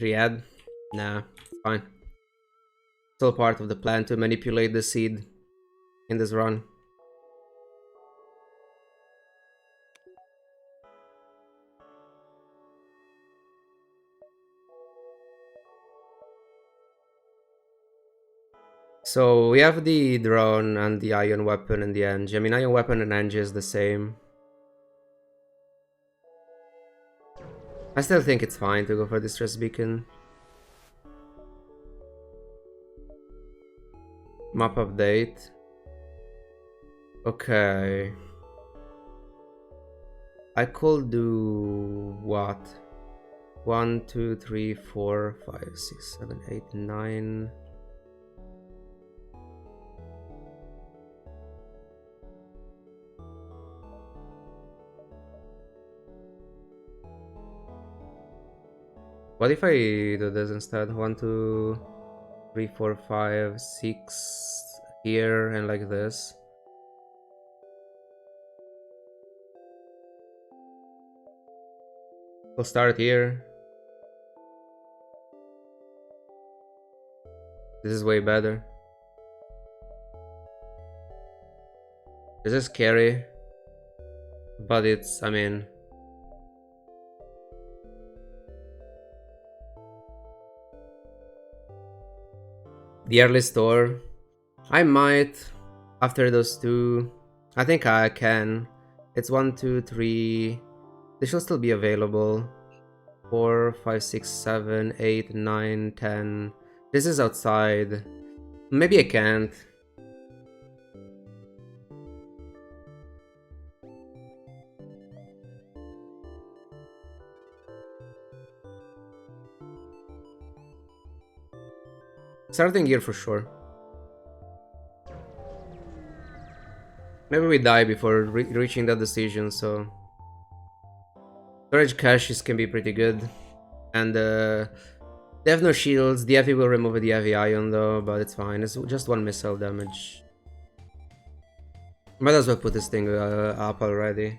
Riyadh? Nah, fine. Still part of the plan to manipulate the seed in this run. So we have the drone and the ion weapon and the Engi. I mean, ion weapon and Engi is the same. I still think it's fine to go for distress beacon. Map update. Okay. I could do what? 1, 2, 3, 4, 5, 6, 7, 8, 9. What if I do this instead? 1, 2, 3, 4, 5, 6 here and like this. We'll start here. This is way better. This is scary. But it's, I mean... The early store. I might, after those two. I think I can. It's 1, 2, 3. They should still be available. 4, 5, 6, 7, 8, 9, 10. This is outside. Maybe I can't. Starting here for sure. Maybe we die before reaching that decision, so... Storage caches can be pretty good. And they have no shields. The heavy will remove the heavy ion though, but it's fine. It's just 1 missile damage. Might as well put this thing up already.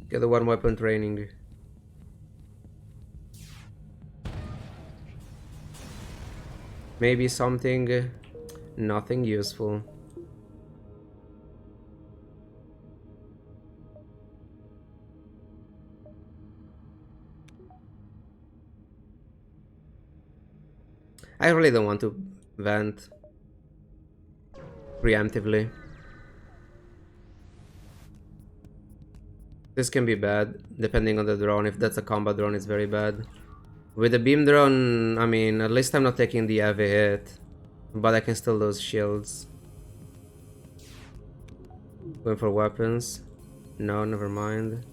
Get the 1 weapon training. Maybe something... nothing useful. I really don't want to vent preemptively. This can be bad, depending on the drone. If that's a combat drone, it's very bad. With the beam drone, I mean, at least I'm not taking the heavy hit. But I can still lose shields. Going for weapons. No, never mind.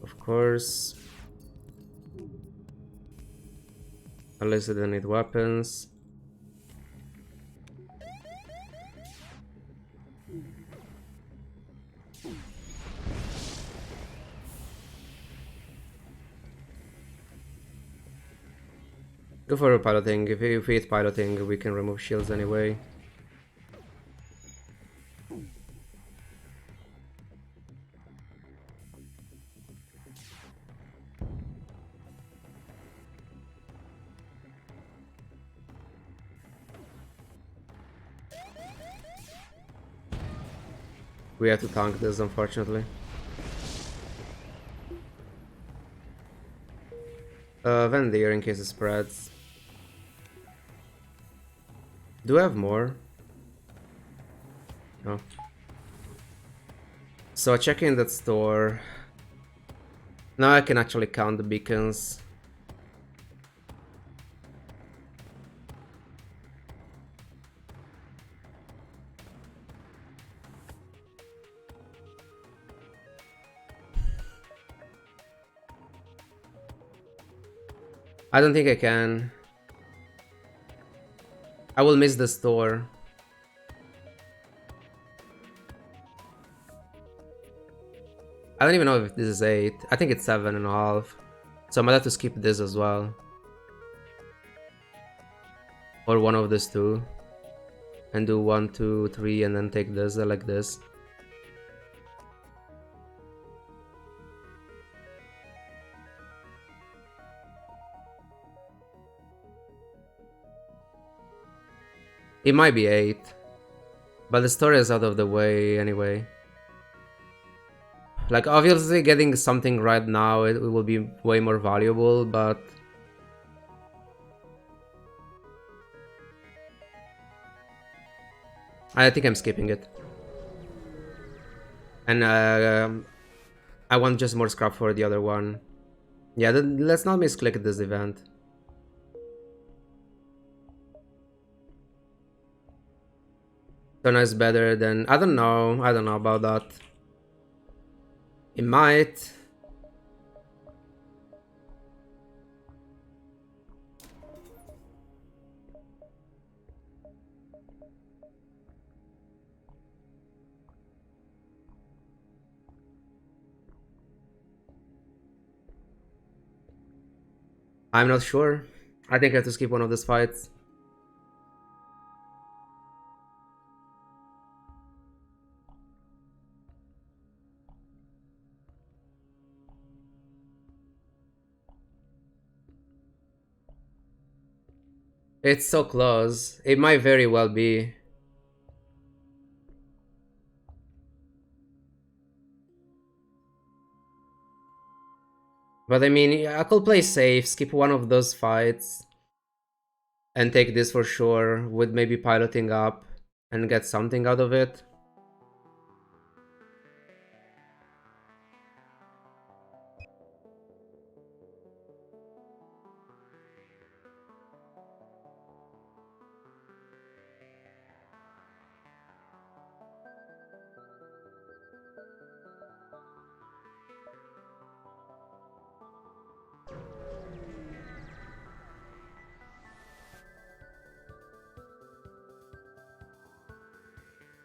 Of course. At least I don't need weapons. Go for piloting. If we hit piloting, we can remove shields anyway. We have to tank this, unfortunately. Vendir in case it spreads. Do I have more? No. So checking that store. Now I can actually count the beacons. I don't think I can. I will miss the store. I don't even know if this is 8. I think it's 7.5. So I might have to skip this as well. Or one of these two. And do 1, 2, 3 and then take this like this. It might be 8. But the store is out of the way anyway. Like, obviously getting something right now, it will be way more valuable, but... I think I'm skipping it. And I want just more scrap for the other one. Yeah, let's not misclick this event. Donna is better than... I don't know about that. It might. I'm not sure. I think I have to skip one of these fights. It's so close. It might very well be. But I mean, I could play safe, skip one of those fights, and take this for sure, with maybe piloting up and get something out of it.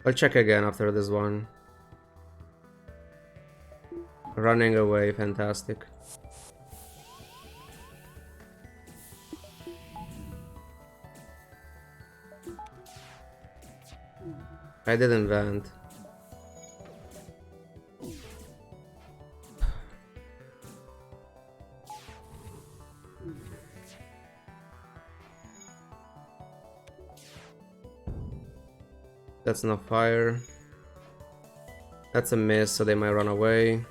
I'll check again after this one. Running away, fantastic. I didn't vent. That's not fire. That's a miss, so they might run away.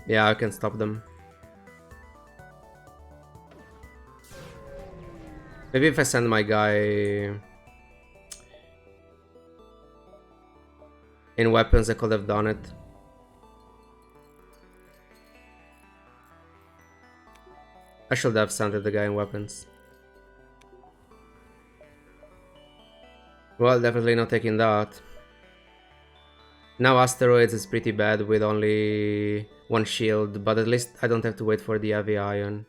Yeah, I can stop them. Maybe if I send my guy in weapons, I could have done it. I should have sent the guy in weapons. Well, definitely not taking that. Now asteroids is pretty bad with only one shield, but at least I don't have to wait for the heavy iron.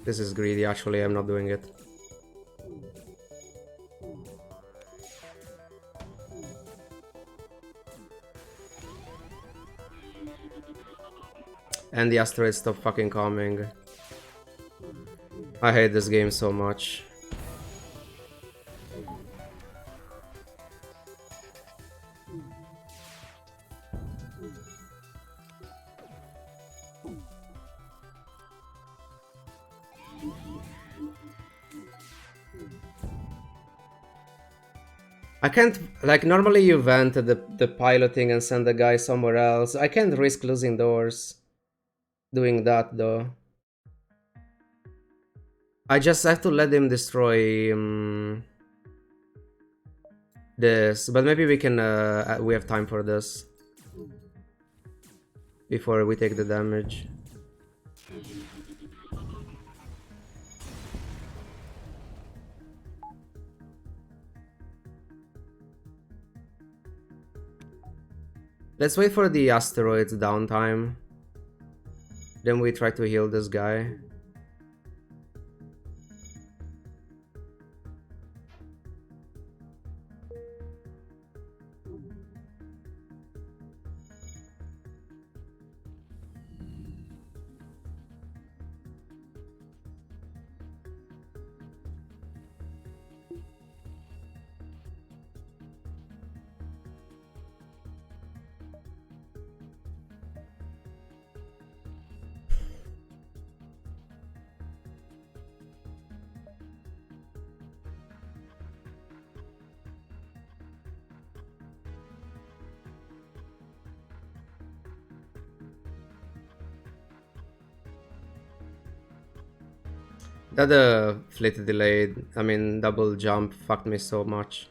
This is greedy, actually, I'm not doing it. And the asteroids stop fucking coming. I hate this game so much. I can't, like, normally you vent the piloting and send the guy somewhere else. I can't risk losing doors doing that though. I just have to let him destroy this, but maybe we can, we have time for this before we take the damage. Let's wait for the asteroids downtime. Then we try to heal this guy. That fleet delayed, I mean double jump fucked me so much.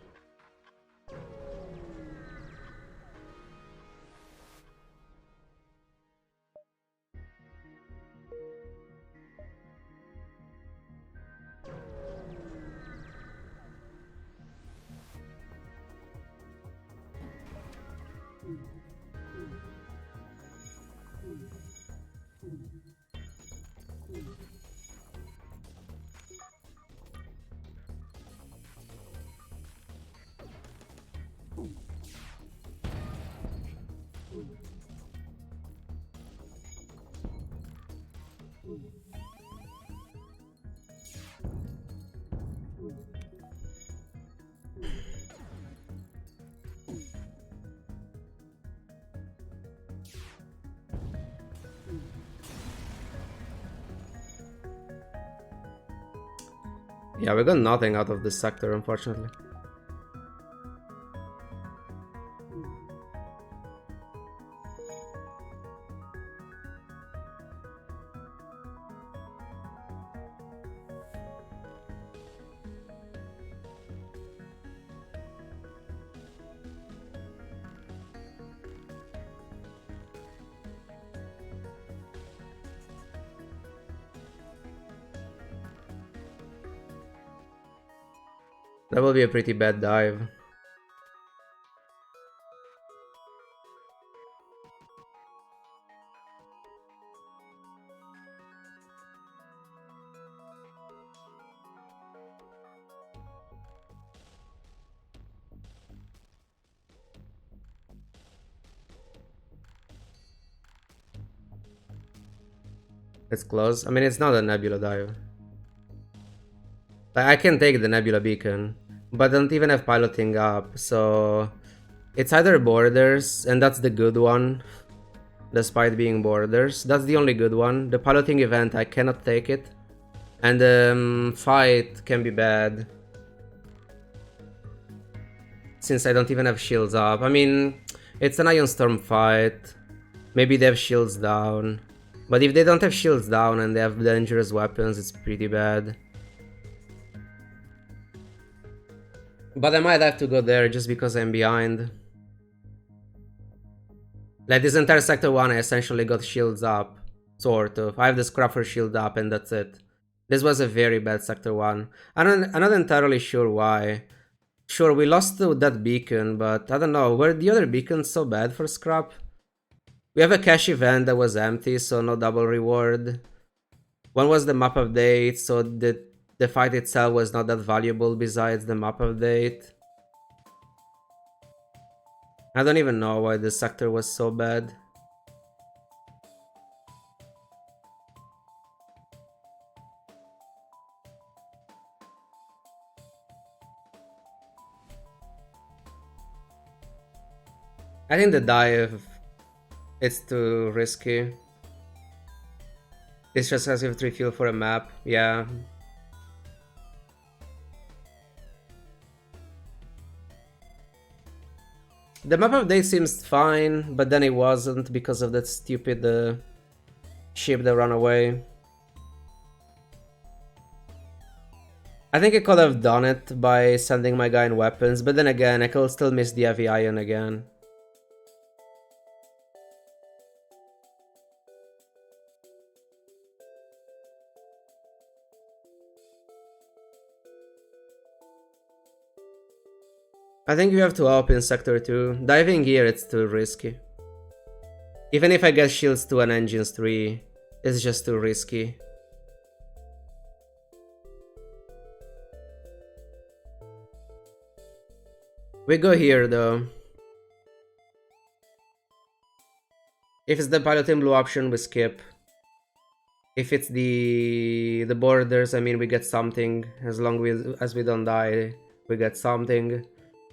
Yeah, we got nothing out of this sector, unfortunately. That will be a pretty bad dive. It's close. I mean, it's not a nebula dive. Like, I can take the nebula beacon, but I don't even have piloting up, so it's either borders, and that's the good one, despite being borders. That's the only good one. The piloting event, I cannot take it, and the fight can be bad, since I don't even have shields up. I mean, it's an Ion Storm fight. Maybe they have shields down, but if they don't have shields down and they have dangerous weapons, it's pretty bad. But I might have to go there just because I'm behind. Like, this entire Sector 1 I essentially got shields up. Sort of. I have the Scrapper shield up and that's it. This was a very bad Sector 1. I'm not entirely sure why. Sure, we lost to that beacon, but I don't know. Were the other beacons so bad for Scrap? We have a cash event that was empty, so no double reward. One was the map update, so the fight itself was not that valuable besides the map update. I don't even know why this sector was so bad. I think the dive, it's too risky. It's just as if refuel for a map, yeah. The map update seems fine, but then it wasn't because of that stupid ship that ran away. I think I could have done it by sending my guy in weapons, but then again, I could still miss the heavy ion again. I think you have to up in Sector 2. Diving here, it's too risky. Even if I get shields 2 and engines 3, it's just too risky. We go here though. If it's the piloting blue option, we skip. If it's the borders, I mean, we get something. As long as we don't die, we get something.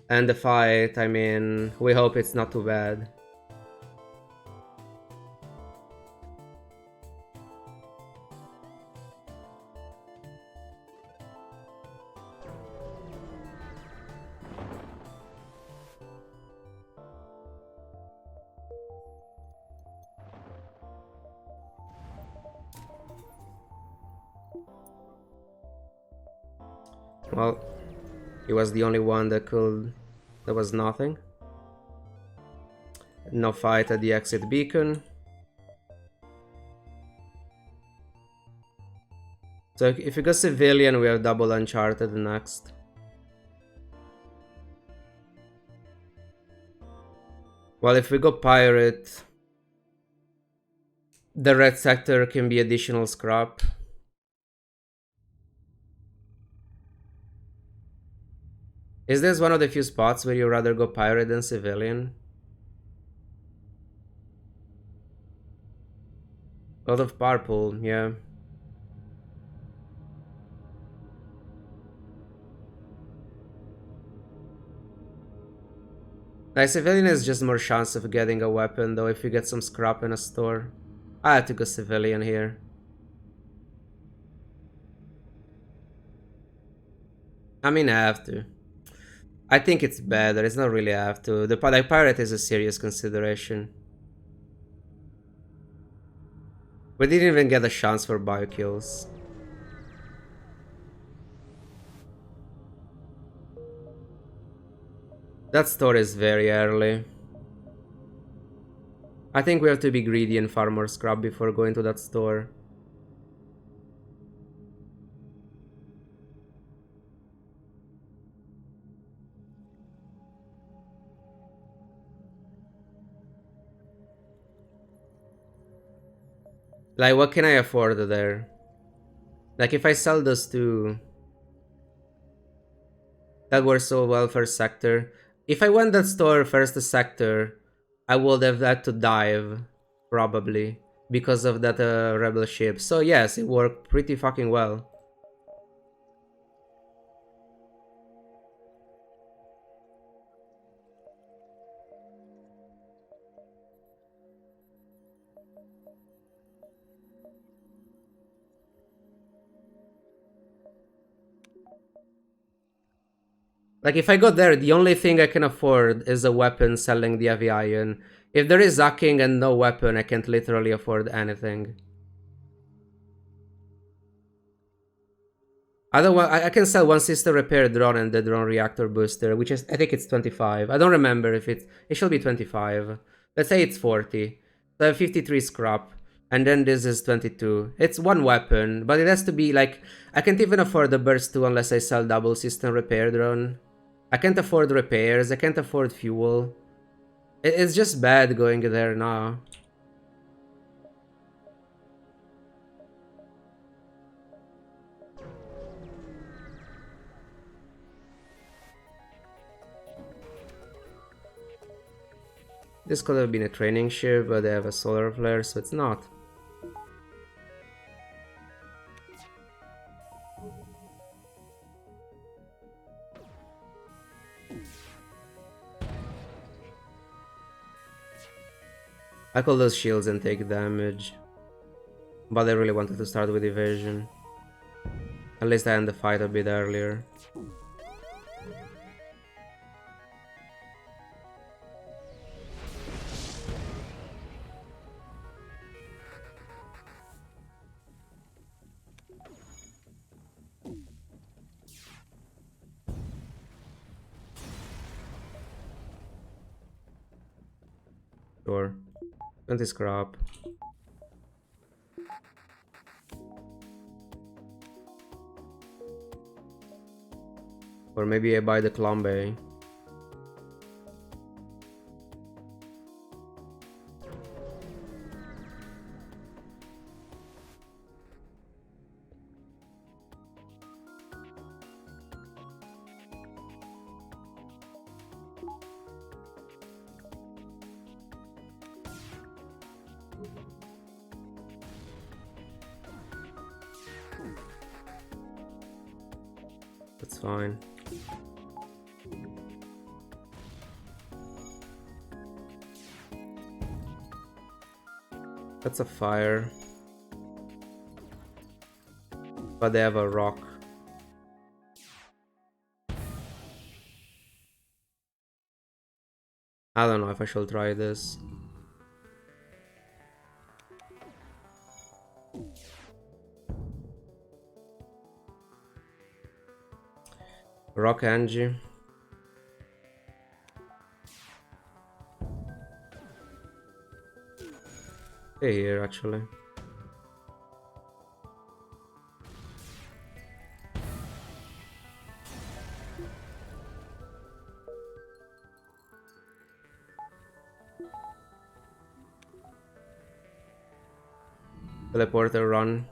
And the fight, I mean, we hope it's not too bad. Well, he was the only one that could... There was nothing. No fight at the exit beacon. So if we go civilian, we have double Uncharted next. Well, if we go pirate, the red sector can be additional scrap. Is this one of the few spots where you rather go pirate than civilian? A lot of purple, yeah. Like, civilian is just more chance of getting a weapon, though, if you get some scrap in a store. I had to go civilian here. I mean, I have to. I think it's better, it's not really have to. The like, pirate is a serious consideration. We didn't even get a chance for bio kills. That store is very early. I think we have to be greedy and farm more scrap before going to that store. Like, what can I afford there? Like, if I sell those two... That works so well for sector. If I went that store first to sector, I would have had to dive, probably, because of that rebel ship. So yes, it worked pretty fucking well. Like, if I go there, the only thing I can afford is a weapon selling the heavy iron. If there is Zacking and no weapon, I can't literally afford anything. Otherwise, I can sell one sister repair drone and the drone reactor booster, which is, I think it's 25. I don't remember if it should be 25. Let's say it's 40. So I have 53 scrap. And then this is 22. It's one weapon, but it has to be like, I can't even afford the burst 2 unless I sell double system repair drone. I can't afford repairs, I can't afford fuel. It's just bad going there now. This could have been a training ship, but they have a solar flare, so it's not. I call those shields and take damage. But I really wanted to start with evasion. At least I end the fight a bit earlier. Sure. 20 scrap. Or maybe I buy the Clambe. It's fine. That's a fire. But they have a rock. I don't know if I should try this. Rock Engi. Stay here actually. Teleporter run.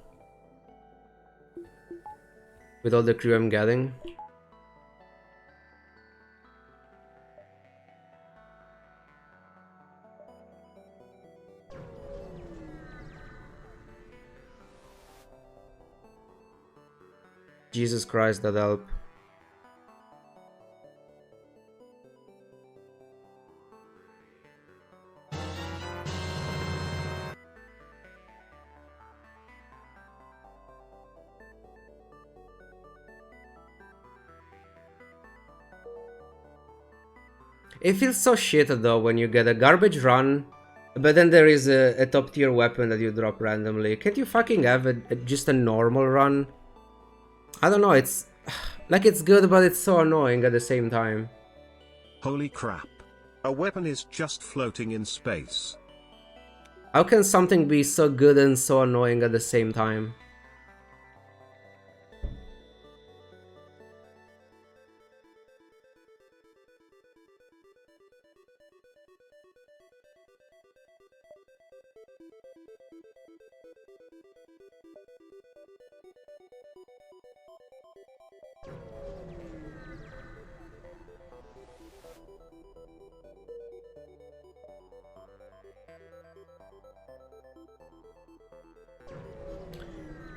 With all the crew I'm getting. Jesus Christ, that help. It feels so shit though when you get a garbage run, but then there is a top tier weapon that you drop randomly. Can't you fucking have just a normal run? I don't know, it's like it's good, but it's so annoying at the same time. Holy crap. A weapon is just floating in space. How can something be so good and so annoying at the same time?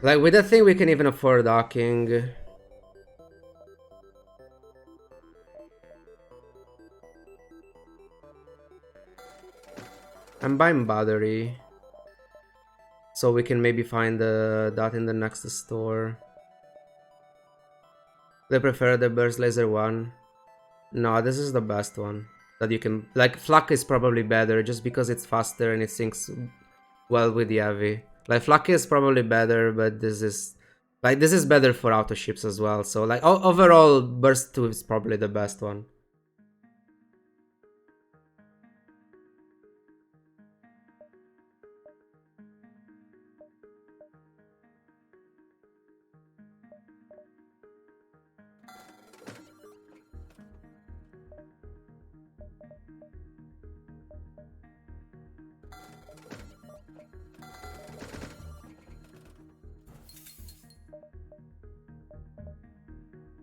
Like, with that thing we can even afford docking. I'm buying battery. So we can maybe find that in the next store. They prefer the burst laser one. No, this is the best one. That you can... Like, flak is probably better just because it's faster and it syncs well with the heavy. Like, flak is probably better, but this is... Like, this is better for auto ships as well. So, like, overall, burst 2 is probably the best one.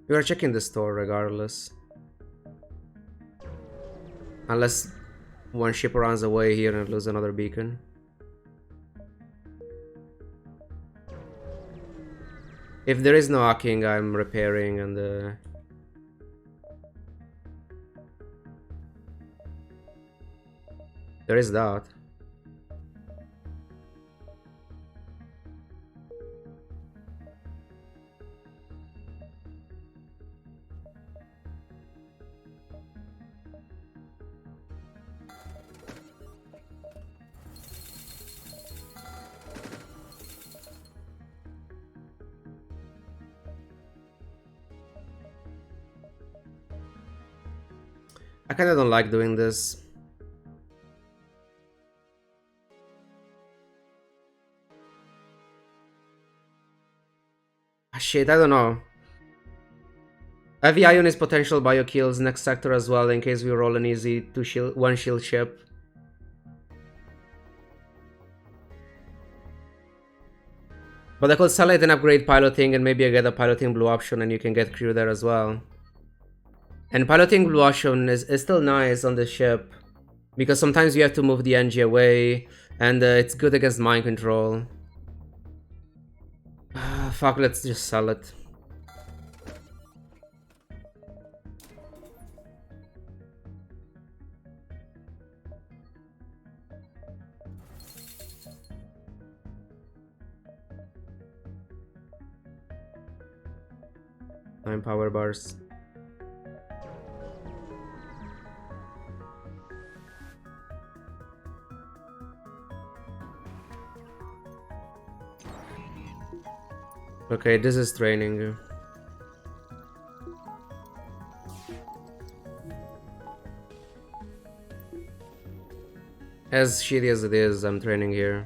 We are checking the store regardless. Unless one ship runs away here and lose another beacon. If there is no hacking, I'm repairing and there is that. I kinda don't like doing this. Ah, shit, I don't know. Heavy ion is potential bio kills next sector as well in case we roll an easy one shield ship. But I could sell it and upgrade piloting and maybe I get a piloting blue option and you can get crew there as well. And piloting blue option is still nice on the ship. Because sometimes you have to move the Engi away and it's good against mind control. Fuck, let's just sell it. 9 power bars. Okay, this is training. As shitty as it is, I'm training here.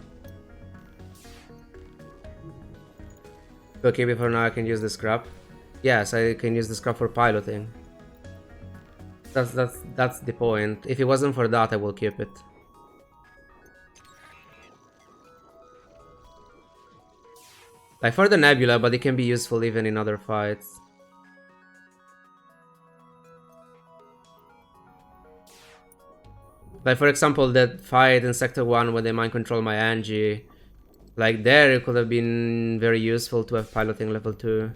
Okay, before now I can use the scrap. Yes, I can use the scrap for piloting. That's the point. If it wasn't for that, I will keep it. Like for the nebula, but it can be useful even in other fights. Like for example, that fight in Sector 1 when they mind control my Engi. Like there, it could have been very useful to have piloting level 2.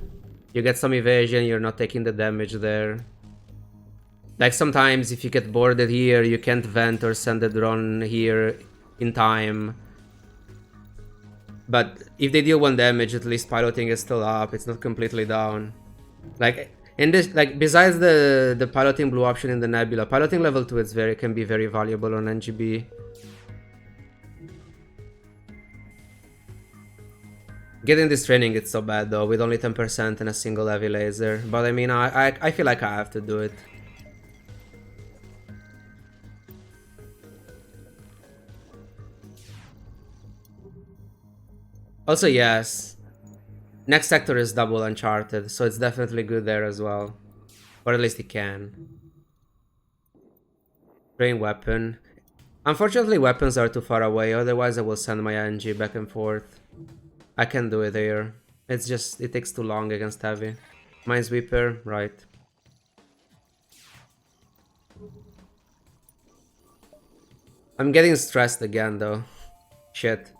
You get some evasion, you're not taking the damage there. Like sometimes if you get boarded here, you can't vent or send the drone here in time. But if they deal 1 damage, at least piloting is still up, it's not completely down. Like in this, like besides the piloting blue option in the nebula, piloting level 2 can be very valuable on Engi B. Getting this training it's so bad though, with only 10% and a single heavy laser. But I mean, I feel like I have to do it. Also, yes, next sector is double Uncharted, so it's definitely good there as well. Or at least it can. Train weapon. Unfortunately, weapons are too far away, otherwise I will send my Engi back and forth. I can do it here. It's just, it takes too long against heavy. Minesweeper, right. I'm getting stressed again though. Shit.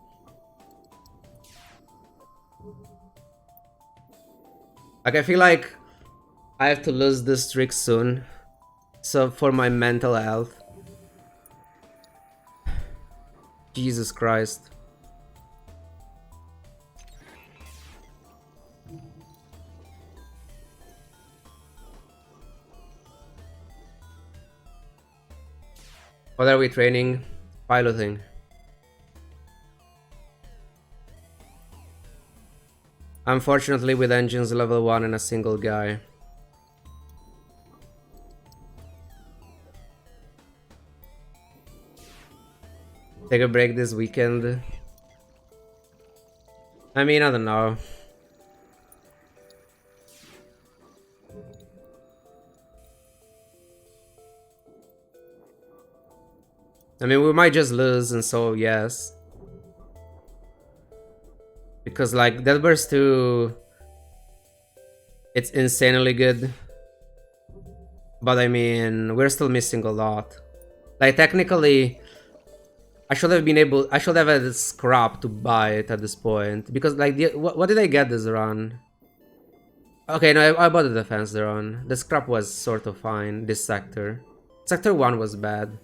Like I feel like I have to lose this streak soon. So for my mental health. Jesus Christ. What are we training? Piloting. Unfortunately with engines level 1 and a single guy. Take a break this weekend. I mean, I don't know. I mean, we might just lose, and so yes. Because like Dead Burst 2, it's insanely good. But I mean, we're still missing a lot. Like technically, I should have had a scrap to buy it at this point. Because like, what did I get this run? Okay, no, I bought the defense run. The scrap was sort of fine, this sector. Sector 1 was bad.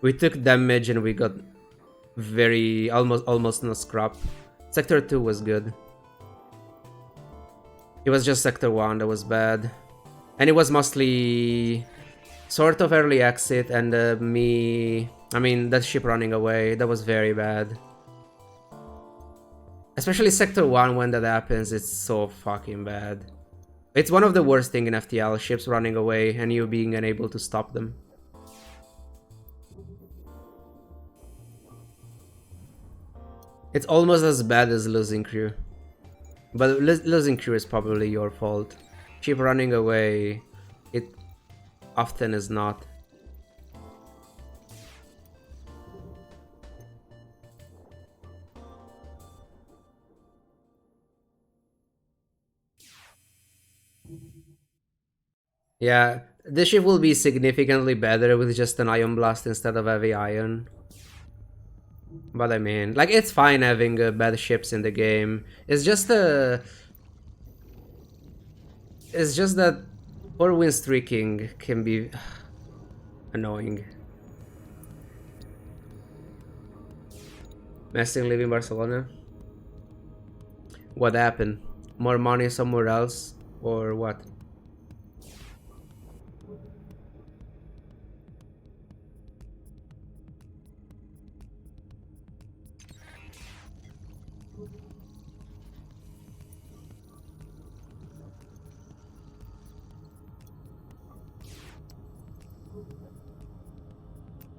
We took damage and we got almost no scrap. Sector 2 was good. It was just Sector 1 that was bad. And it was mostly sort of early exit and I mean, that ship running away, that was very bad. Especially Sector 1 when that happens, it's so fucking bad. It's one of the worst things in FTL, ships running away and you being unable to stop them. It's almost as bad as losing crew. But losing crew is probably your fault. Ship running away, it often is not. Yeah, this ship will be significantly better with just an ion blast instead of heavy ion. But I mean, like, it's fine having bad ships in the game. It's just that 4-win streaking can be annoying. Messing leaving Barcelona? What happened? More money somewhere else? Or what?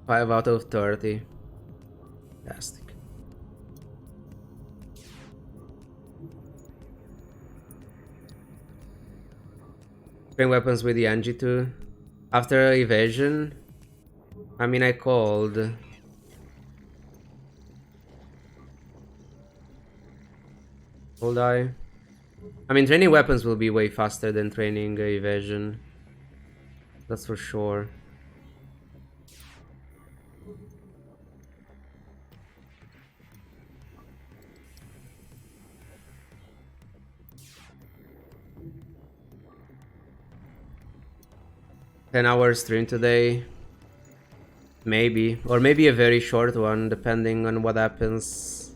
5 out of 30. Fantastic. Bring weapons with the Engi too. After evasion, I mean, I called. Hold I? I mean, training weapons will be way faster than training evasion. That's for sure. $10-hour stream today. Maybe. Or maybe a very short one, depending on what happens.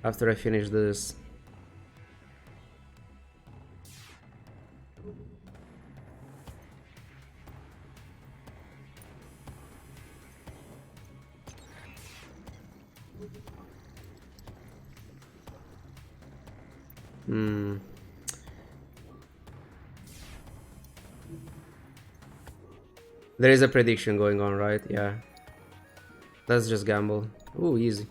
After I finish this. There is a prediction going on, right? Yeah. Let's just gamble. Ooh, easy.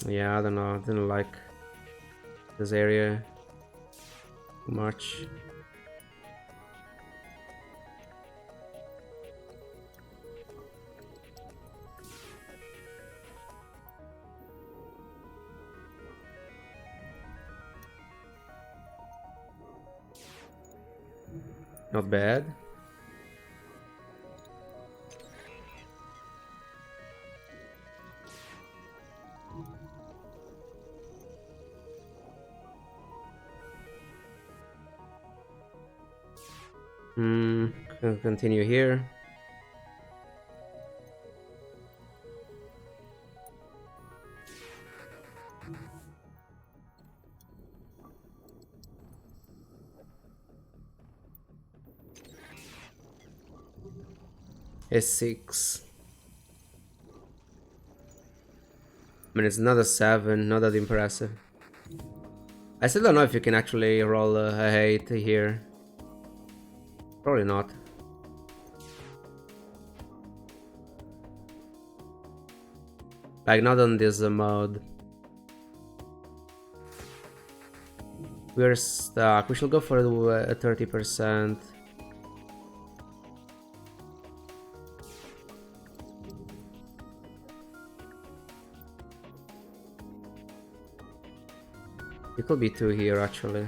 Yeah, I don't know. I didn't like this area much. Not bad. Can continue here. S6. I mean, it's not a 7, not that impressive. I still don't know if you can actually roll a 8 here. Probably not. Like, not on this mode. We're stuck. We should go for a 30%. It could be 2 here, actually.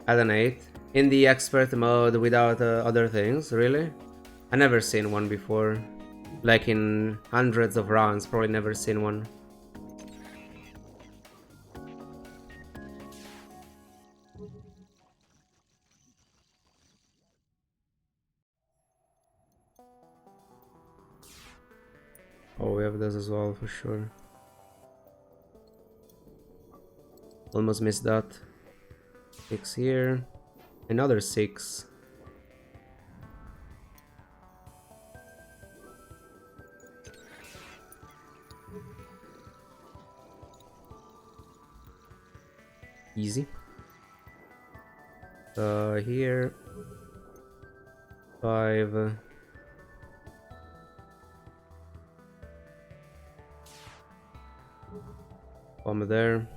Add an 8. In the expert mode without other things, really? I never seen one before. Like in hundreds of rounds, probably never seen one. Oh, we have this as well, for sure. Almost missed that. 6 here. Another 6. Easy. Here. 5. Bomb there.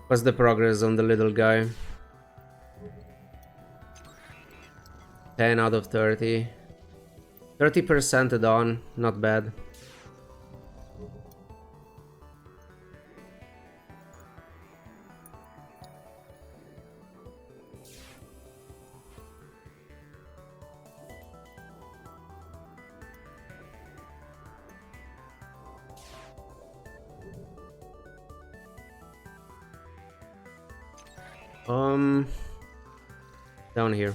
What's the progress on the little guy? 10 out of 30. 30% done, not bad. Down here.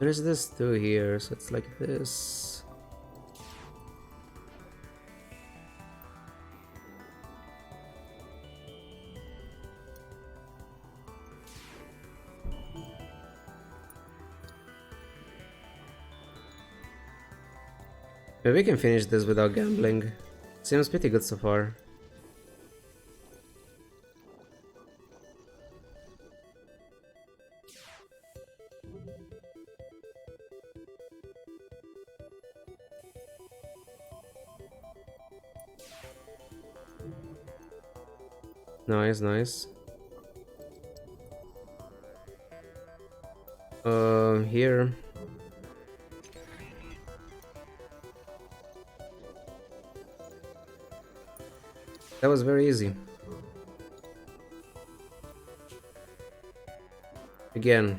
There's this too here, so it's like this. Maybe we can finish this without gambling. Seems pretty good so far. Nice, nice. Here. That was very easy. Again.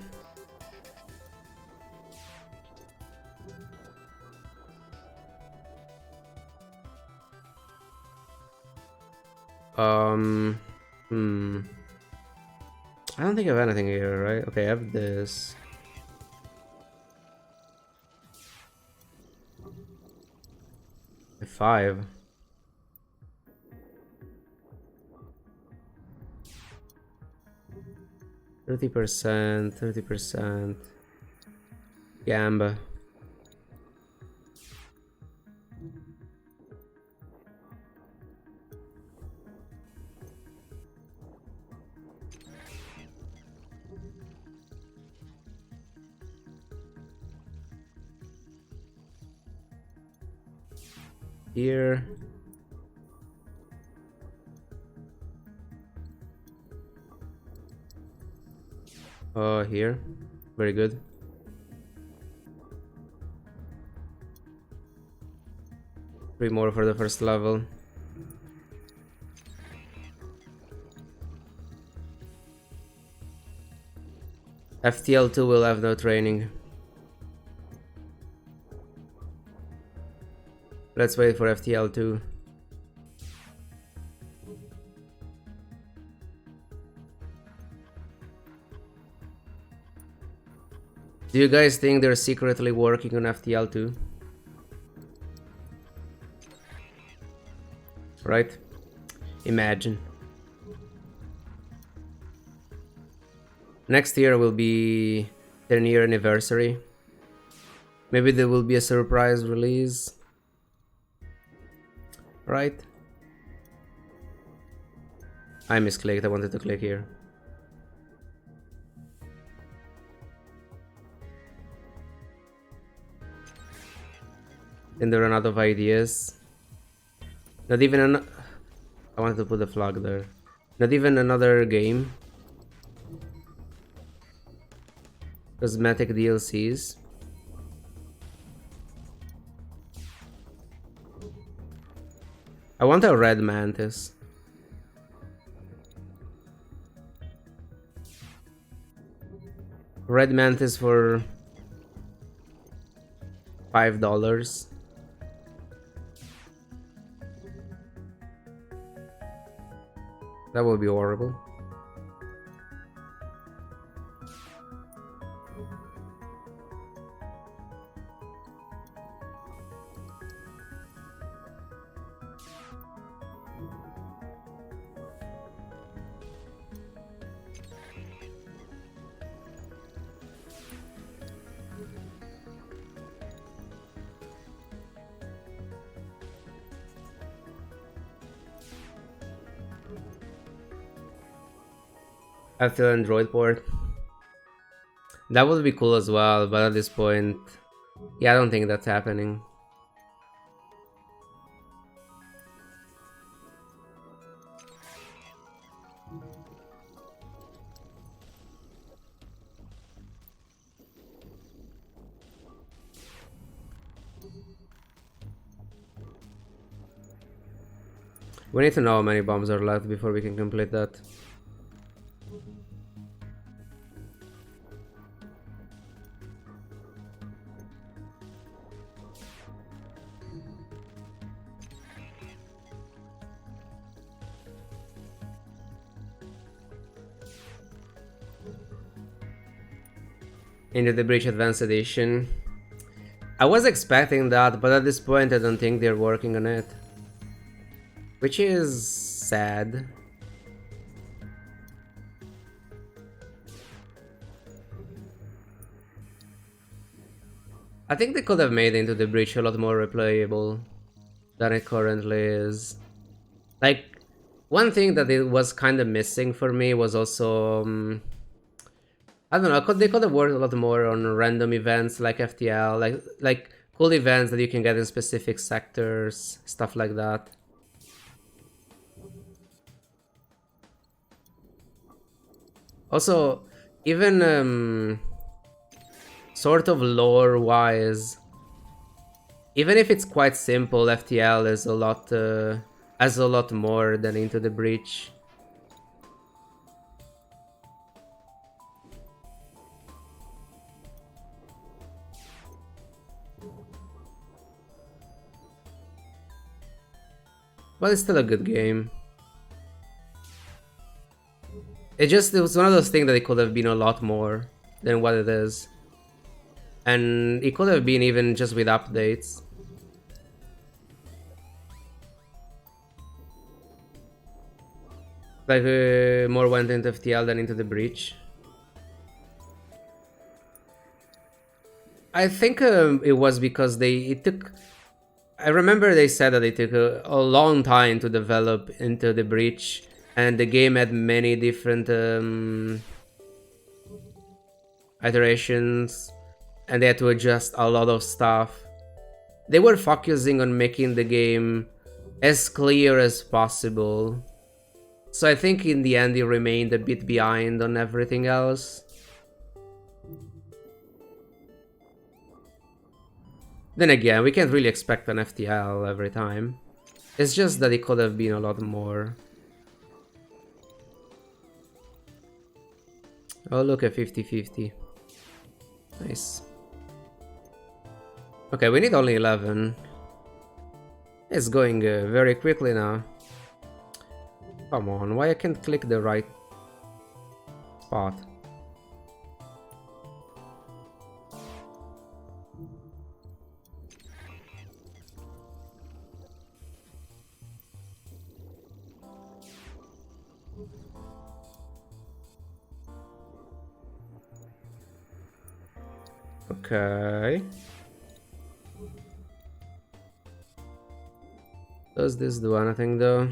I don't think I have anything here, right? Okay, I have this. A 5. %, 30%. Gamba. Here. Here. Very good. Three more for the first level. FTL2 will have no training. Let's wait for FTL2. Do you guys think they're secretly working on FTL2? Right? Imagine. Next year will be 10-year anniversary. Maybe there will be a surprise release. Right? I misclicked, I wanted to click here. And there are a lot of ideas. Not even I wanted to put the flag there. Not even another game. Cosmetic DLCs. I want a red mantis. Red mantis for $5. That would be horrible. After Android port. That would be cool as well, but at this point, yeah, I don't think that's happening. We need to know how many bombs are left before we can complete that. into the Breach Advanced Edition. I was expecting that, but at this point I don't think they're working on it. Which is sad. I think they could have made Into the Breach a lot more replayable than it currently is. Like, one thing that it was kind of missing for me was also... I don't know, they could have worked a lot more on random events like FTL, like cool events that you can get in specific sectors, stuff like that. Also, even sort of lore-wise, even if it's quite simple, FTL is has a lot more than Into the Breach. But it's still a good game. It was one of those things that it could have been a lot more than what it is. And it could have been even just with updates. Like, more went into FTL than Into the Breach. I think it was because I remember they said that it took a long time to develop Into the Breach, and the game had many different iterations, and they had to adjust a lot of stuff. They were focusing on making the game as clear as possible. So I think in the end it remained a bit behind on everything else. Then again, we can't really expect an FTL every time. It's just that it could have been a lot more. Oh, look at 50-50. Nice. Okay, we need only 11. It's going very quickly now. Come on, why I can't click the right spot? Okay. Does this do anything though?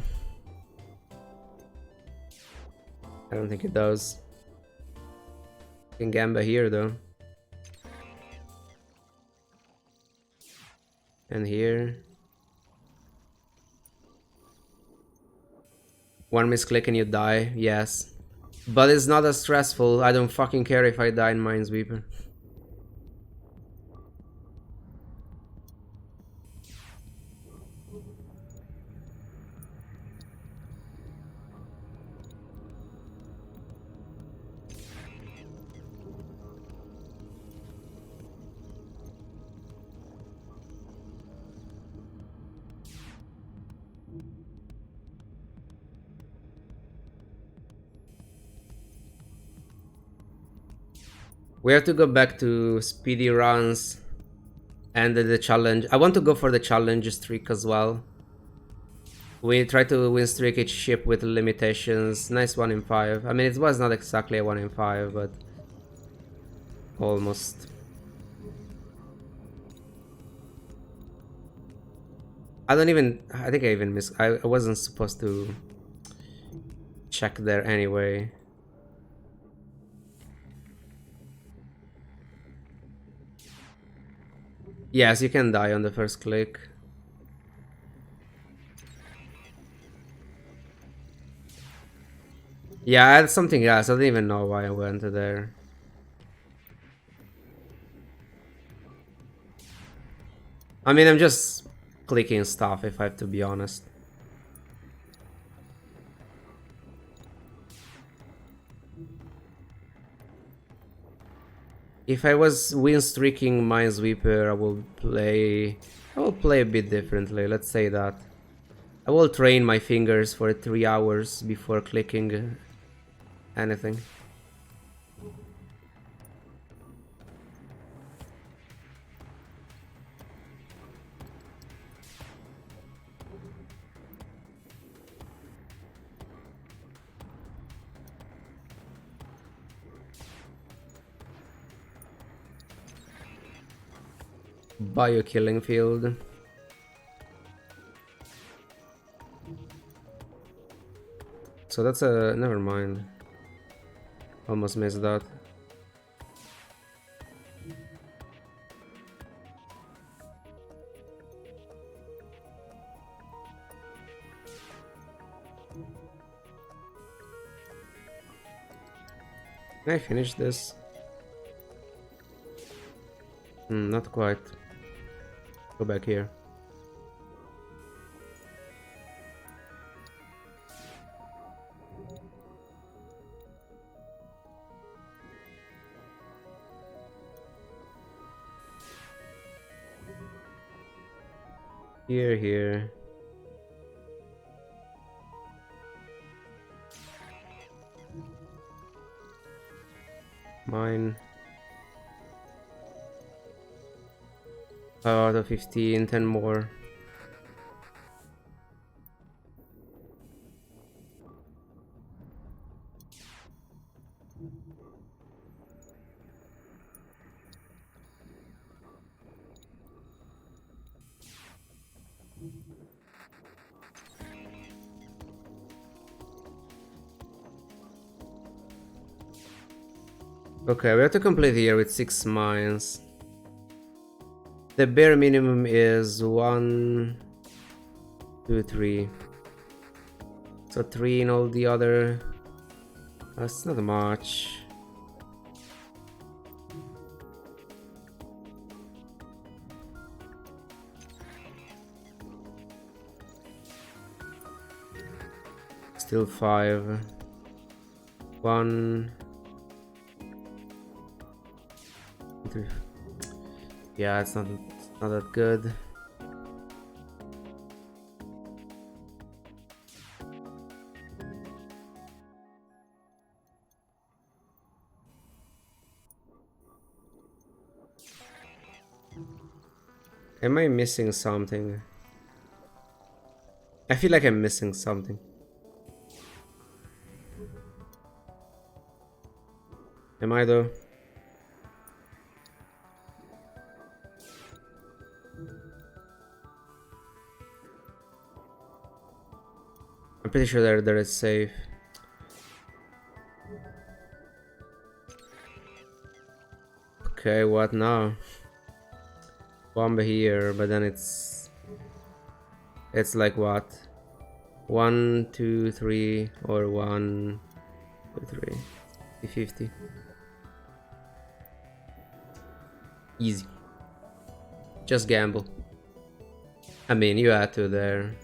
I don't think it does. Can Gamba here though. And here. One misclick and you die, yes. But it's not as stressful. I don't fucking care if I die in Minesweeper. We have to go back to speedy runs and the challenge. I want to go for the challenge streak as well. We try to win streak each ship with limitations. Nice 1 in 5. I mean, it was not exactly a 1 in 5, but almost. I think I even missed. I wasn't supposed to check there anyway. Yes, you can die on the first click. Yeah, I had something else. I don't even know why I went there. I mean, I'm just clicking stuff if I have to be honest. If I was win streaking Minesweeper, I will play a bit differently, let's say that. I will train my fingers for 3 hours before clicking anything. bio killing field. So that's a... never mind. Almost missed that. Can I finish this? Not quite. Go back here. Here. Mine. 5 out of 15, 10 more. Okay, we have to complete here with 6 mines. The bare minimum is 1, 2, 3. So 3 in all the other. That's not much. Still 5. 1, 3. Yeah, it's not that good. Am I missing something? I feel like I'm missing something. Am I though? I'm pretty sure that it's safe. Okay, what now? Bomb here, but then it's like what? 1, 2, 3, or 1, 2, 3. 50. Easy. Just gamble. I mean, you had to there.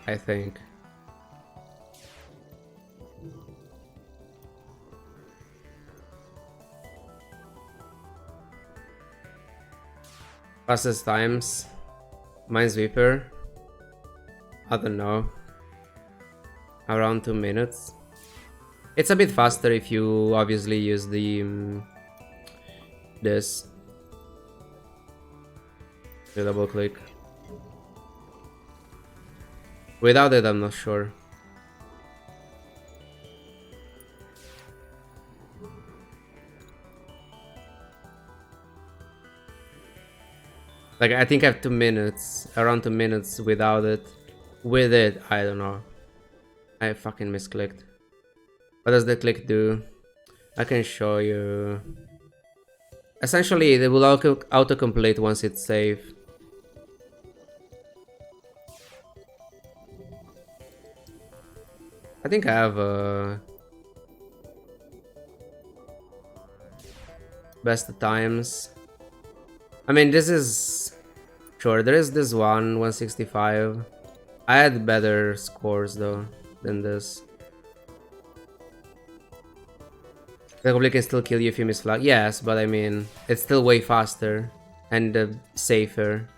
I think. Fastest times. Minesweeper. I don't know. Around 2 minutes. It's a bit faster if you obviously use the this. The double click. Without it, I'm not sure. Like, I think I have 2 minutes, around 2 minutes without it. With it, I don't know. I fucking misclicked. What does the click do? I can show you. Essentially, it will auto-complete once it's safe. I think I have best times. I mean, this is... Sure, there is this one, 165. I had better scores though than this. The goblin can still kill you if you miss flag. Yes, but I mean, it's still way faster and safer.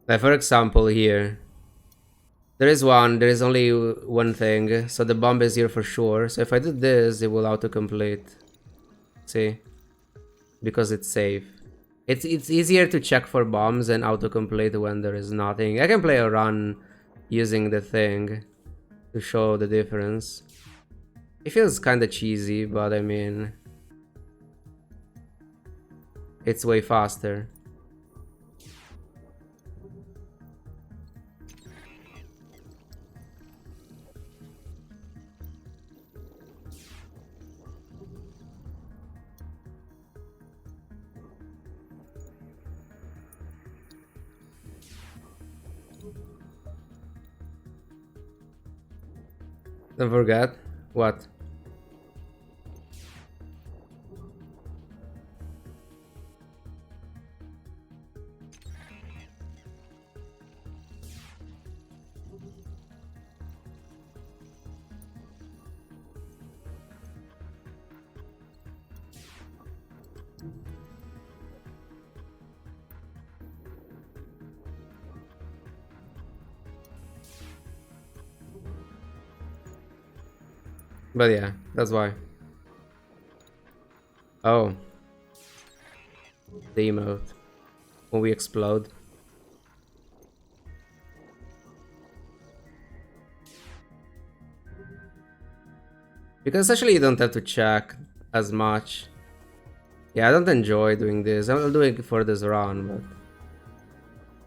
Like for example here, there is only one thing, so the bomb is here for sure. So if I do this, it will autocomplete. See? Because it's safe. It's easier to check for bombs and autocomplete when there is nothing. I can play a run using the thing to show the difference. It feels kinda cheesy, but I mean, it's way faster. Don't forget what? But yeah, that's why. Oh, the emote. When we explode. Because essentially you don't have to check as much. Yeah, I don't enjoy doing this. I'll do it for this run, but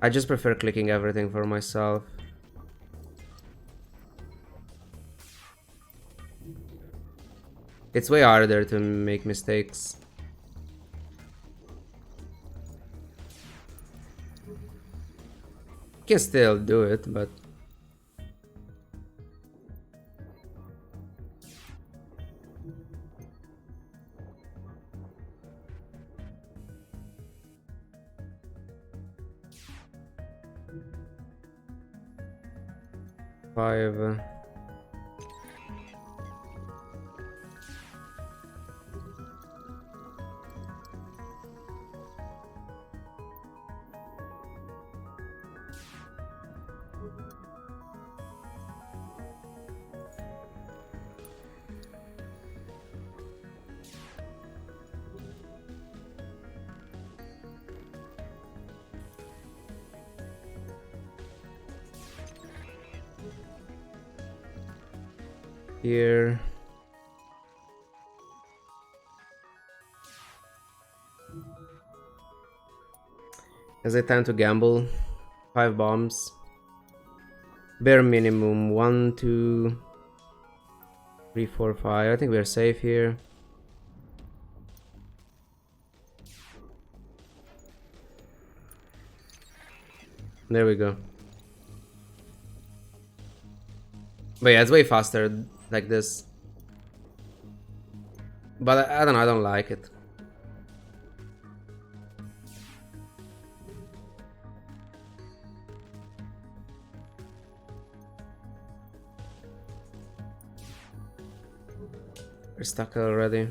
I just prefer clicking everything for myself. It's way harder to make mistakes. You can still do it, but 5. Here. As I tend to gamble. 5 bombs. Bare minimum 1, 2, 3, 4, 5. I think we're safe here. There we go. But yeah, it's way faster like this. But I don't know, I don't like it. We're stuck already.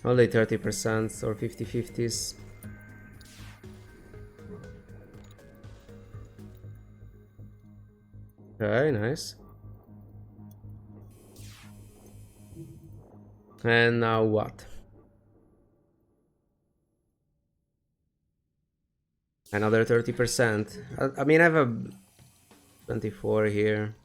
Only 30% or 50-50s. Okay, nice. And now what? Another 30%. I mean, I have a 24 here.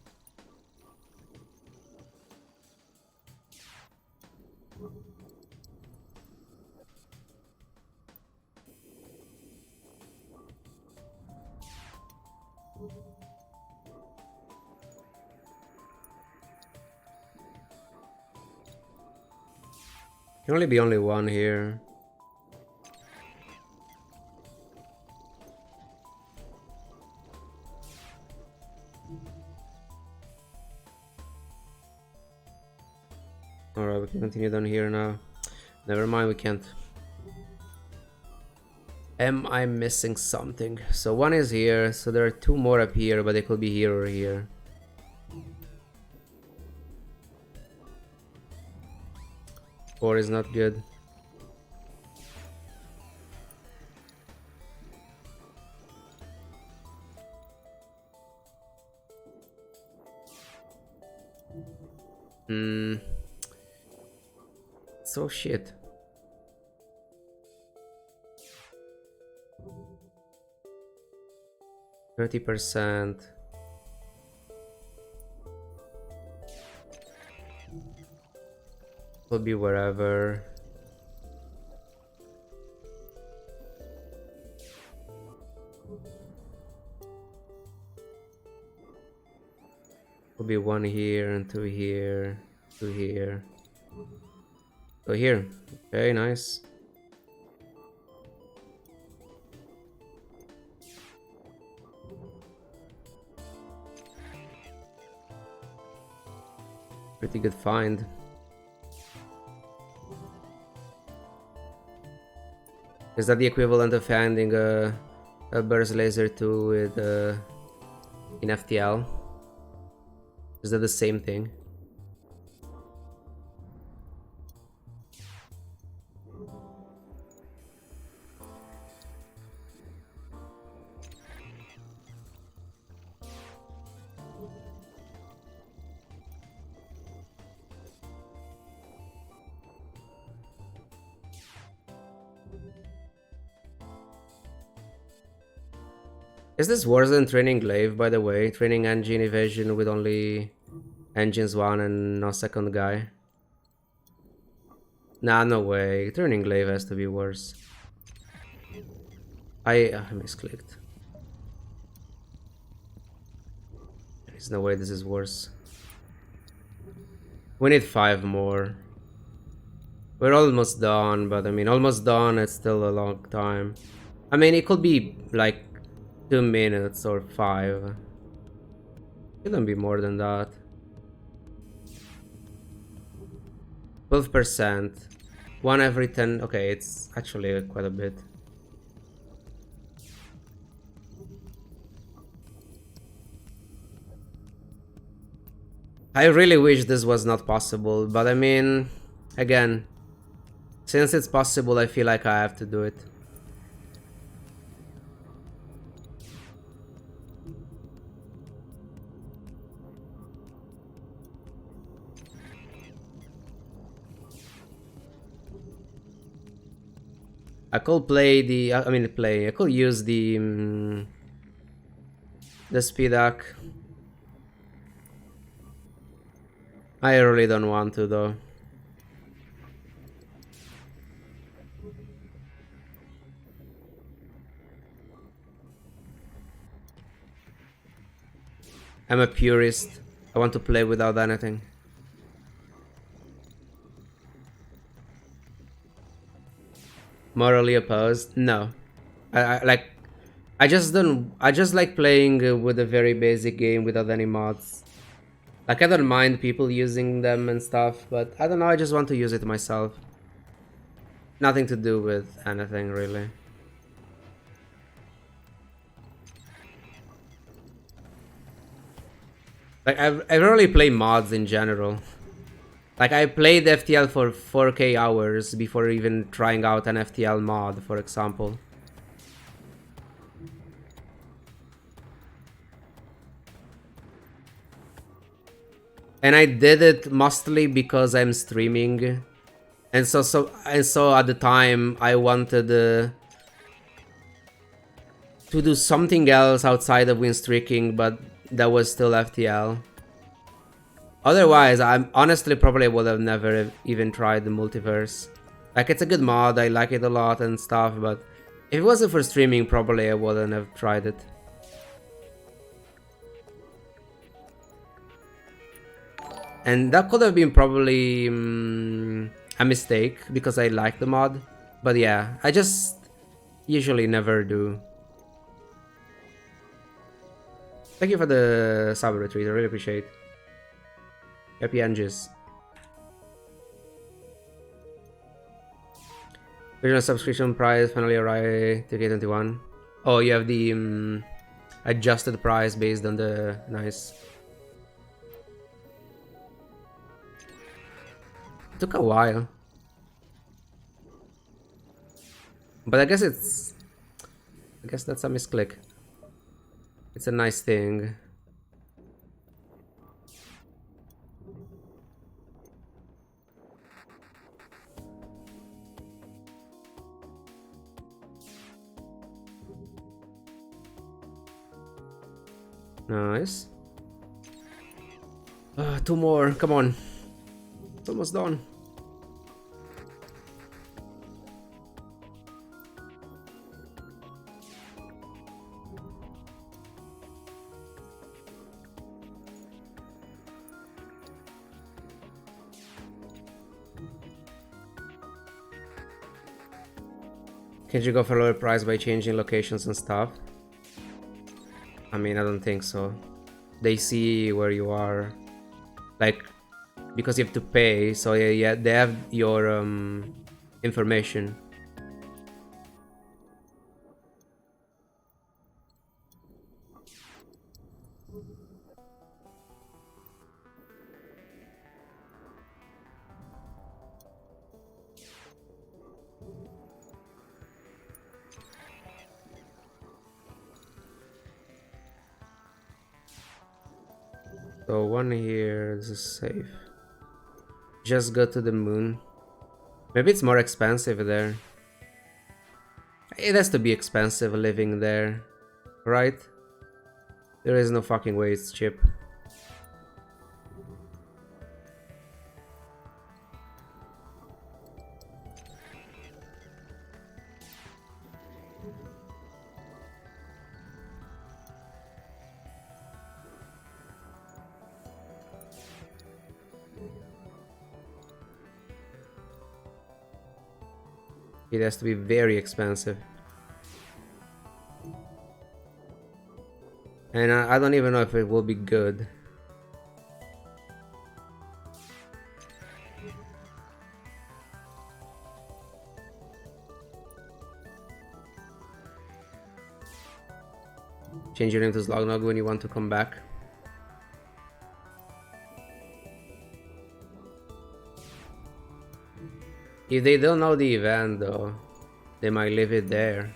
Can only be only one here. Alright, we can continue down here now. Never mind, we can't. Am I missing something? So one is here, so there are 2 more up here, but they could be here or here. Four is not good. Hmm. So shit. 30%. Will be wherever. Will be one here and two here, two here. So here. Okay, nice. Pretty good find. Is that the equivalent of finding a burst laser 2 with in FTL? Is that the same thing? Is this worse than training Glaive, by the way? Training engine evasion with only engines 1 and no second guy? Nah, no way. Training Glaive has to be worse. I misclicked. There's no way this is worse. We need 5 more. We're almost done, but I mean, almost done, it's still a long time. I mean, it could be like 2 minutes or 5. Shouldn't be more than that. 12%. 1 every 10. Okay, it's actually quite a bit. I really wish this was not possible, but I mean, again, since it's possible, I feel like I have to do it. I could play the, I could use the speed hack. I really don't want to though. I'm a purist. I want to play without anything. Morally opposed? No. I just don't. I just like playing with a very basic game without any mods. Like, I don't mind people using them and stuff, but I don't know, I just want to use it myself. Nothing to do with anything, really. Like, I rarely play mods in general. Like, I played FTL for 4K hours before even trying out an FTL mod, for example. And I did it mostly because I'm streaming. And so at the time I wanted to do something else outside of win streaking, but that was still FTL. Otherwise, I'm honestly probably would have never even tried the multiverse. Like, it's a good mod, I like it a lot and stuff, but if it wasn't for streaming, probably I wouldn't have tried it. And that could have been probably a mistake because I like the mod. But yeah, I just usually never do. Thank you for the sub retreat, I really appreciate it. Happy Anges. Original subscription price finally arrived to K21. Oh, you have the adjusted price based on the... Nice. It took a while. But I guess it's... I guess that's a misclick. It's a nice thing. Nice. Two more, come on. It's almost done. Can't you go for a lower price by changing locations and stuff? I mean, I don't think so. They see where you are. Like, because you have to pay, so yeah, they have your information. So one here, this is safe. Just go to the moon. Maybe it's more expensive there. It has to be expensive living there, right? There is no fucking way it's cheap. It has to be very expensive. And I don't even know if it will be good. Change your name to Slognog when you want to come back. If they don't know the event though, they might leave it there.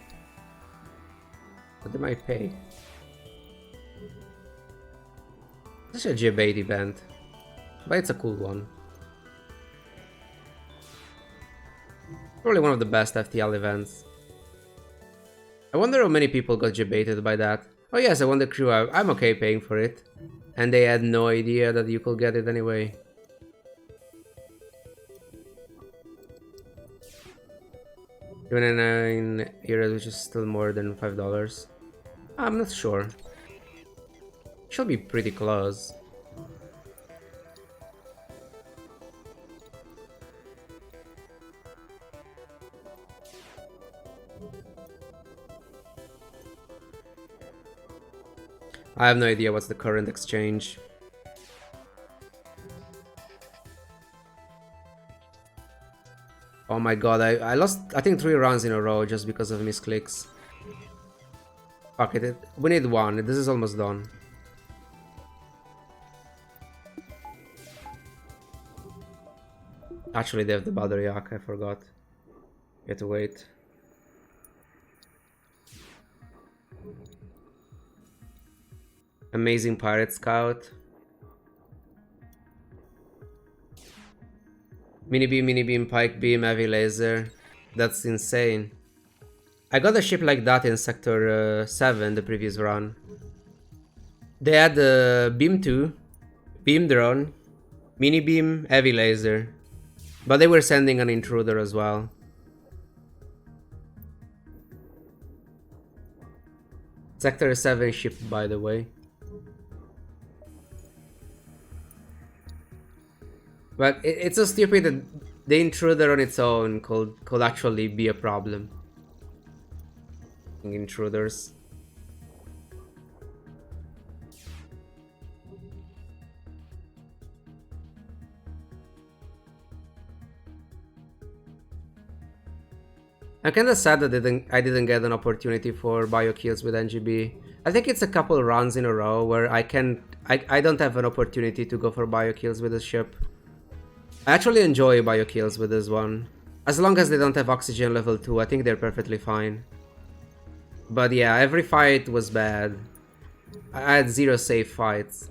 But they might pay. It's a G-bait event, but it's a cool one. Probably one of the best FTL events. I wonder how many people got G-baited by that. Oh yes, I won the crew. I'm okay paying for it. And they had no idea that you could get it anyway. €29, which is still more than $5. I'm not sure. Should be pretty close. I have no idea what's the current exchange. Oh my god, I lost, I think 3 rounds in a row just because of misclicks. Fuck it, we need one, this is almost done. Actually, they have the Baldriak, I forgot. You have to wait. Amazing Pirate Scout. Mini beam, pike beam, heavy laser. That's insane. I got a ship like that in Sector 7, the previous run. They had the beam 2, beam drone, mini beam, heavy laser. But they were sending an intruder as well. Sector 7 ship, by the way. But it's so stupid that the intruder on its own could actually be a problem. Intruders. I'm kinda sad that I didn't get an opportunity for bio kills with Engi B. I think it's a couple runs in a row where I don't have an opportunity to go for bio kills with the ship. I actually enjoy bio kills with this one. As long as they don't have oxygen level 2, I think they're perfectly fine. But yeah, every fight was bad. I had 0 safe fights.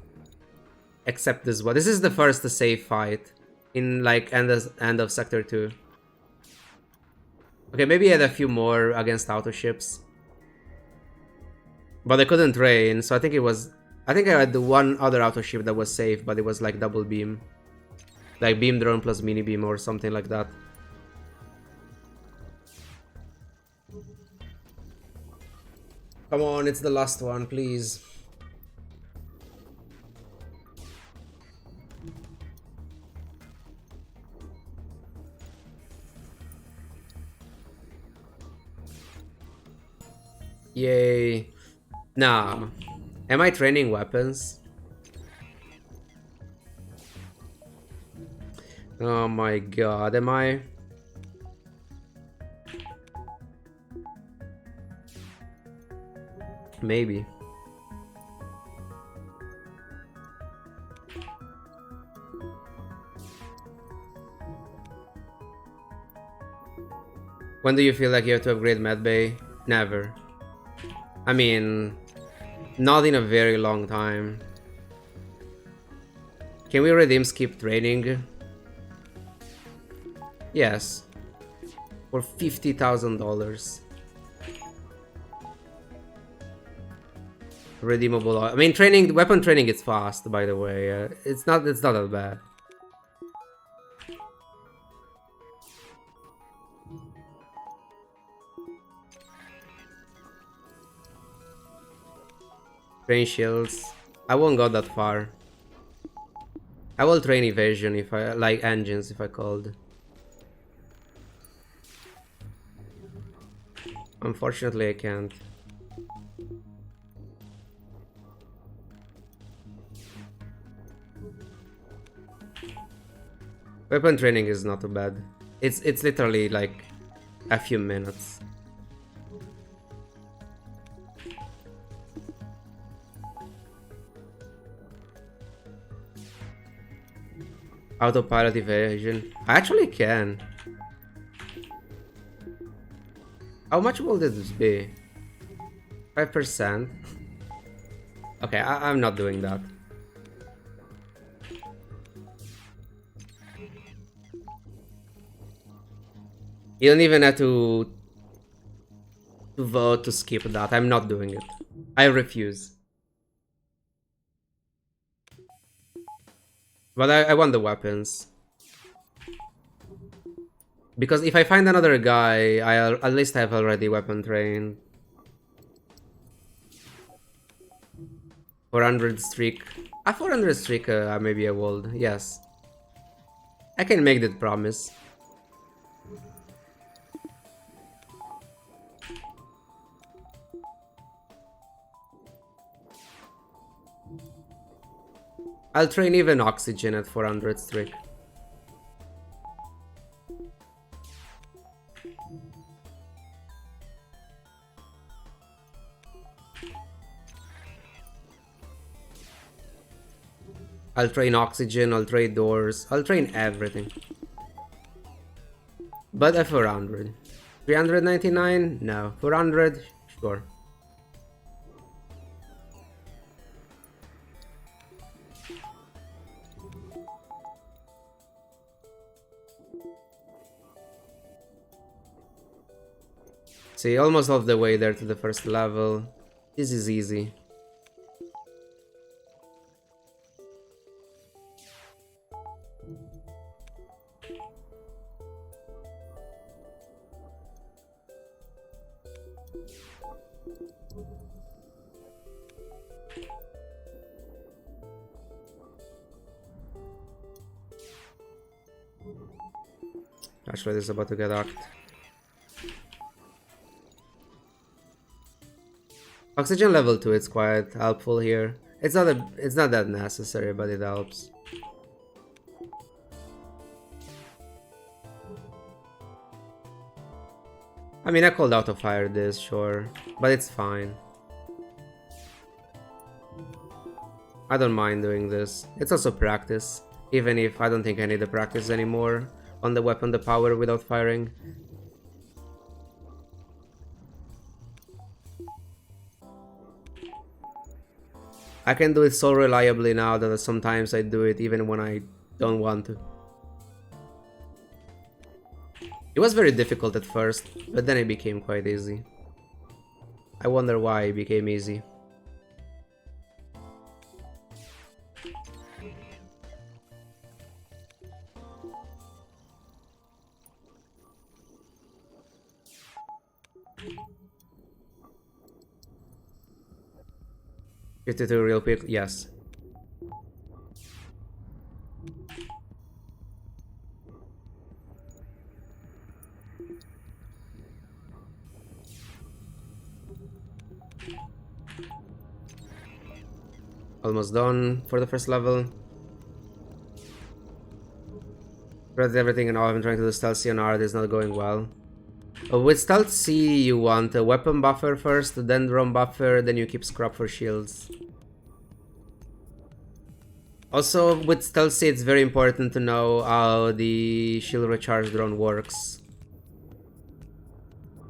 Except this one. This is the first safe fight in like end of Sector 2. Okay, maybe I had a few more against auto ships. But I couldn't train, so I think it was I think I had the one other auto ship that was safe, but it was like double beam. Like beam drone plus mini beam or something like that. Come on, it's the last one, please. Yay. Nah. Am I training weapons? Oh my god, am I? Maybe. When do you feel like you have to upgrade medbay? Never. I mean, not in a very long time. Can we redeem skip training? Yes. For $50,000. Redeemable. I mean, training, weapon training is fast, by the way. It's not that bad. Train shields. I won't go that far. I will train evasion if I like engines if I called. Unfortunately, I can't. Weapon training is not too bad. It's literally like a few minutes. Autopilot evasion. I actually can. How much will this be? 5%? Okay, I'm not doing that. You don't even have to vote to skip that. I'm not doing it. I refuse. But I want the weapons. Because if I find another guy, I'll at least have already weapon trained. 400 streak. A 400 streak, maybe I will. Yes. I can make that promise. I'll train even oxygen at 400 streak. I'll train oxygen, I'll train doors, I'll train everything. But at 400. 399? No. 400? Sure. See, almost all the way there to the first level. This is easy. Actually, this is about to get hacked. Oxygen level 2, it's quite helpful here. It's not that necessary, but it helps. I mean, I could auto-fire this, sure, but it's fine. I don't mind doing this. It's also practice, even if I don't think I need the practice anymore on the weapon, the power without firing. I can do it so reliably now that sometimes I do it even when I don't want to. It was very difficult at first, but then it became quite easy. I wonder why it became easy. 52 real quick, yes. Almost done for the first level. Read everything and all. I've been trying to do stealth C on R, it's not going well. With stealth C, you want a weapon buffer first, then drum buffer, then you keep scrap for shields. Also, with stealth C, it's very important to know how the shield recharge drone works.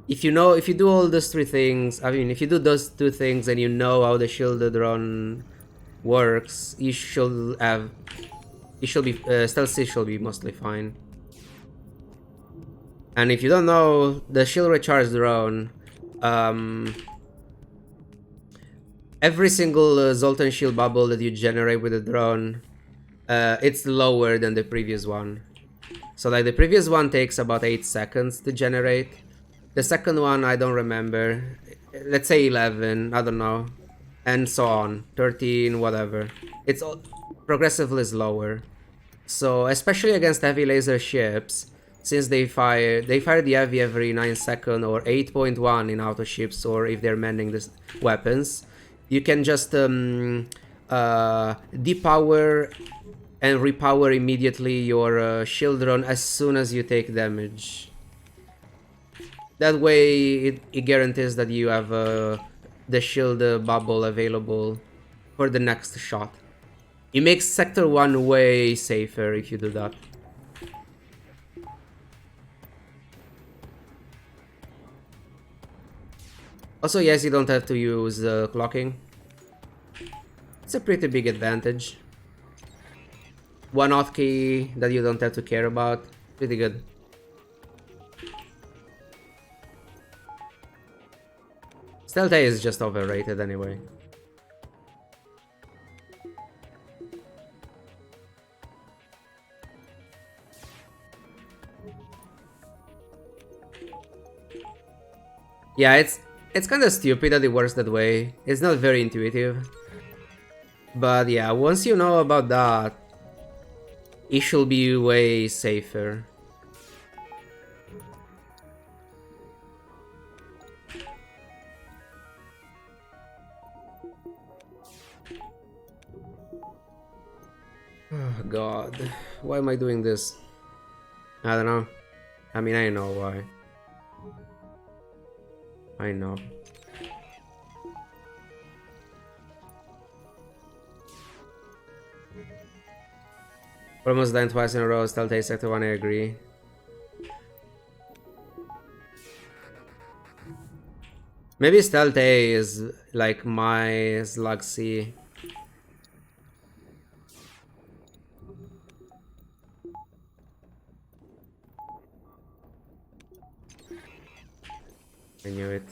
If you do all those three things, I mean, if you do those two things and you know how the shield drone works, you should be stealth C should be mostly fine. And if you don't know, the shield recharge drone, every single Zoltan shield bubble that you generate with the drone, it's lower than the previous one. So like the previous one takes about 8 seconds to generate. The second one, I don't remember. Let's say 11, I don't know. And so on, 13, whatever. It's all progressively slower. So especially against heavy laser ships, since they fire the heavy every 9 seconds or 8.1 in auto ships, or if they're mending the weapons, you can just depower and repower immediately your shield drone as soon as you take damage. That way it guarantees that you have the shield bubble available for the next shot. It makes Sector 1 way safer if you do that. Also, yes, you don't have to use clocking. It's a pretty big advantage. One hotkey that you don't have to care about. Pretty good. Stealth A is just overrated anyway. Yeah, it's kind of stupid that it works that way. It's not very intuitive. But yeah, once you know about that, it should be way safer. Oh god, why am I doing this? I don't know. I mean, I know why. I know. Almost dying twice in a row, Stealth A Sector 1, I agree. Maybe Stealth A is like my Slug C. I knew it.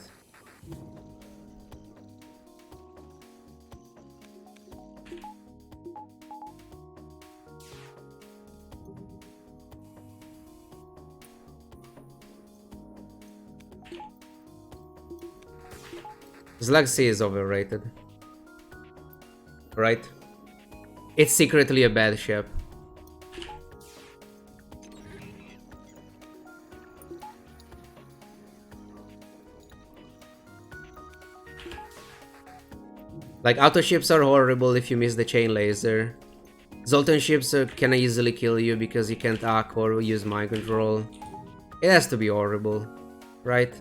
Slug C is overrated. Right? It's secretly a bad ship. Like, auto ships are horrible if you miss the chain laser. Zoltan ships can easily kill you because you can't hack or use mind control. It has to be horrible, right?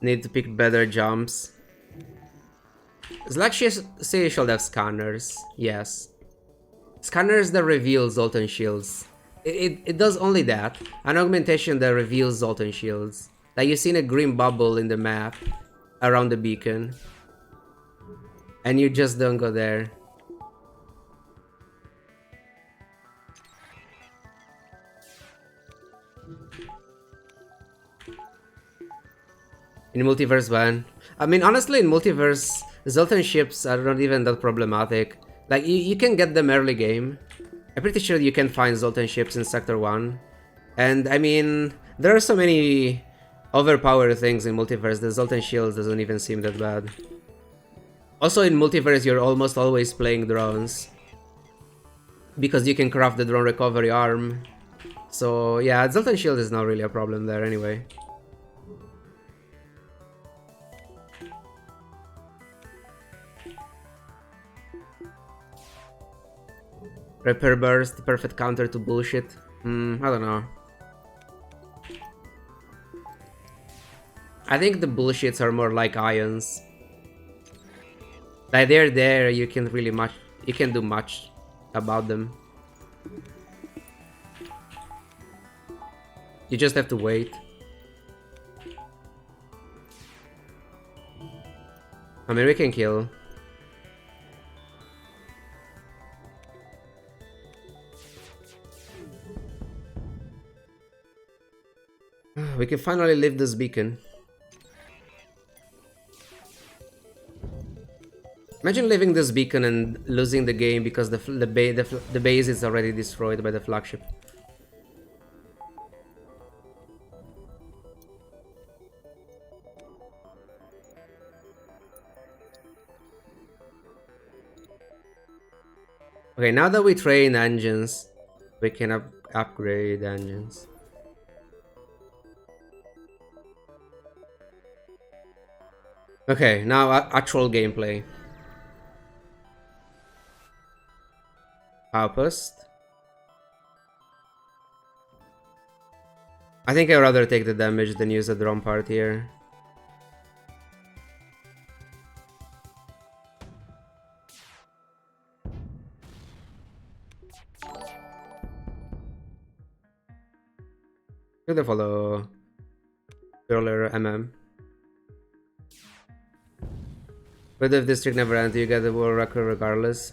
Need to pick better jumps. Slug C should have scanners, yes. Scanners that reveal Zoltan shields. It does only that. An augmentation that reveals Zoltan shields. Like you've seen a green bubble in the map around the beacon. And you just don't go there. In multiverse ban. I mean, honestly, in multiverse, Zoltan ships are not even that problematic. Like, you can get them early game. I'm pretty sure you can find Zoltan ships in Sector 1. And, I mean, there are so many overpowered things in Multiverse. The Zoltan shield doesn't even seem that bad. Also, in Multiverse, you're almost always playing drones. Because you can craft the drone recovery arm. So, yeah, Zoltan shield is not really a problem there anyway. Repair burst, perfect counter to bullshit. I don't know. I think the bullshits are more like ions. Like they're there, you can do much about them. You just have to wait. I mean, we can kill. We can finally leave this beacon. Imagine leaving this beacon and losing the game because the base is already destroyed by the flagship. Okay, now that we train engines, we can upgrade engines. Okay, now actual gameplay. Outpost. I think I'd rather take the damage than use the drone part here. Could follow earlier MM. But if district never ends, you get the world record regardless.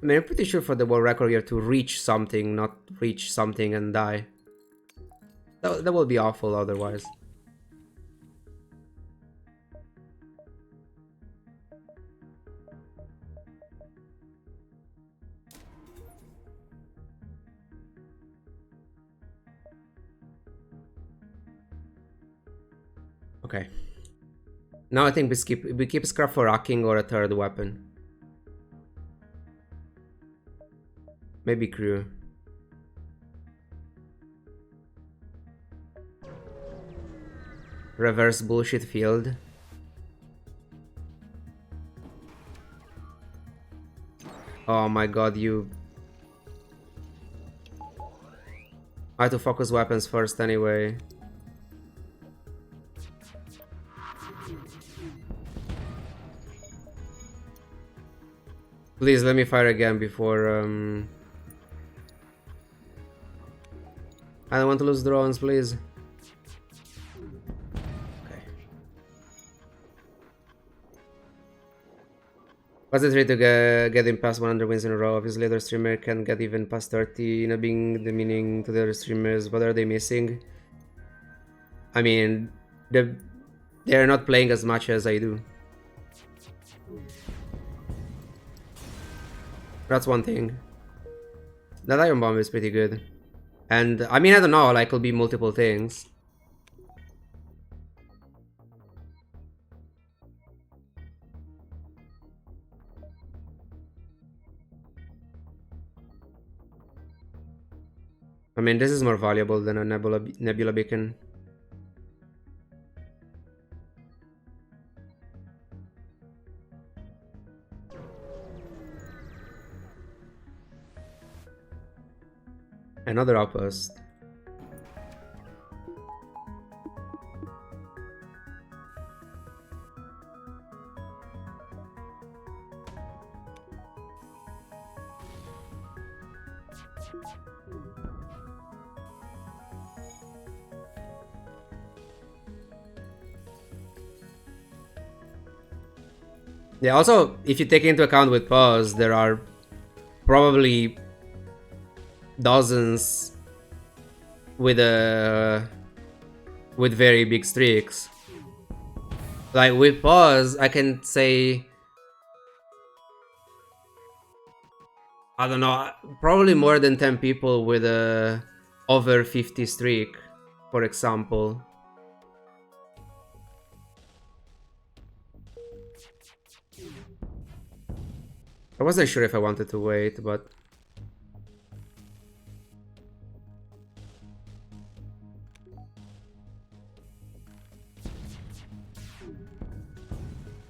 I mean, I'm pretty sure for the world record you have to reach something, not reach something and die. That will be awful otherwise. Okay. Now I think we keep scrap for hacking or a third weapon. Maybe crew. Reverse bullshit field. Oh my god, you... I have to focus weapons first anyway. Please let me fire again before I don't want to lose drones, please. Okay. What's the trick to get him past 100 wins in a row? Obviously, other streamer can get even past 30, you know, being the meaning to the other streamers. What are they missing? I mean, they're not playing as much as I do. That's one thing. That iron bomb is pretty good. And I mean, I don't know, like, it'll be multiple things. I mean, this is more valuable than a nebula beacon. Another outpost. Yeah, also, if you take into account with pause, there are probably dozens with very big streaks. Like with pause, I can say I don't know, probably more than 10 people with a over 50 streak, for example. I wasn't sure if I wanted to wait, but...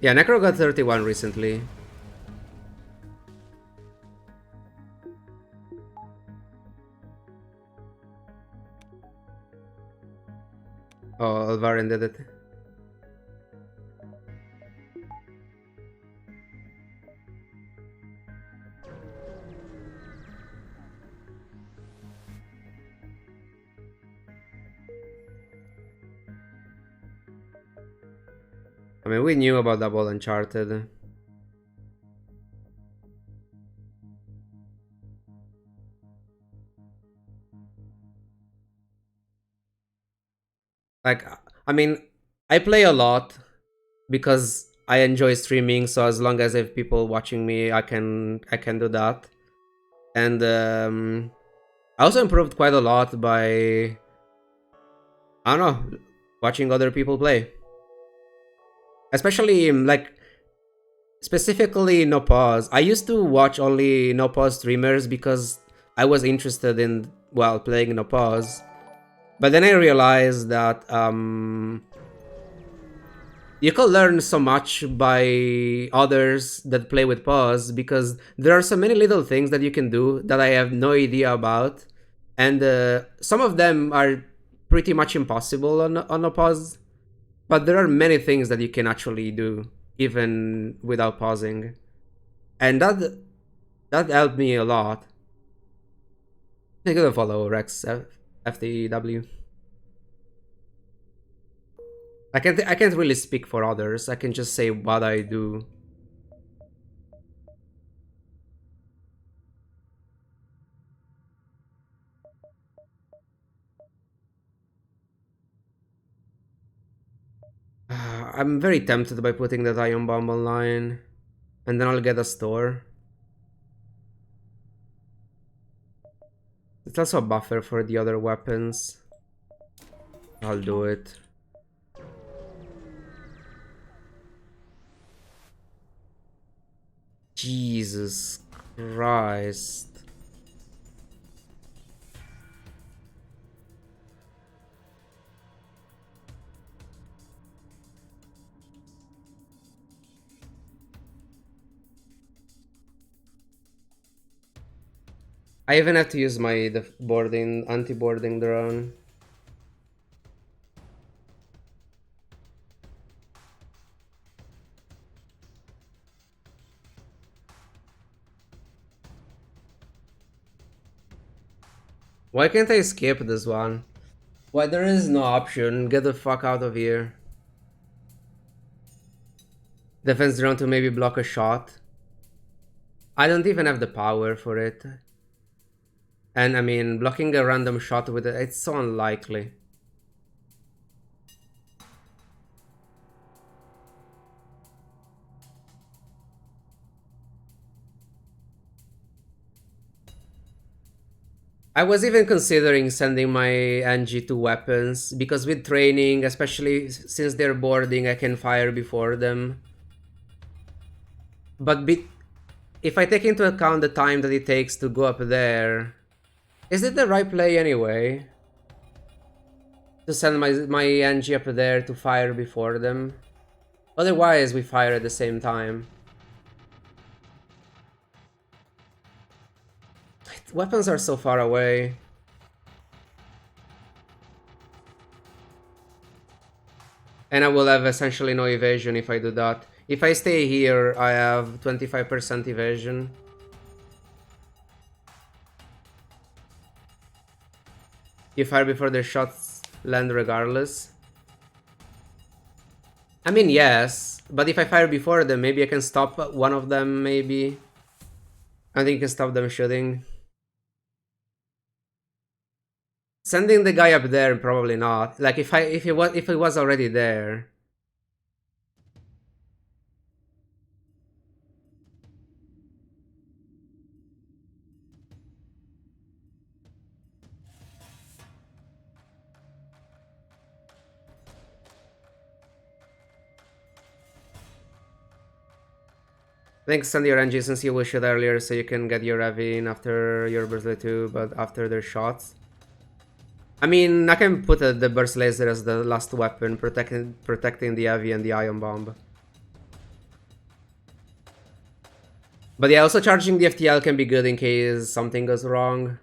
Yeah, Necro got 31 recently. Oh, Alvarin did it. I mean, we knew about Double Uncharted. Like, I mean, I play a lot because I enjoy streaming, so as long as I have people watching me, I can do that. And I also improved quite a lot by, I don't know, watching other people play. Especially like specifically no pause. I used to watch only no pause streamers because I was interested in, well, playing no pause. But then I realized that you can learn so much by others that play with pause, because there are so many little things that you can do that I have no idea about, and some of them are pretty much impossible on a pause. But there are many things that you can actually do even without pausing, and that helped me a lot. I gotta follow Rex FTW. I can't really speak for others. I can just say what I do. I'm very tempted by putting that ion bomb online, and then I'll get a store. It's also a buffer for the other weapons. I'll do it. Jesus Christ. I even have to use my anti-boarding drone. Why can't I skip this one? Why, there is no option. Get the fuck out of here. Defense drone to maybe block a shot. I don't even have the power for it. And I mean, blocking a random shot with it, it's so unlikely. I was even considering sending my Engi to weapons, because with training, especially since they're boarding, I can fire before them. But if I take into account the time that it takes to go up there, is it the right play anyway? To send my Engi up there to fire before them? Otherwise, we fire at the same time. Weapons are so far away. And I will have essentially no evasion if I do that. If I stay here, I have 25% evasion. You fire before their shots land regardless. I mean, yes, but if I fire before them, maybe I can stop one of them, maybe. I think you can stop them shooting. Sending the guy up there, probably not. Like if he was already there. Thanks, send your Engi since you wished it earlier so you can get your Evi in after your birthday too, but after their shots. I mean, I can put the burst laser as the last weapon, protecting the Evi and the ion bomb. But yeah, also charging the FTL can be good in case something goes wrong.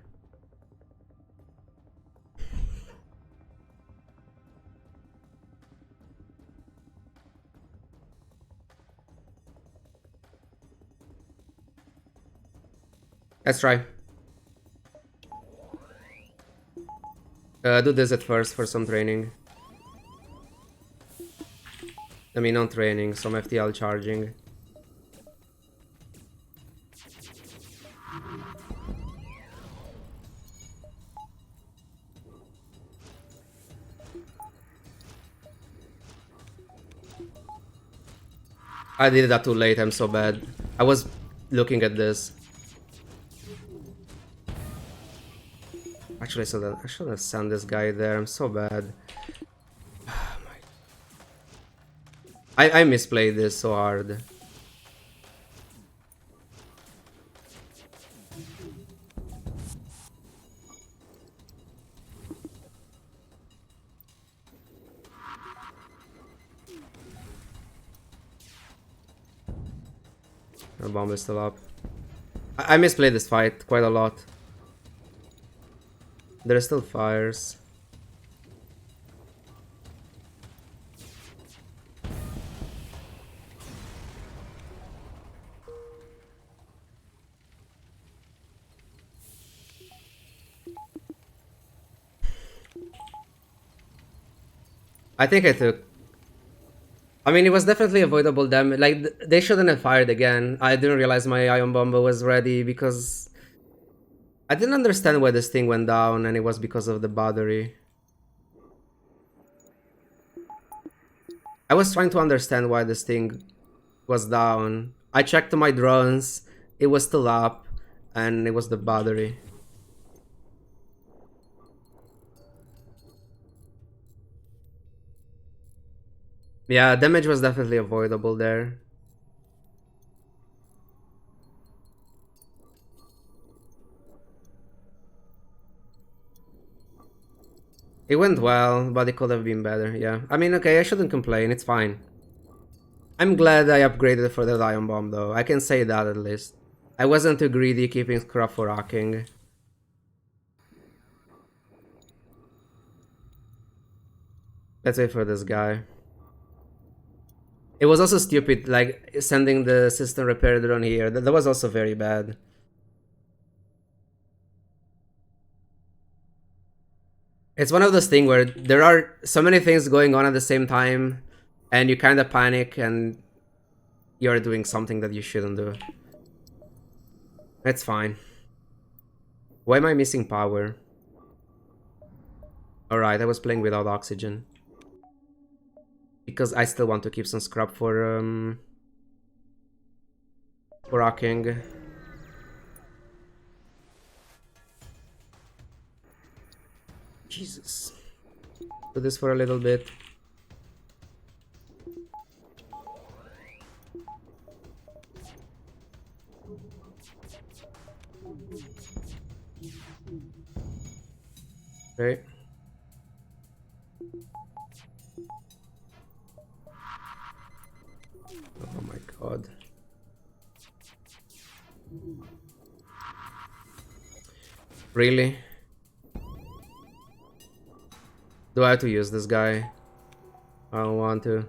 Let's try. Do this at first for some training. I mean, not training, some FTL charging. I did that too late, I'm so bad. I was looking at this. Actually, I should have sent this guy there, I'm so bad. I misplayed this so hard. The bomb is still up. I misplayed this fight quite a lot. There are still fires. I think I took... I mean, it was definitely avoidable damage. Like, they shouldn't have fired again. I didn't realize my ion bomb was ready because... I didn't understand why this thing went down, and it was because of the battery. I was trying to understand why this thing was down. I checked my drones, it was still up, and it was the battery. Yeah, damage was definitely avoidable there. It went well, but it could have been better, yeah. I mean, okay, I shouldn't complain, it's fine. I'm glad I upgraded for the ion bomb though, I can say that at least. I wasn't too greedy keeping scrap for rocking. Let's wait for this guy. It was also stupid, like, sending the system repair drone here. That was also very bad. It's one of those things where there are so many things going on at the same time, and you kind of panic, and you're doing something that you shouldn't do. It's fine. Why am I missing power? Alright, I was playing without oxygen. Because I still want to keep some scrap for rocking. Jesus. Do this for a little bit. Okay. Oh my god. Really? Do I have to use this guy? I don't want to.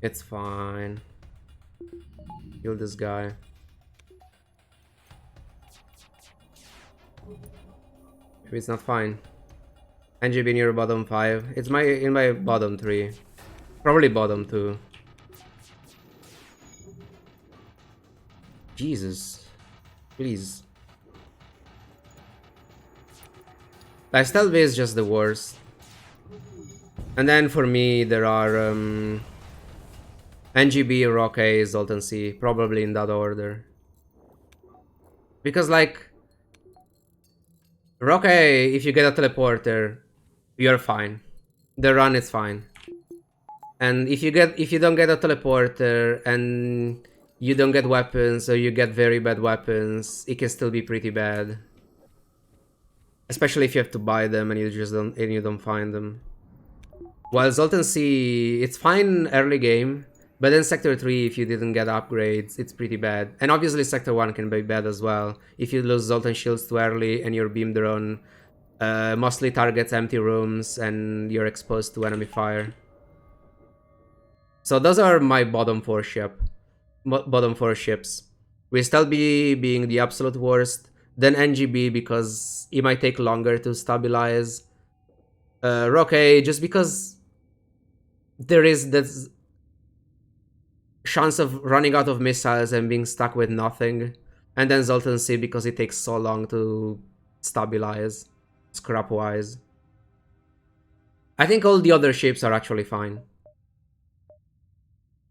It's fine. Kill this guy. Maybe it's not fine. Engi B near bottom 5. It's in my bottom 3. Probably bottom 2. Jesus. Please. Lifestyle B is just the worst. And then for me there are Engi B, Rock A, Zoltan C, probably in that order. Because like Rock A, if you get a teleporter, you're fine. The run is fine. And if you don't get a teleporter and you don't get weapons or you get very bad weapons, it can still be pretty bad. Especially if you have to buy them and you don't find them. While Zoltan C, it's fine early game, but then Sector 3, if you didn't get upgrades, it's pretty bad. And obviously Sector 1 can be bad as well. If you lose Zoltan shields too early and your beam drone mostly targets empty rooms and you're exposed to enemy fire. So those are my bottom four ships. With Stealth B being the absolute worst, then Engi B because it might take longer to stabilize. Rock A just because there is this chance of running out of missiles and being stuck with nothing. And then Zoltan C because it takes so long to stabilize, scrap wise. I think all the other ships are actually fine.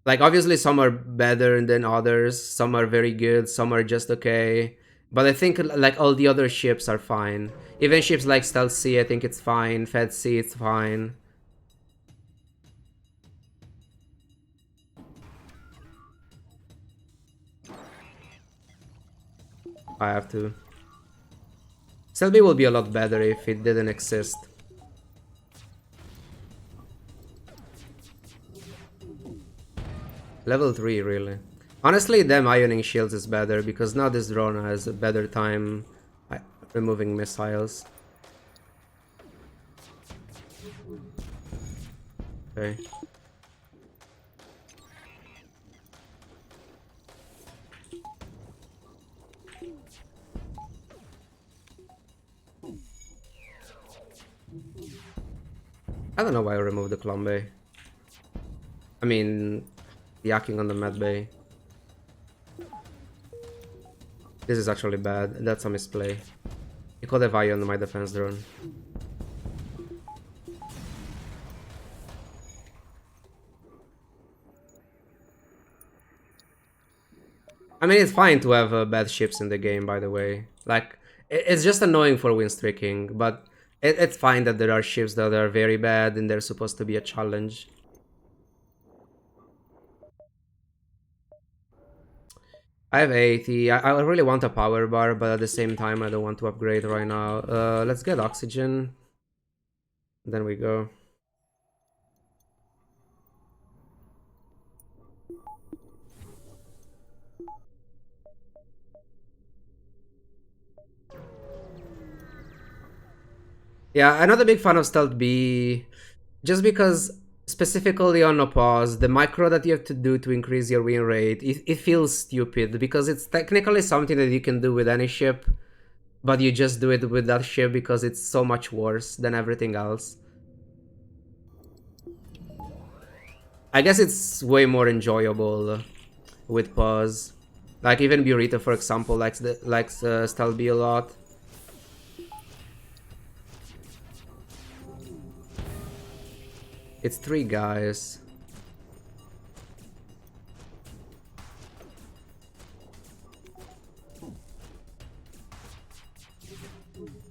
Like, obviously some are better than others, some are very good, some are just okay. But I think like all the other ships are fine. Even ships like Stealth C, I think it's fine. Fed C, it's fine. I have to. Selby will be a lot better if it didn't exist. Level 3, really. Honestly, them ioning shields is better because now this drone has a better time removing missiles. Okay. I don't know why I removed the Clone Bay. I mean, yakking on the Med Bay. This is actually bad. That's a misplay. You could have ioned my defense drone. I mean, it's fine to have bad ships in the game, by the way. Like, it's just annoying for win streaking, but it's fine that there are ships that are very bad and they're supposed to be a challenge. I have 80. I really want a power bar, but at the same time, I don't want to upgrade right now. Let's get oxygen. Then we go. Yeah, I'm not a big fan of Stealth B, just because specifically on a pause, the micro that you have to do to increase your win rate, it feels stupid because it's technically something that you can do with any ship, but you just do it with that ship because it's so much worse than everything else. I guess it's way more enjoyable with pause. Like even Burrito, for example, likes Stealth B a lot. It's 3 guys.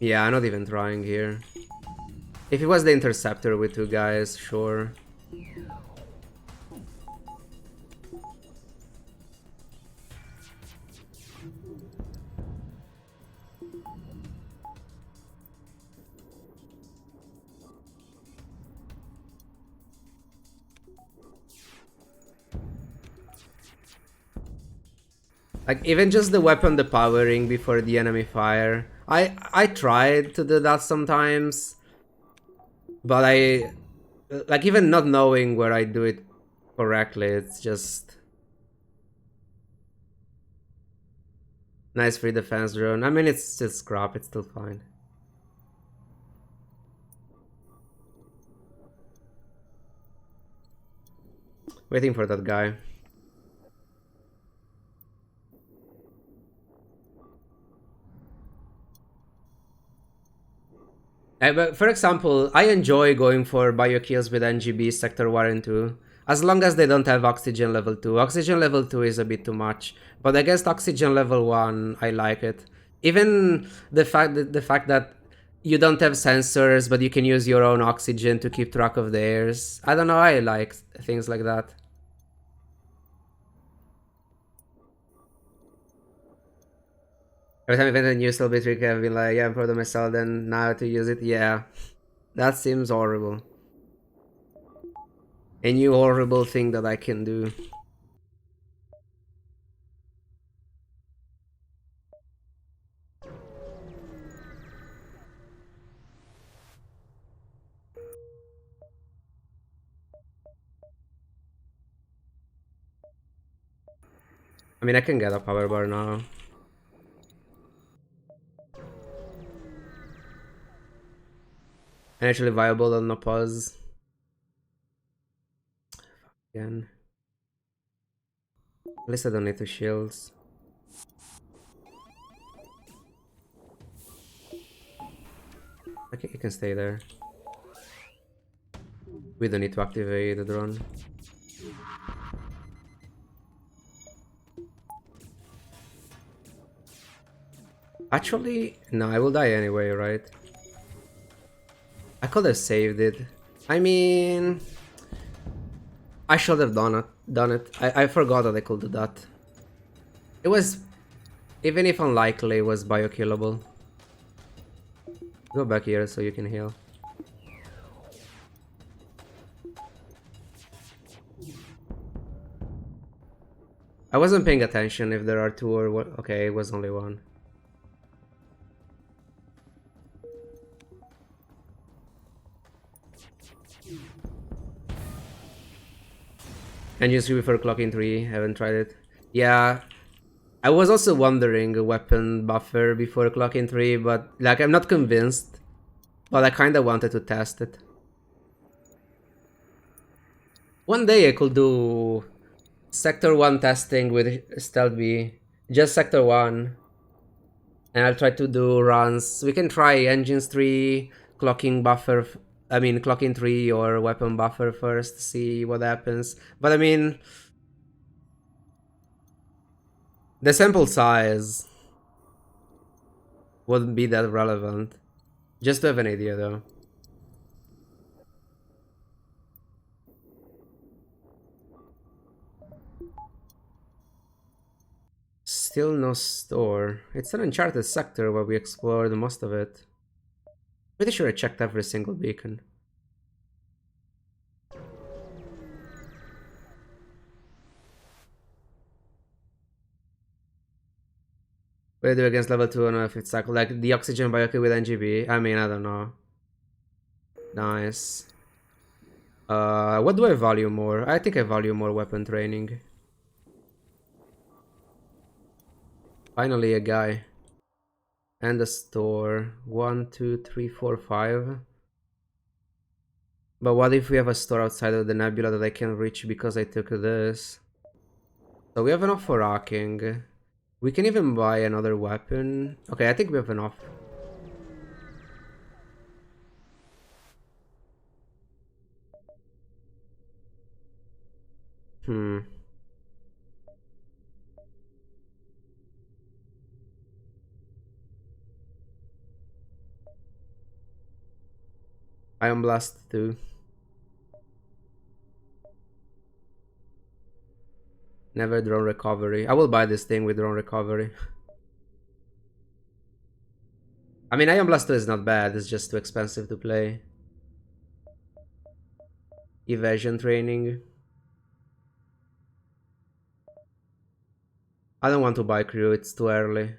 Yeah, I'm not even trying here. If it was the Interceptor with 2 guys, sure. Like, even just the weapon depowering before the enemy fire. I tried to do that sometimes. But like, even not knowing where I do it correctly, it's just... Nice free defense drone. I mean, it's just scrap, it's still fine. Waiting for that guy. But for example, I enjoy going for bio kills with Engi B Sector 1 and 2. As long as they don't have oxygen level 2. Oxygen level 2 is a bit too much. But against oxygen level 1, I like it. Even the fact that you don't have sensors, but you can use your own oxygen to keep track of theirs. I don't know, I like things like that. Every time I invent a new Cellbit trick, I've been like, yeah, I'm proud of myself, then now to use it, yeah. That seems horrible. A new horrible thing that I can do. I mean, I can get a power bar now. And actually viable on no pause. Again. At least I don't need two shields. Okay, you can stay there. We don't need to activate the drone. Actually, no, I will die anyway, right? I could have saved it. I mean, I should have done it. I forgot that I could do that. It was, even if unlikely, it was biokillable. Go back here so you can heal. I wasn't paying attention if there are two or what. Okay, it was only one. Engine 3 before clocking 3, haven't tried it. Yeah, I was also wondering a weapon buffer before clocking 3, but like I'm not convinced. But I kinda wanted to test it. One day I could do Sector 1 testing with Stealth B. Just Sector 1. And I'll try to do runs. We can try Engines 3, clocking buffer. I mean, clocking 3 or weapon buffer first, see what happens. But I mean, the sample size wouldn't be that relevant. Just to have an idea though. Still no store. It's an uncharted sector where we explored most of it. Pretty sure I checked every single beacon. What do you do against level 2 on a 5th cycle? Like the oxygen biokill with Engi B? I mean, I don't know. Nice. What do I value more? I think I value more weapon training. Finally a guy. And a store. 1, 2, 3, 4, 5. But what if we have a store outside of the nebula that I can reach because I took this? So we have enough for rocking. We can even buy another weapon. Okay, I think we have enough. Hmm. Ion Blast too. Never drone recovery. I will buy this thing with drone recovery. I mean, Ion Blast 2 is not bad, it's just too expensive to play. Evasion training. I don't want to buy crew, it's too early.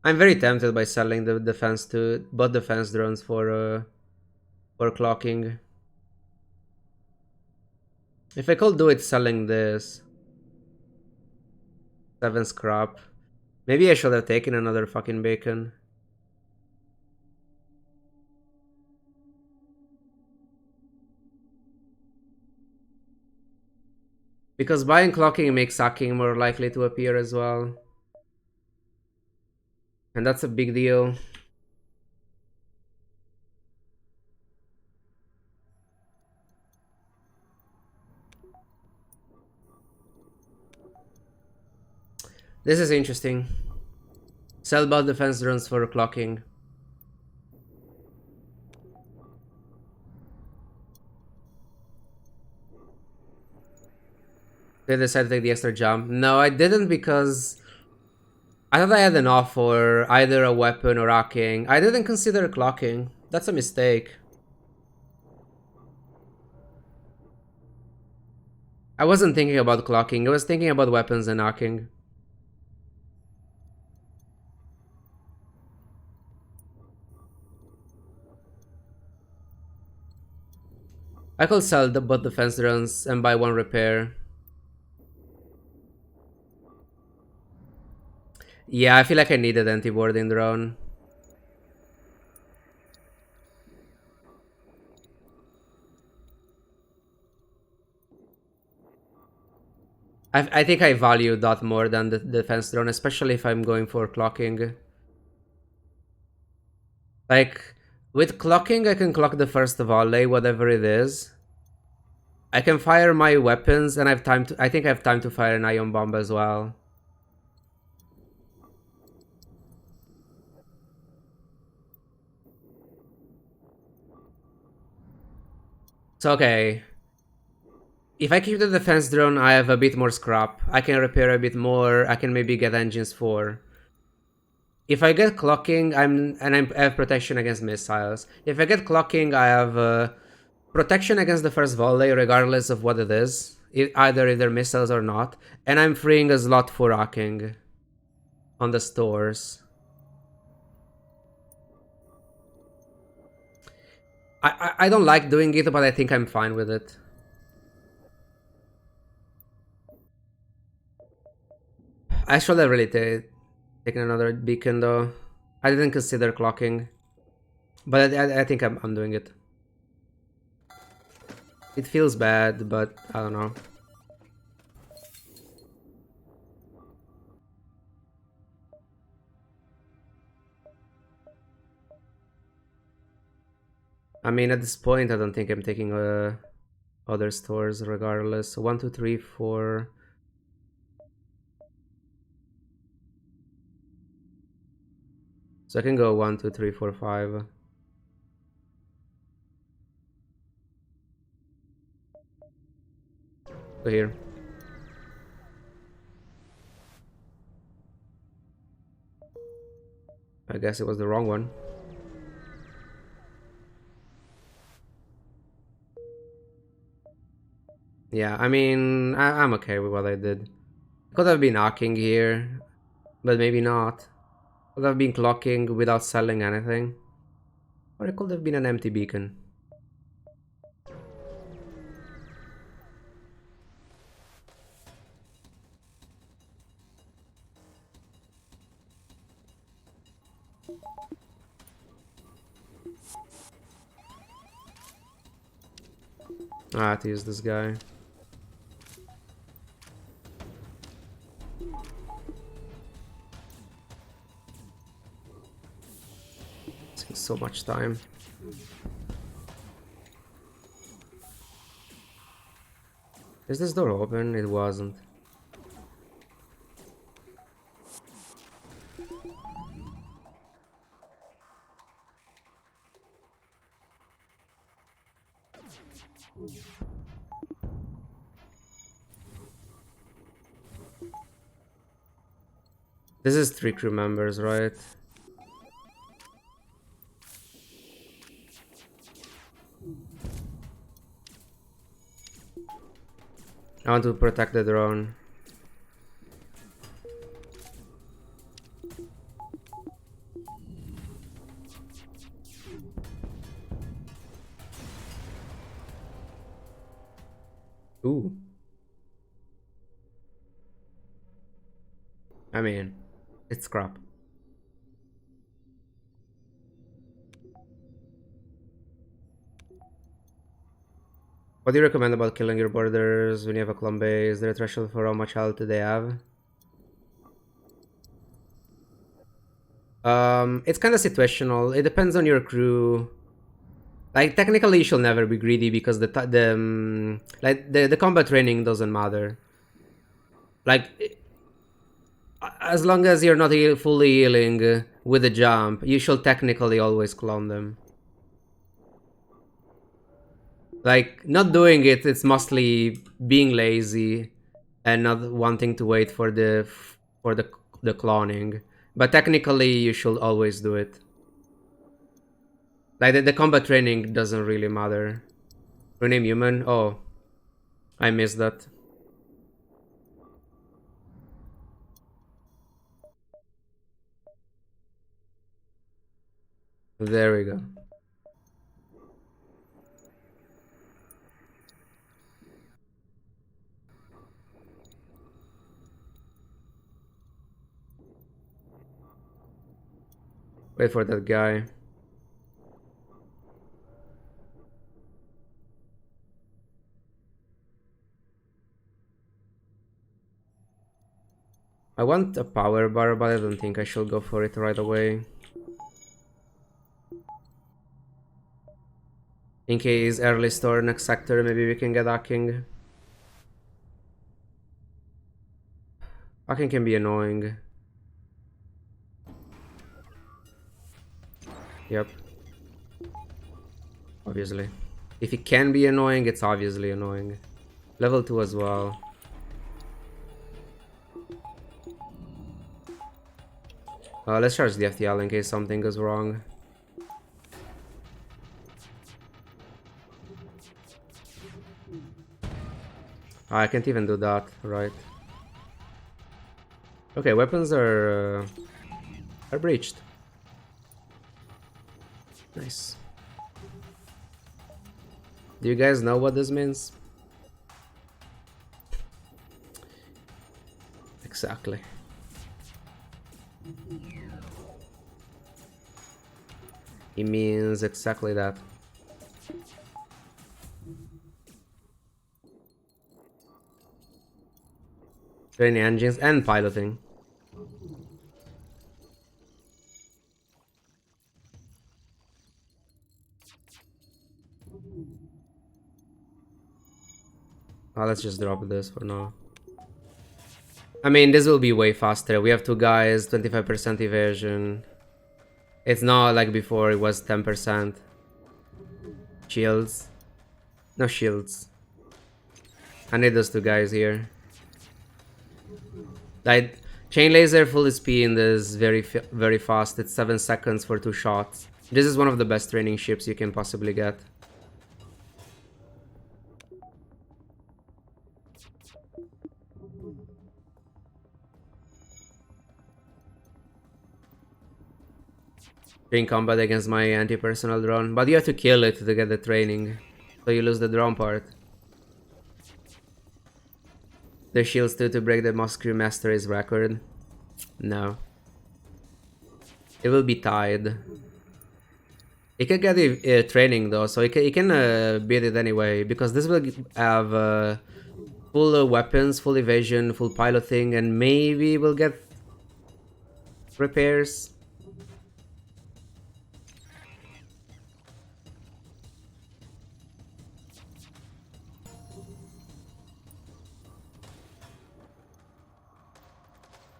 I'm very tempted by selling the defense to both defense drones for clocking. If I could do it selling this 7 scrap. Maybe I should have taken another fucking bacon. Because buying clocking makes hacking more likely to appear as well. And that's a big deal. This is interesting. Sell bot defense drones for clocking. Did I decide to take the extra jump? No, I didn't because I thought I had enough for either a weapon or hacking. I didn't consider clocking. That's a mistake. I wasn't thinking about clocking. I was thinking about weapons and hacking. I could sell the bot defense drones and buy one repair. Yeah, I feel like I needed anti-boarding drone. I think I value that more than the defense drone, especially if I'm going for clocking. Like, with clocking, I can clock the first volley, whatever it is. I can fire my weapons, and I think I have time to fire an ion bomb as well. So, okay. If I keep the defense drone, I have a bit more scrap. I can repair a bit more. I can maybe get engines for. If I get clocking, I have protection against missiles. If I get clocking, I have protection against the first volley, regardless of what it is, either they're missiles or not. And I'm freeing a slot for hacking on the stores. I don't like doing it, but I think I'm fine with it. I should have really taken another beacon though. I didn't consider clocking, but I think I'm doing it. It feels bad, but I don't know. I mean, at this point, I don't think I'm taking other stores regardless. So 1, 2, 3, 4. So I can go 1, 2, 3, 4, 5. Go here. I guess it was the wrong one. Yeah, I mean, I'm okay with what I did. Could have been hacking here, but maybe not. Could have been clocking without selling anything. Or it could have been an empty beacon. I have to use this guy. Taking so much time. Is this door open? It wasn't. This is 3 crew members, right? I want to protect the drone. Ooh. I mean, it's crap. What do you recommend about killing your borders when you have a clone base? Is there a threshold for how much health do they have? It's kind of situational. It depends on your crew. Like technically, you should never be greedy because the combat training doesn't matter. Like as long as you're not fully healing with a jump, you should technically always clone them. Like not doing it, it's mostly being lazy and not wanting to wait for the cloning. But technically, you should always do it. Like the combat training doesn't really matter. Rename human? Oh, I missed that. There we go. Wait for that guy. I want a power bar, but I don't think I should go for it right away. In case early store next sector, maybe we can get hacking. Hacking can be annoying. Yep. Obviously. If it can be annoying, it's obviously annoying. Level 2 as well. Let's charge the FTL in case something goes wrong. I can't even do that, right? Okay, weapons are breached. Nice. Do you guys know what this means? Exactly. It means exactly that. Training engines and piloting. Oh, let's just drop this for now. I mean, this will be way faster. We have two guys, 25% evasion. It's not like before, it was 10%. Shields. No shields. I need those two guys here. Like, chain laser full speed is very fast. It's 7 seconds for 2 shots. This is one of the best training ships you can possibly get. In combat against my anti-personnel drone, but you have to kill it to get the training, so you lose the drone part. The shields to break the Moscow Mastery's record. No. It will be tied. It can get training though, so it can beat it anyway, because this will have full weapons, full evasion, full piloting, and maybe we'll get repairs.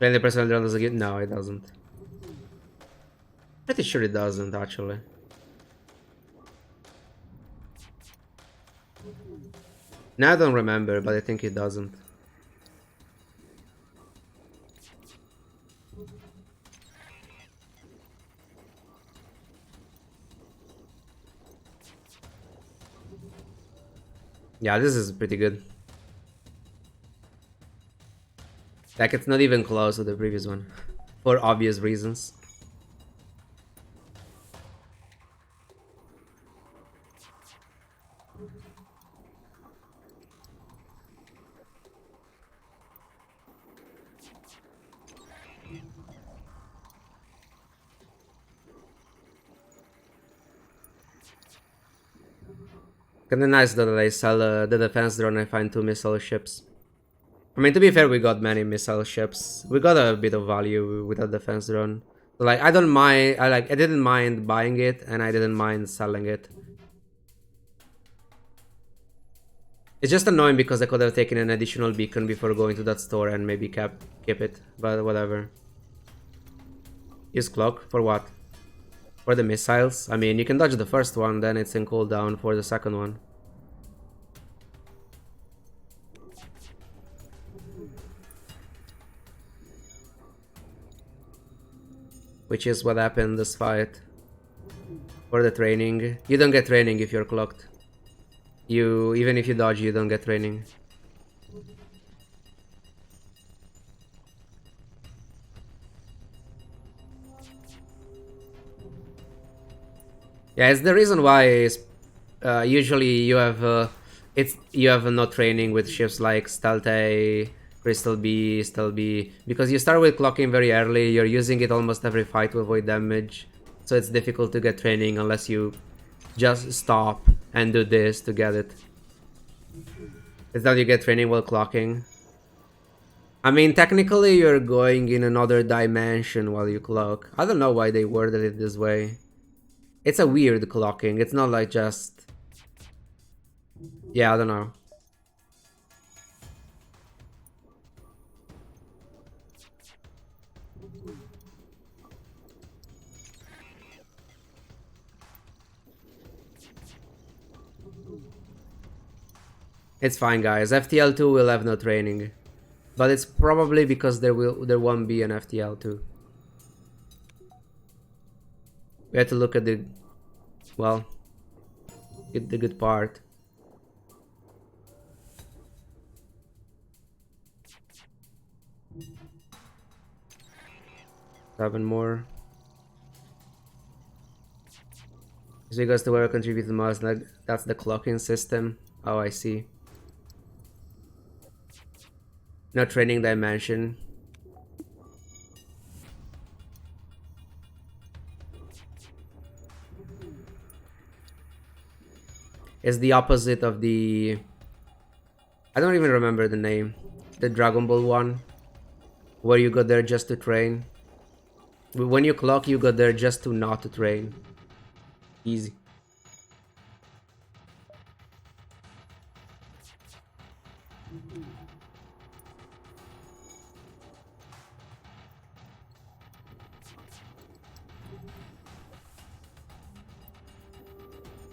20% drone doesn't get. No, it doesn't. Pretty sure it doesn't, actually. Now I don't remember, but I think it doesn't. Yeah, this is pretty good. Like, it's not even close to the previous one. For obvious reasons. Kinda nice that I sell the defense drone and find 2 missile ships. I mean, to be fair, we got many missile ships. We got a bit of value with the defense drone. So, like, I don't mind. I didn't mind buying it, and I didn't mind selling it. It's just annoying because I could have taken an additional beacon before going to that store and maybe keep it. But whatever. Use clock for what? For the missiles? I mean, you can dodge the first one, then it's in cooldown for the second one. Which is what happened this fight. For the training. You don't get training if you're clocked. Even if you dodge, you don't get training. Yeah, it's the reason why usually you have no training with ships like Stealth A, Crystal B, Stealth B, because you start with clocking very early. You're using it almost every fight to avoid damage, so it's difficult to get training unless you just stop and do this to get it. It's not you get training while clocking. I mean, technically you're going in another dimension while you clock. I don't know why they worded it this way. It's a weird clocking. It's not like just... Yeah, I don't know. It's fine, guys. FTL2 will have no training. But it's probably because there won't be an FTL2. We have to look at the... Well... Get the good part. Seven more. So goes to where I contribute the most. That's the clocking system. Oh, I see. No training dimension. It's the opposite of the... I don't even remember the name. The Dragon Ball one. Where you go there just to train. When you clock, you go there just to not to train. Easy.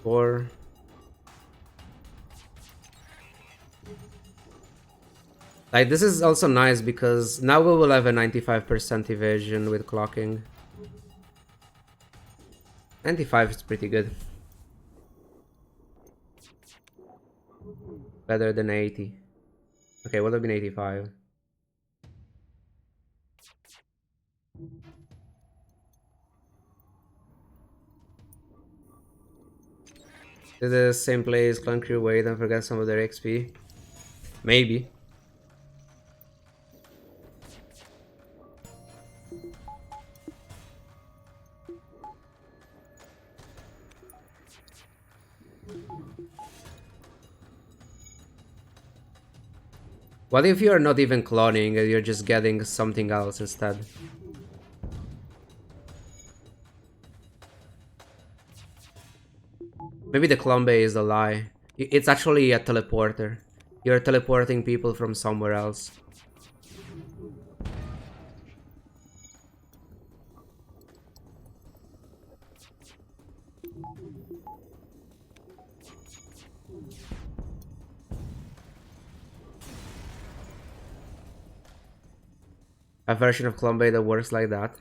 Four. Like, this is also nice because now we will have a 95% evasion with clocking. 95 is pretty good. Better than 80. Okay, would have been 85. Did the same players clone crew wait and forget some of their XP? Maybe. What if you're not even cloning and you're just getting something else instead? Maybe the clone bay is a lie. It's actually a teleporter. You're teleporting people from somewhere else. A version of clone bay that works like that.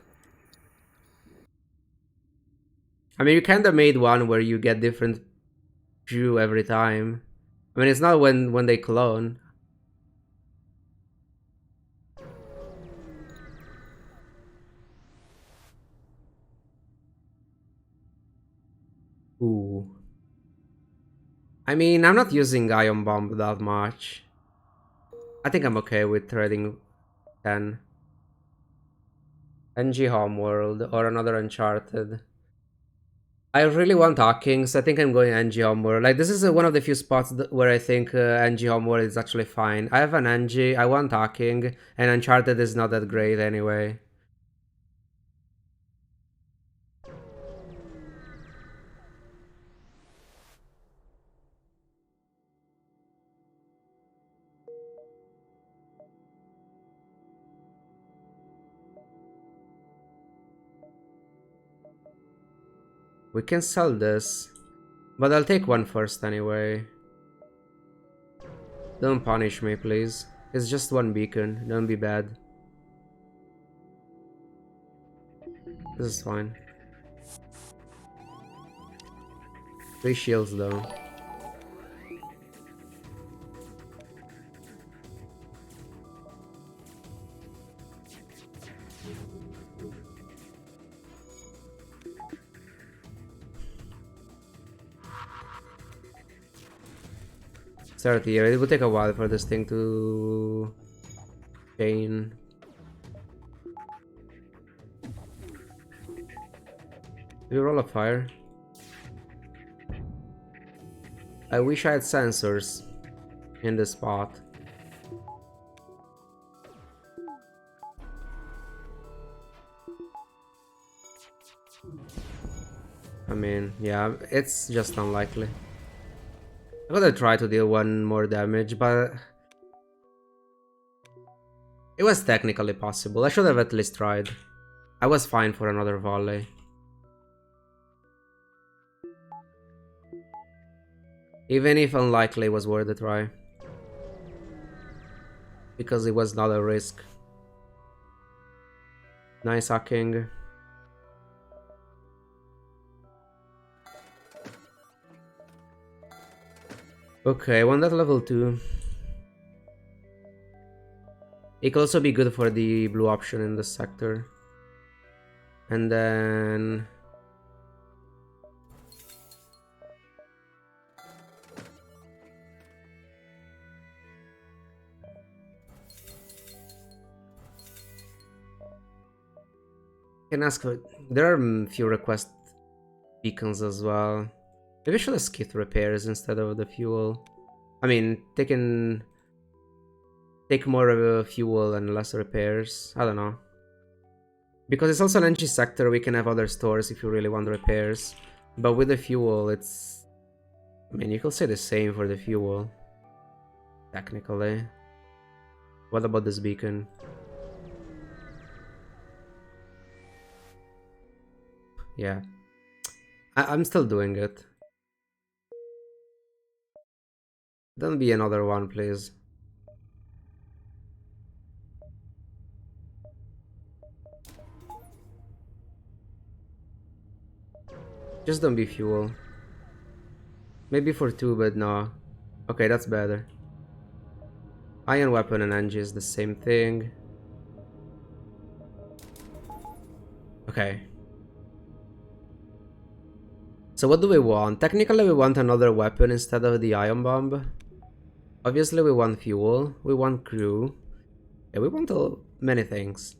I mean, you kinda made one where you get different crew every time. I mean, it's not when they clone. Ooh. I mean, I'm not using Ion Bomb that much. I think I'm okay with trading 10. Engi Homeworld or another Uncharted. I really want Hawkins. I think I'm going Engi Homeworld. Like, this is one of the few spots where I think Engi Homeworld is actually fine. I have an Engi, I want Hawking, and Uncharted is not that great anyway. We can sell this, but I'll take one first anyway. Don't punish me, please. It's just one beacon, don't be bad. This is fine. 3 shields though. Start here. It will take a while for this thing to chain. Do we roll a fire? I wish I had sensors in this spot. I mean, yeah, it's just unlikely. I'm gonna try to deal 1 more damage, but it was technically possible. I should have at least tried. I was fine for another volley. Even if unlikely, it was worth a try. Because it was not a risk. Nice hacking. Okay, I want that level 2. It could also be good for the blue option in this sector. And then... can ask for... There are few request beacons as well. Maybe I should have skipped repairs instead of the fuel. I mean, take more fuel and less repairs. I don't know. Because it's also an Engi sector, we can have other stores if you really want repairs. But with the fuel, it's... I mean, you could say the same for the fuel. Technically. What about this beacon? Yeah. I'm still doing it. Don't be another one, please. Just don't be fuel. Maybe for 2, but no. Okay, that's better. Iron weapon and Engi is the same thing. Okay. So what do we want? Technically we want another weapon instead of the ion bomb. Obviously we want fuel, we want crew. Yeah, we want many things.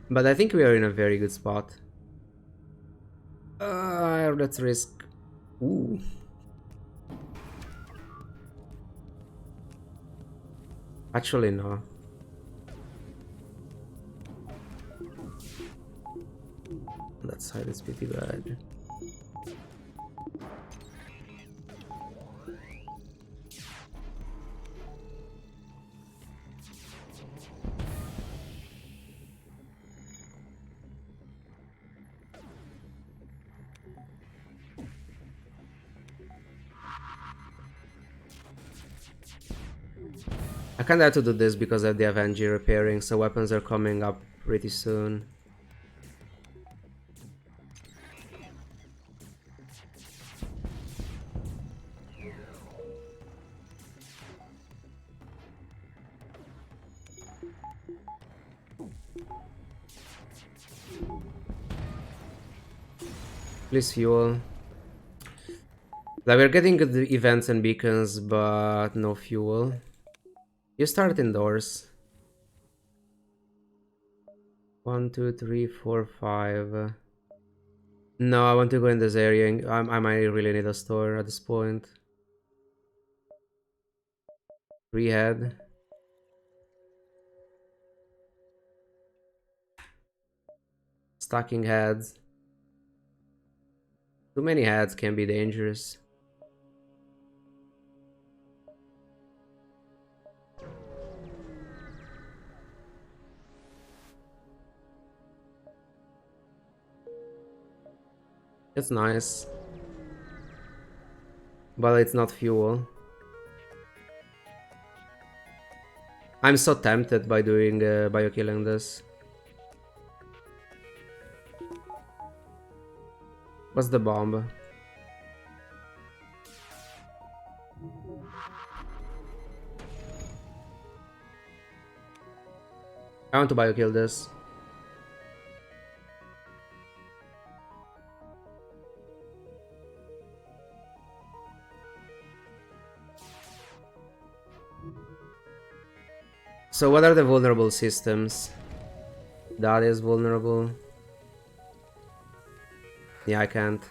But I think we are in a very good spot. Let's risk... Ooh. Actually, no. That side is pretty bad. I kinda have to do this because of the Engi repairing, so weapons are coming up pretty soon. Please fuel. Like, we're getting good events and beacons, but no fuel. You start indoors. 1, 2, 3, 4, 5. No, I want to go in this area. And I might really need a store at this point. 3 head. Stacking heads. Too many heads can be dangerous. It's nice. But it's not fuel. I'm so tempted by doing bio killing this. What's the bomb? I want to bio kill this. So what are the vulnerable systems? That is vulnerable. Yeah, I can't.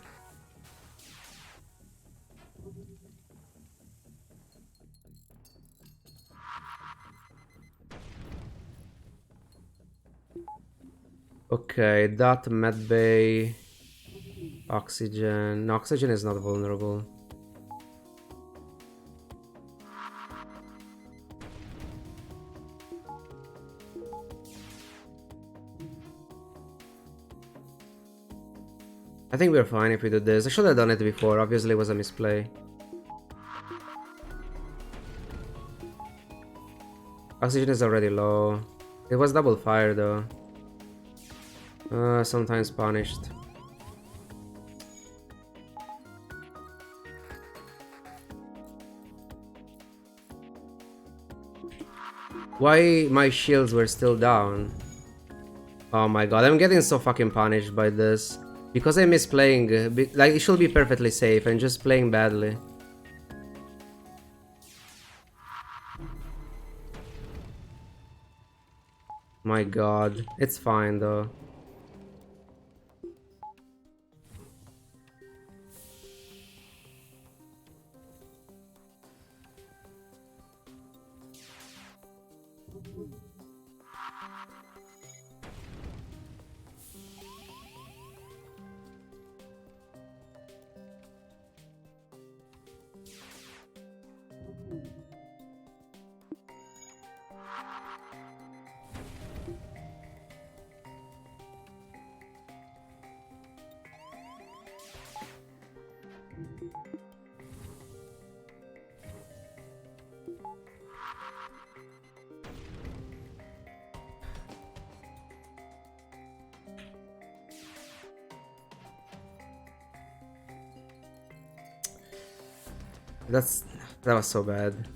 Okay, that medbay. Oxygen. No, oxygen is not vulnerable. I think we're fine if we do this. I should have done it before. Obviously, it was a misplay. Oxygen is already low. It was double fire though. Sometimes punished. Why my shields were still down? Oh my god, I'm getting so fucking punished by this. Because I miss playing, like it should be perfectly safe and just playing badly. My god, it's fine though. That was so bad.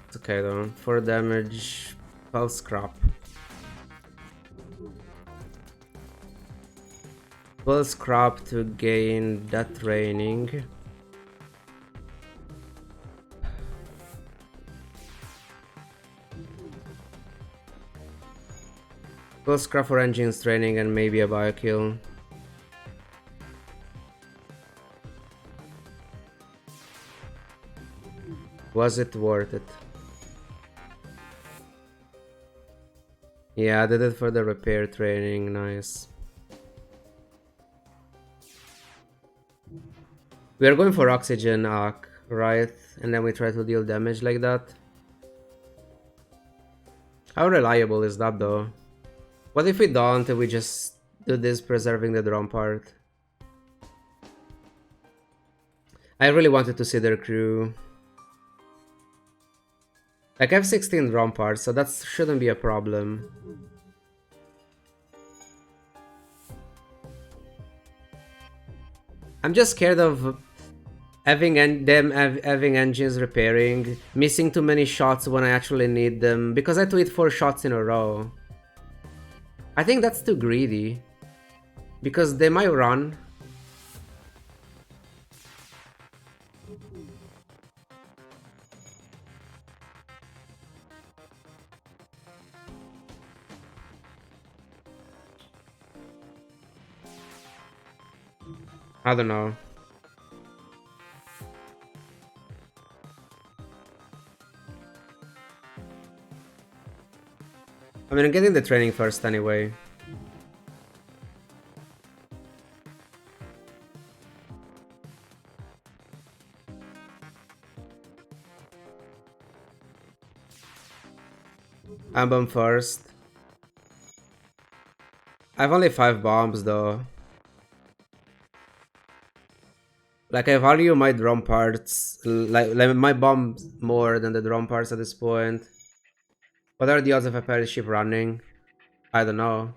It's okay though. 4 damage, pulse crop. Pulse crop to gain that training. Pulse crop for engines training and maybe a bio kill. Was it worth it? Yeah, I did it for the repair training, nice. We are going for oxygen arc, right? And then we try to deal damage like that. How reliable is that though? What if we don't and we just do this preserving the drone part? I really wanted to see their crew. Like I have 16 drone parts, so that shouldn't be a problem. I'm just scared of having having engines repairing, missing too many shots when I actually need them, because I had to hit 4 shots in a row. I think that's too greedy, because they might run. I don't know. I mean, I'm getting the training first anyway. I'm bomb first. I have only 5 bombs though. Like, I value my drum parts, like my bombs more than the drum parts at this point. What are the odds of a pirate ship running? I don't know.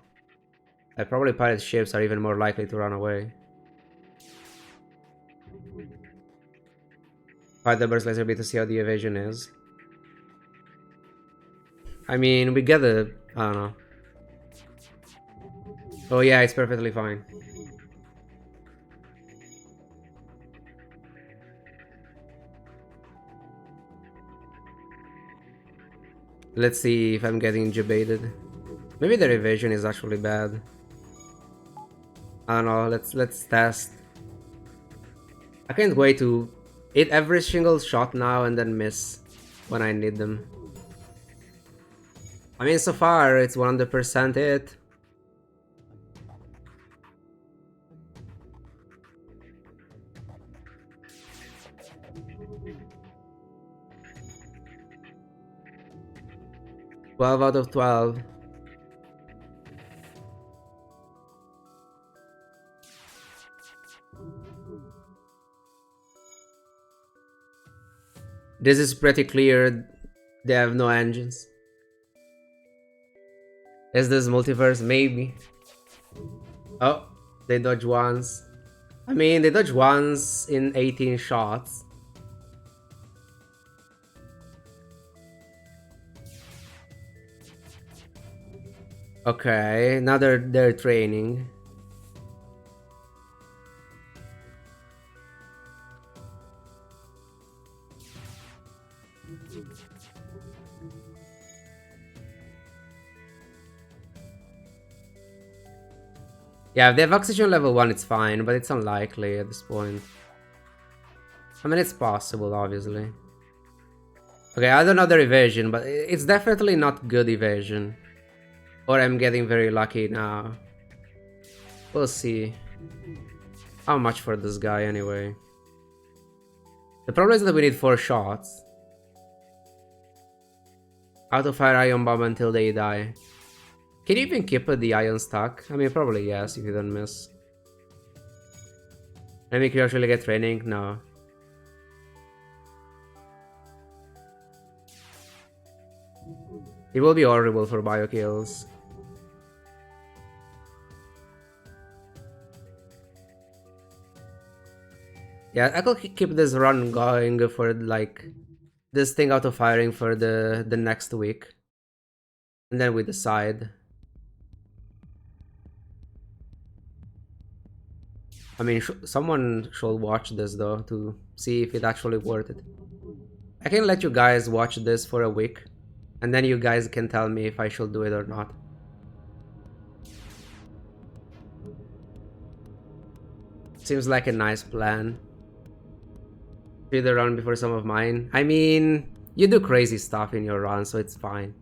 Probably pirate ships are even more likely to run away. Fight the burst laser bit to see how the evasion is. I mean, we get the... I don't know. Oh yeah, it's perfectly fine. Let's see if I'm getting debated. Maybe the evasion is actually bad. I don't know, let's test. I can't wait to hit every single shot now and then miss when I need them. I mean, so far it's 100% hit. "12 out of 12. This is pretty clear. They have no engines. Is this multiverse? Maybe. Oh, they dodge once. I mean, they dodge once in 18 shots. Okay, now they're training. Yeah, if they have oxygen level 1, it's fine, but it's unlikely at this point. I mean, it's possible, obviously. Okay, I don't know their evasion, but it's definitely not good evasion. Or I'm getting very lucky now. We'll see. How much for this guy, anyway? The problem is that we need 4 shots. Auto-fire ion bomb until they die. Can you even keep the ion stack? I mean, probably yes, if you don't miss. Let me actually get training? No. It will be horrible for bio kills. Yeah, I could keep this run going for like this thing auto firing for the next week, and then we decide. I mean, someone should watch this though to see if it actually worth it. I can let you guys watch this for a week, and then you guys can tell me if I should do it or not. Seems like a nice plan. Do the run before some of mine. I mean, you do crazy stuff in your run, so it's fine.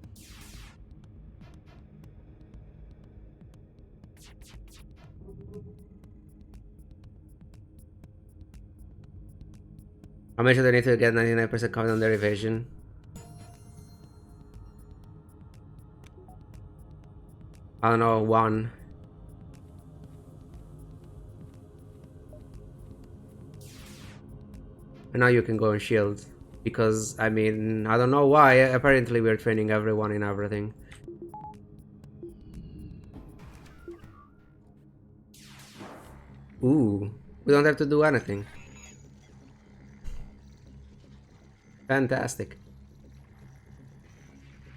How much do I need to get 99% confident on their evasion? I don't know, 1. And now you can go on shield. Because, I mean, I don't know why. Apparently we're training everyone in everything. Ooh, we don't have to do anything. Fantastic.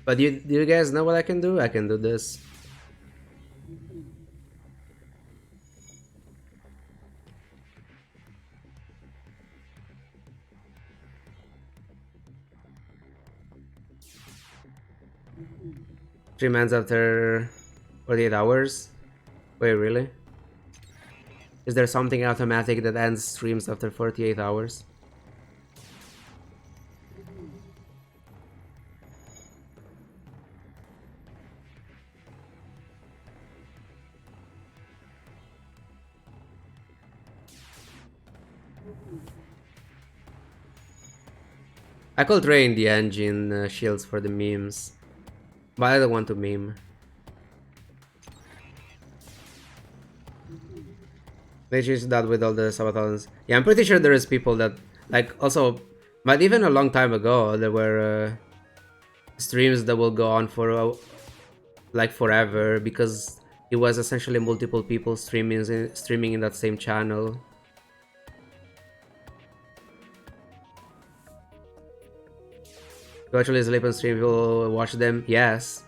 But do you guys know what I can do? I can do this. Three mans after 48 hours? Wait, really? Is there something automatic that ends streams after 48 hours? I could train the engine shields for the memes, but I don't want to meme. They changed that with all the sabatons. Yeah, I'm pretty sure there is people that like also, but even a long time ago there were streams that will go on for like forever because it was essentially multiple people streaming in that same channel. To actually sleep and stream, people watch them. Yes.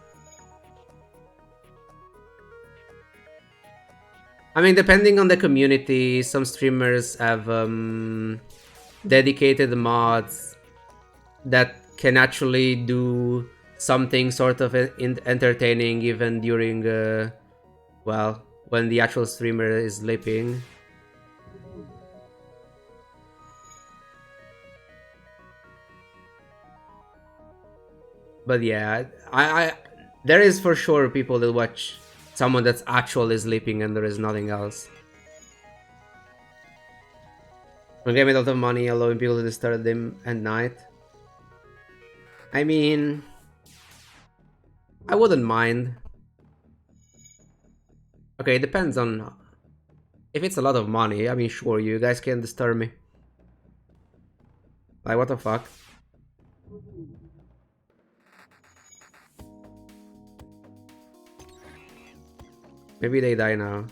I mean, depending on the community, some streamers have dedicated mods that can actually do something sort of entertaining even during, well, when the actual streamer is sleeping. But yeah, there is for sure people that watch someone that's actually sleeping and there is nothing else. When getting a lot of money, allowing people to disturb them at night. I mean, I wouldn't mind. Okay, it depends on if it's a lot of money. I mean, sure, you guys can disturb me. Like, what the fuck? Maybe they die now.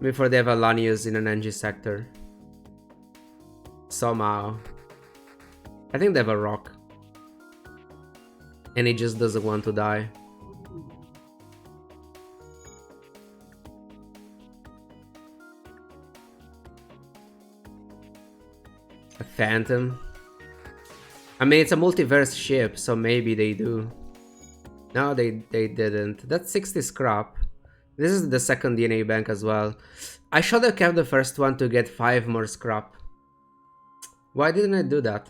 Before they have Alanius in an Engi sector. Somehow. I think they have a rock. And he just doesn't want to die. A phantom. I mean, it's a multiverse ship, so maybe they do. No, they didn't. That's 60 scrap. This is the second DNA bank as well. I should have kept the first one to get 5 more scrap. Why didn't I do that?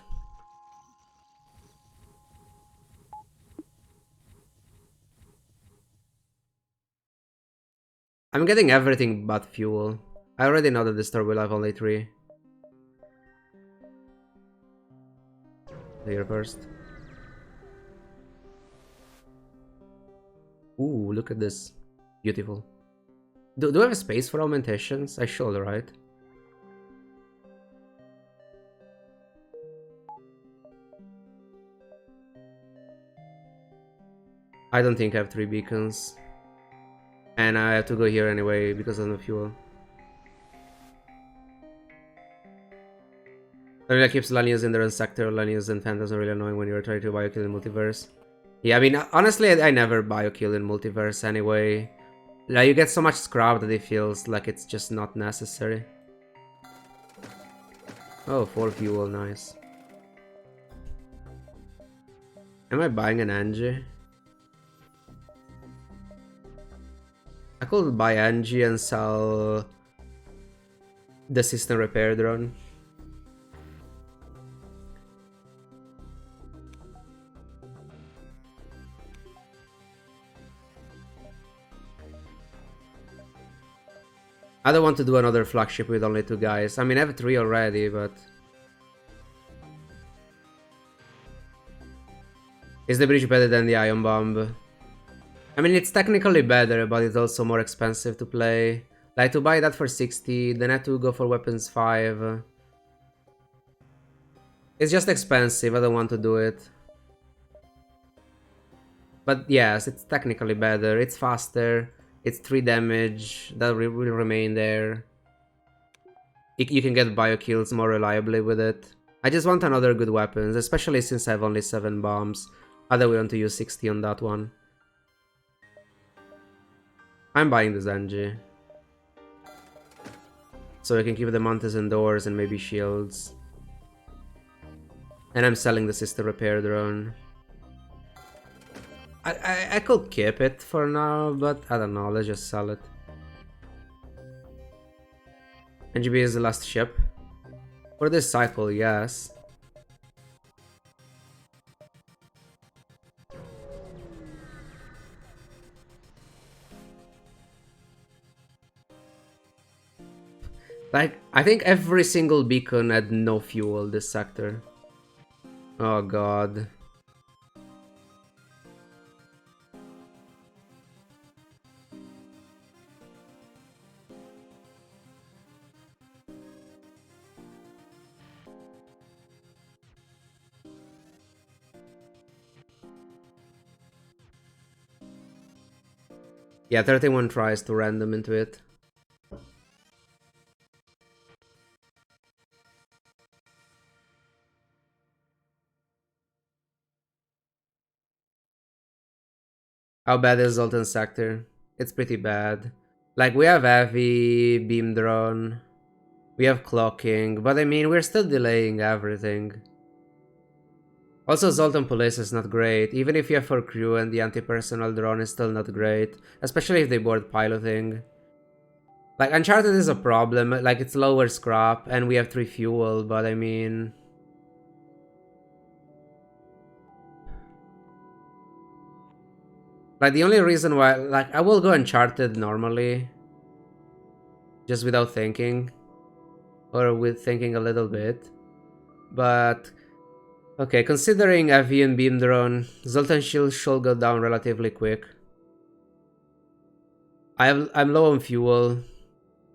I'm getting everything but fuel. I already know that the store will have only 3. Here first. Ooh, look at this. Beautiful. Do I have a space for augmentations? I should, right? I don't think I have 3 beacons. And I have to go here anyway because of the fuel. That keeps Lanius in their own sector. Lanius and Phantoms are really annoying when you're trying to biokill in multiverse. Yeah, I mean, honestly, I never biokill in multiverse anyway. Like, you get so much scrap that it feels like it's just not necessary. Oh, 4 fuel, nice. Am I buying an Engi? I could buy Engi and sell the system repair drone. I don't want to do another flagship with only 2 guys. I mean, I have 3 already, but... Is the bridge better than the ion bomb? I mean, it's technically better, but it's also more expensive to play. Like, to buy that for 60, then I have to go for weapons 5. It's just expensive, I don't want to do it. But yes, it's technically better, it's faster, it's 3 damage, that will remain there. You can get bio kills more reliably with it. I just want another good weapons, especially since I have only 7 bombs. Other way want to use 60 on that one. I'm buying the Zenji. So I can keep the Mantis indoors and maybe shields. And I'm selling the sister repair drone. I could keep it for now, but I don't know, let's just sell it. Engi B is the last ship. For this cycle, yes. Like, I think every single beacon had no fuel this sector. Oh god. Yeah, 31 tries to random into it. How bad is Zoltan sector? It's pretty bad. Like, we have heavy, beam drone, we have clocking, but I mean, we're still delaying everything. Also, Zoltan Police is not great. Even if you have 4 crew and the anti-personnel drone is still not great. Especially if they board piloting. Like, Uncharted is a problem. Like, it's lower scrap and we have 3 fuel, but I mean... Like, the only reason why... Like, I will go Uncharted normally. Just without thinking. Or with thinking a little bit. But... Okay, considering avian beam drone, Zoltan Shield should go down relatively quick. I'm low on fuel.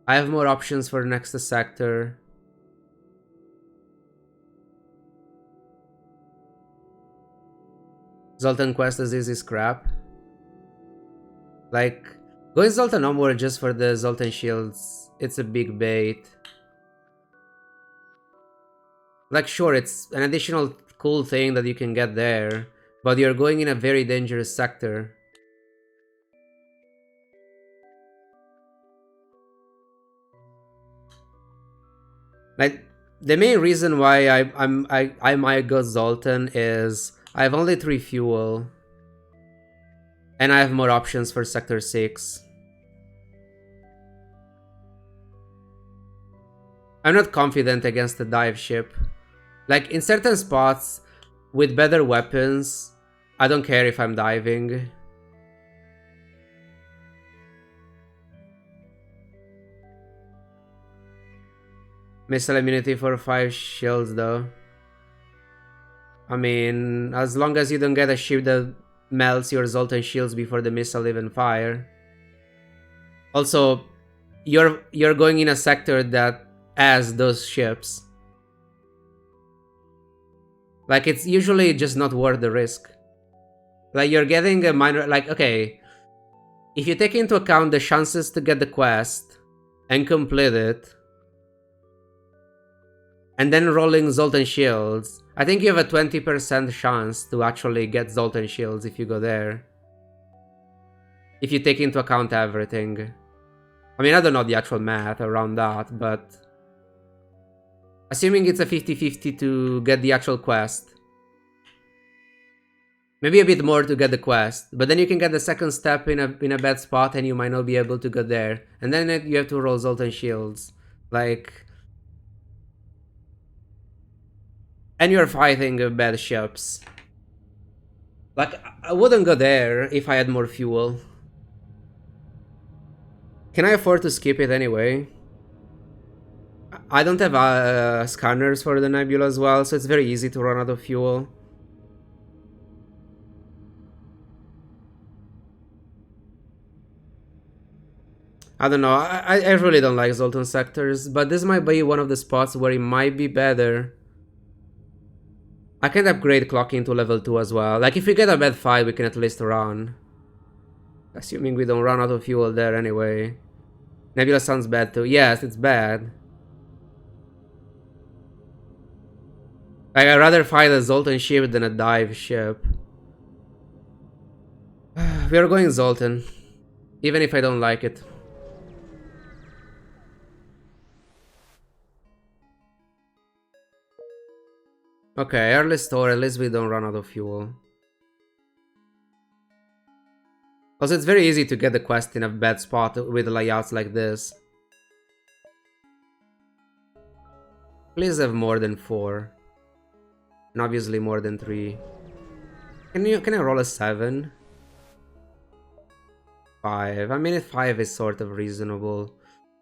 I have more options for next sector. Zoltan Quest is easy scrap. Like, going Zoltan onward just for the Zoltan shields, it's a big bait. Like, sure, it's an additional cool thing that you can get there, but you're going in a very dangerous sector. Like, the main reason why I might go Zoltan is I have only 3 fuel, and I have more options for sector 6. I'm not confident against the dive ship. Like, in certain spots, with better weapons, I don't care if I'm diving. Missile immunity for 5 shields though. I mean, as long as you don't get a ship that melts your Zoltan shields before the missile even fire. Also, you're going in a sector that has those ships. Like, it's usually just not worth the risk. Like, you're getting a minor... Like, okay, if you take into account the chances to get the quest and complete it, and then rolling Zoltan shields, I think you have a 20% chance to actually get Zoltan shields if you go there. If you take into account everything. I mean, I don't know the actual math around that, but... Assuming it's a 50-50 to get the actual quest. Maybe a bit more to get the quest, but then you can get the second step in a bad spot and you might not be able to go there. And then you have to roll Zoltan shields. Like... And you're fighting bad ships. Like, I wouldn't go there if I had more fuel. Can I afford to skip it anyway? I don't have scanners for the Nebula as well, so it's very easy to run out of fuel. I don't know, I really don't like Zoltan sectors, but this might be one of the spots where it might be better. I can upgrade clocking to level 2 as well. Like, if we get a bad fight, we can at least run. Assuming we don't run out of fuel there anyway. Nebula sounds bad too. Yes, it's bad. Like, I'd rather fight a Zoltan ship than a dive ship. We are going Zoltan. Even if I don't like it. Okay, early store, at least we don't run out of fuel. Also, it's very easy to get the quest in a bad spot with layouts like this. Please have more than 4. And obviously more than 3. Can I roll a 7? 5. I mean, 5 is sort of reasonable.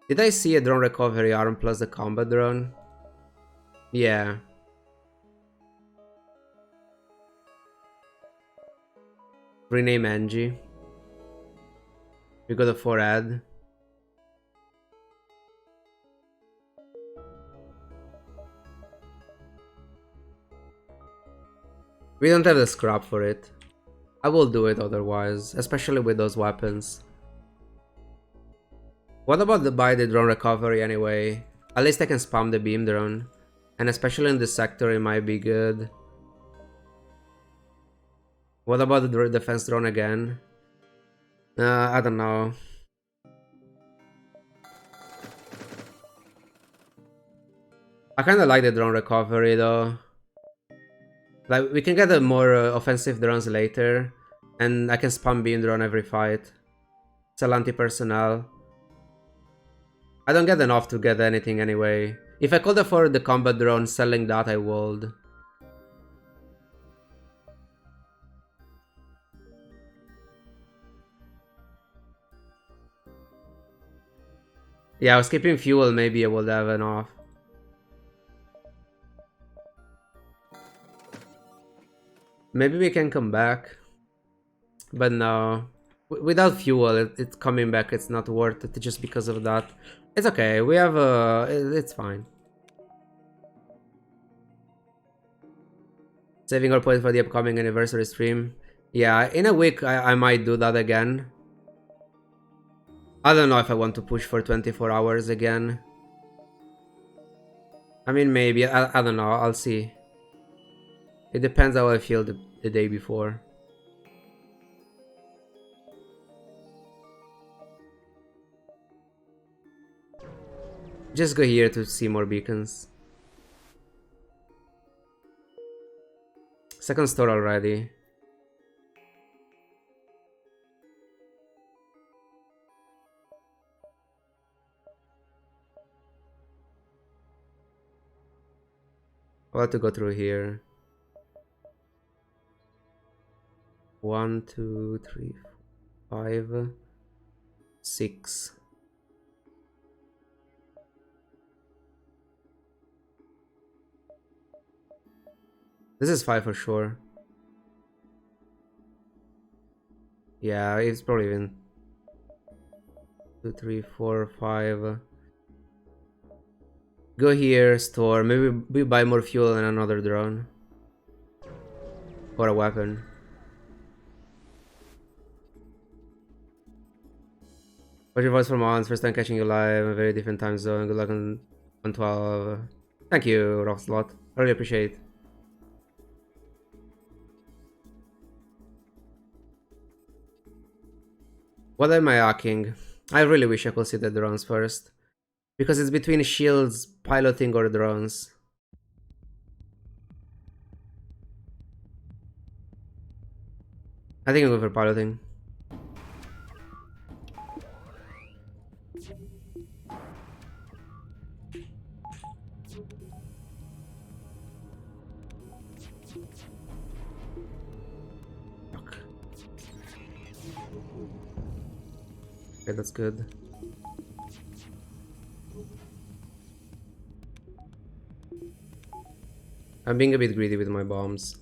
Did I see a drone recovery arm plus the combat drone? Yeah. Rename Engi. We got a 4 ad. We don't have the scrap for it. I will do it otherwise, especially with those weapons. What about buy the drone recovery anyway? At least I can spam the beam drone. And especially in this sector it might be good. What about the defense drone again? I don't know. I kinda like the drone recovery though. Like, we can get the more offensive drones later. And I can spam beam drone every fight. Sell anti-personnel. I don't get enough to get anything anyway. If I could afford the combat drone, selling that I would. Yeah, I was skipping fuel, maybe I would have enough. Maybe we can come back. But no. Without fuel, it's coming back, it's not worth it just because of that. It's okay, we have it's fine. Saving our points for the upcoming anniversary stream. Yeah, in a week I might do that again. I don't know if I want to push for 24 hours again. I mean, maybe. I don't know. I'll see. It depends how I feel the day before. Just go here to see more beacons. Second store already. I'll have to go through here. 1, 2, 3, 5, 6. This is 5 for sure. Yeah, it's probably even 2, 3, 4, 5. Go here, store. Maybe we buy more fuel and another drone. Or a weapon. What's your voice for months? First time catching you live. A very different time zone. Good luck on 12. Thank you, Rockslot. I really appreciate it. What am I hacking? I really wish I could see the drones first. Because it's between shields, piloting, or drones. I think I'm going for piloting. Fuck. Okay, that's good. I'm being a bit greedy with my bombs.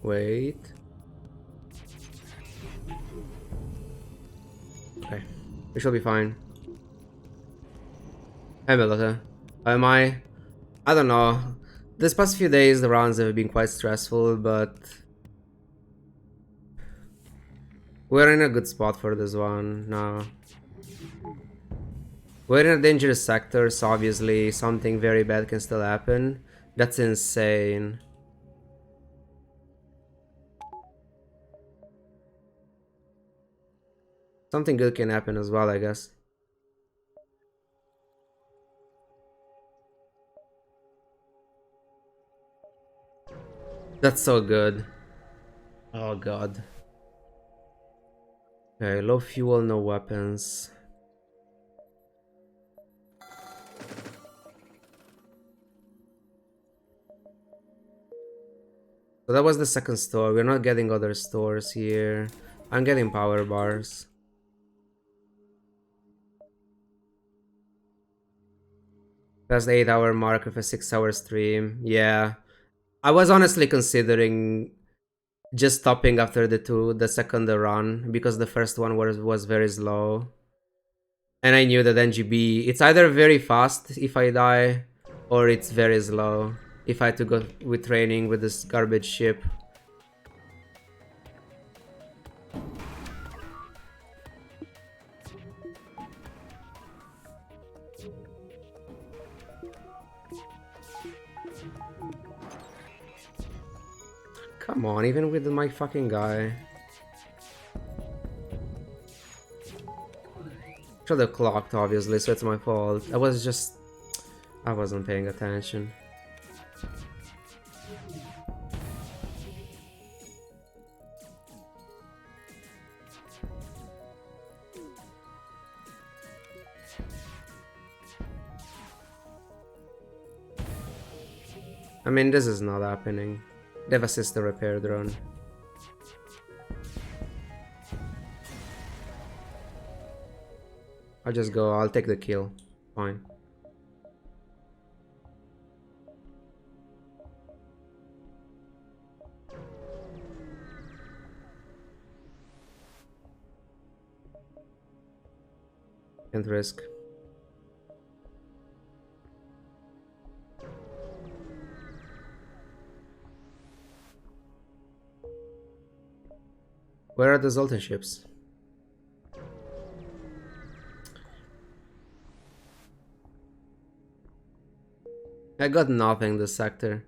Wait. Okay. We shall be fine. Hey, Melita. Am I? I don't know. This past few days, the rounds have been quite stressful, but we're in a good spot for this one now. We're in a dangerous sector, so obviously something very bad can still happen. That's insane. Something good can happen as well, I guess. That's so good. Oh god. Okay, low fuel, no weapons. So that was the second store. We're not getting other stores here. I'm getting power bars. That's the 8-hour mark of a 6-hour stream. Yeah. I was honestly considering just stopping after the second run, because the first one was very slow. And I knew that Engi B, it's either very fast if I die, or it's very slow if I had to go with training with this garbage ship. Come on, even with my fucking guy. Should have clocked, obviously, so it's my fault. I wasn't paying attention. I mean, this is not happening. They have a sister repair drone. I'll take the kill. Fine. Can't risk. Where are the Zoltan ships? I got nothing this sector.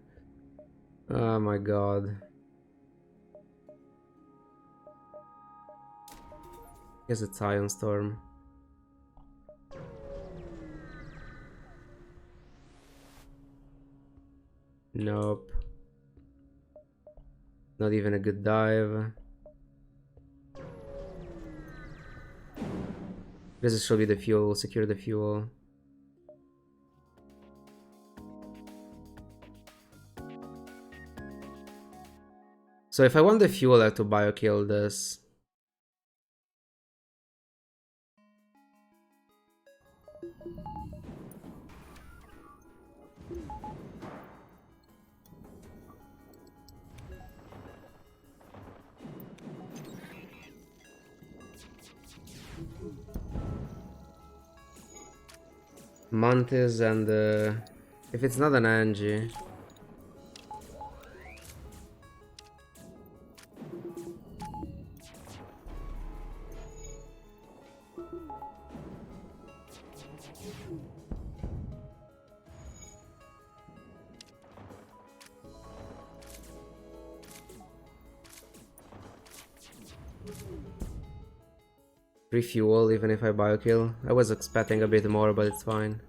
Oh my god. Guess it's Ion Storm. Nope. Not even a good dive. This should be the fuel. Secure the fuel. So if I want the fuel, I have to biokill this. Mantis and if it's not an Engi. Refuel even if I biokill. I was expecting a bit more, but it's fine.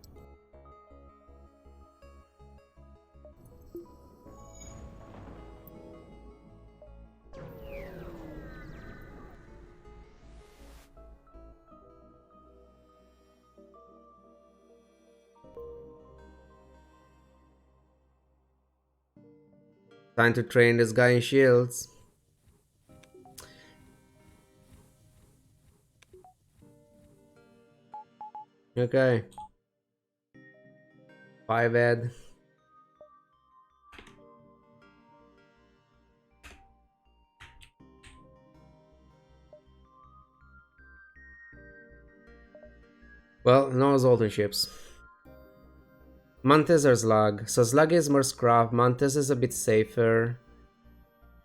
Time to train this guy in shields. Okay. 5 ed. Well, no Zoltan ships. Mantis or Slug. So Slug is more scrap, Mantis is a bit safer.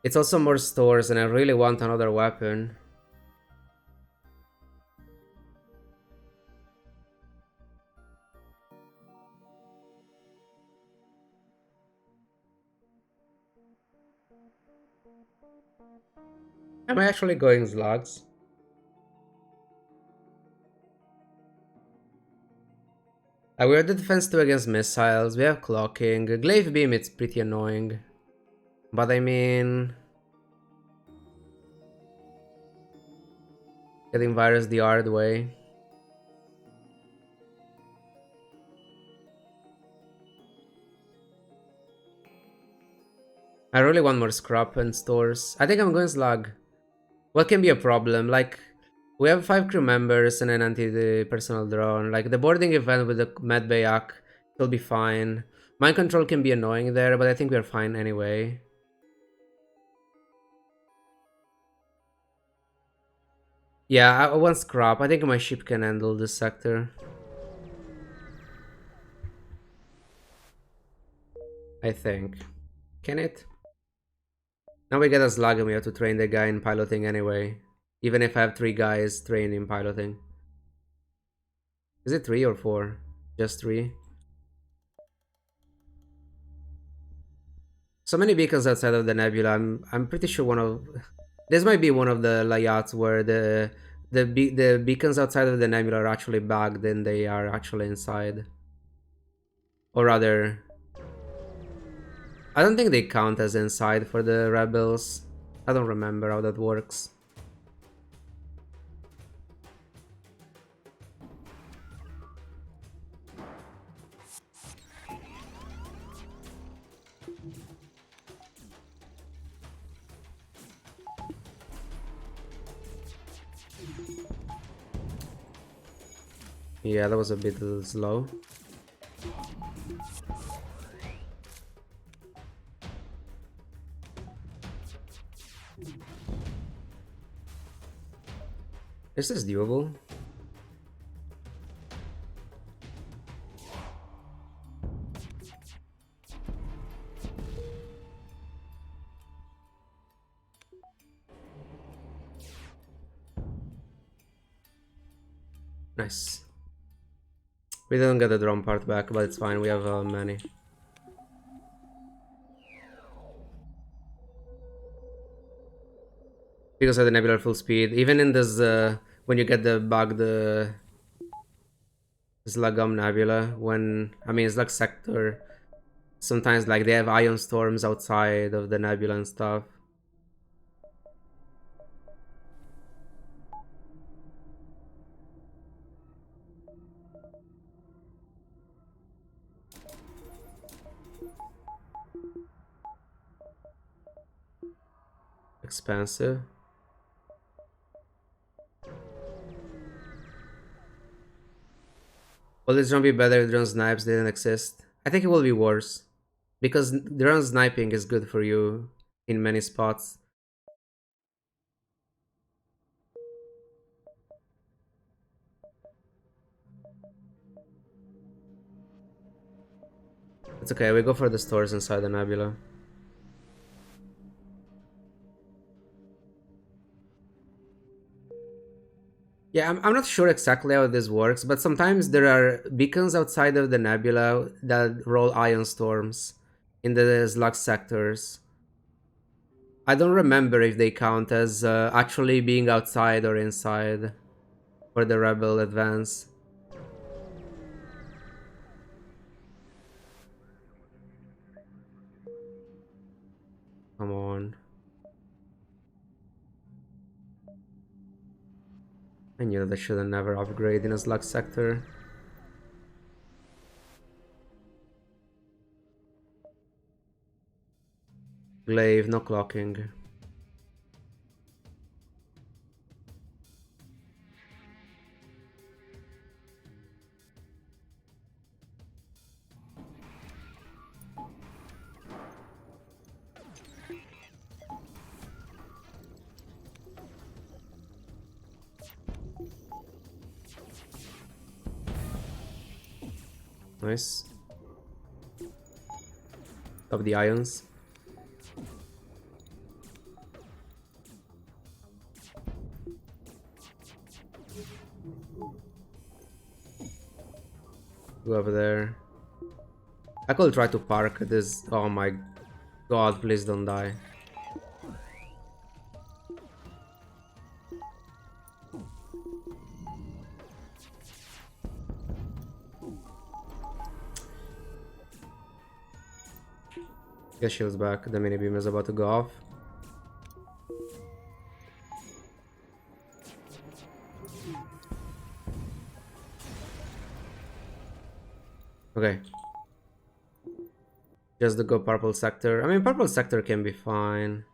It's also more stores, and I really want another weapon. Am I actually going Slugs? We are the defense 2 against missiles, we have clocking. Glaive beam, it's pretty annoying. But I mean... getting virus the hard way. I really want more scrap and stores. I think I'm going slug. What can be a problem? Like, we have 5 crew members and an anti-personal drone. Like, the boarding event with the medbayak will be fine. Mind control can be annoying there, but I think we're fine anyway. Yeah, I want scrap. I think my ship can handle this sector. I think. Can it? Now we get a slug and we have to train the guy in piloting anyway. Even if I have 3 guys trained in piloting. Is it 3 or 4? Just 3? So many beacons outside of the nebula. I'm pretty sure one of... this might be one of the layouts where the beacons outside of the nebula are actually bugged and they are actually inside. Or rather... I don't think they count as inside for the rebels. I don't remember how that works. Yeah, that was a bit slow. Is this doable? Nice. We didn't get the drone part back, but it's fine. We have many. Because of the nebular full speed. Even in this, when you get the bug, the Slugum Nebula, when, I mean, Slug Sector, sometimes like they have ion storms outside of the nebula and stuff. Expensive. Will this drone be better if drone snipes didn't exist? I think it will be worse. Because drone sniping is good for you in many spots. It's okay, we go for the stores inside the nebula. Yeah, I'm not sure exactly how this works, but sometimes there are beacons outside of the nebula that roll ion storms in the slug sectors. I don't remember if they count as actually being outside or inside for the rebel advance. Come on. I knew that I should have never upgraded in a slug sector. Glaive, no clocking. Nice. Of the ions. Go over there. I could try to park this. Oh my god, please don't die. Get shields back. The mini beam is about to go off. Okay. Just to go purple sector. I mean, purple sector can be fine.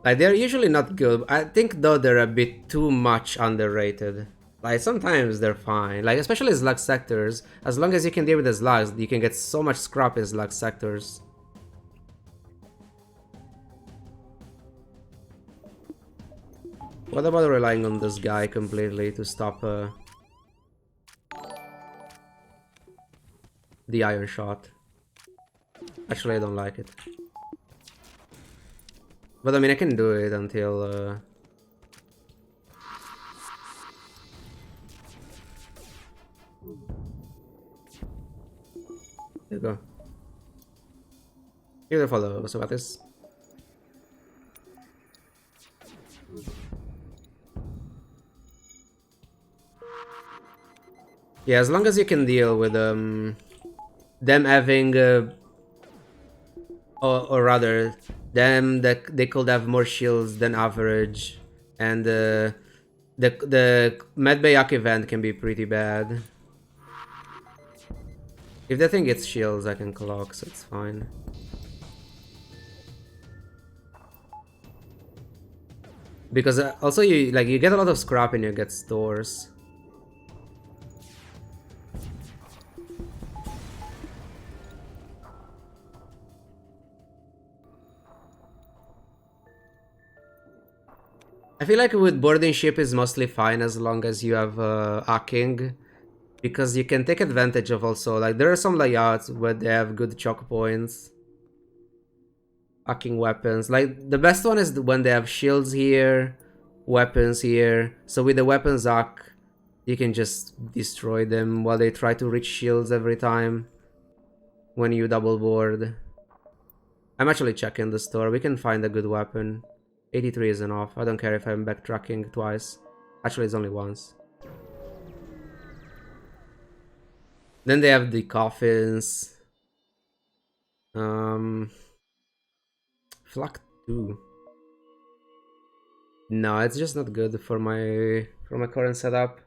Like, they're usually not good. I think, though, they're a bit too much underrated. Like, sometimes they're fine. Like, especially slug sectors. As long as you can deal with the slugs, you can get so much scrap in slug sectors. What about relying on this guy completely to stop the iron shot? Actually, I don't like it. But I mean, I can do it until... There you go. Give it a follow, so about this. Yeah, as long as you can deal with them having... or rather, that they could have more shields than average, and the Medbayok event can be pretty bad. If the thing gets shields, I can clock, so it's fine. Because also you get a lot of scrap and you get stores. I feel like with boarding ship is mostly fine as long as you have hacking, because you can take advantage of also, like, there are some layouts where they have good choke points. Hacking weapons. Like, the best one is when they have shields here, weapons here. So with the weapons hack, you can just destroy them while they try to reach shields every time when you double board. I'm actually checking the store. We can find a good weapon. 83 is enough. I don't care if I'm backtracking twice. Actually, it's only once. Then they have the coffins. Flak 2. No, it's just not good for my current setup.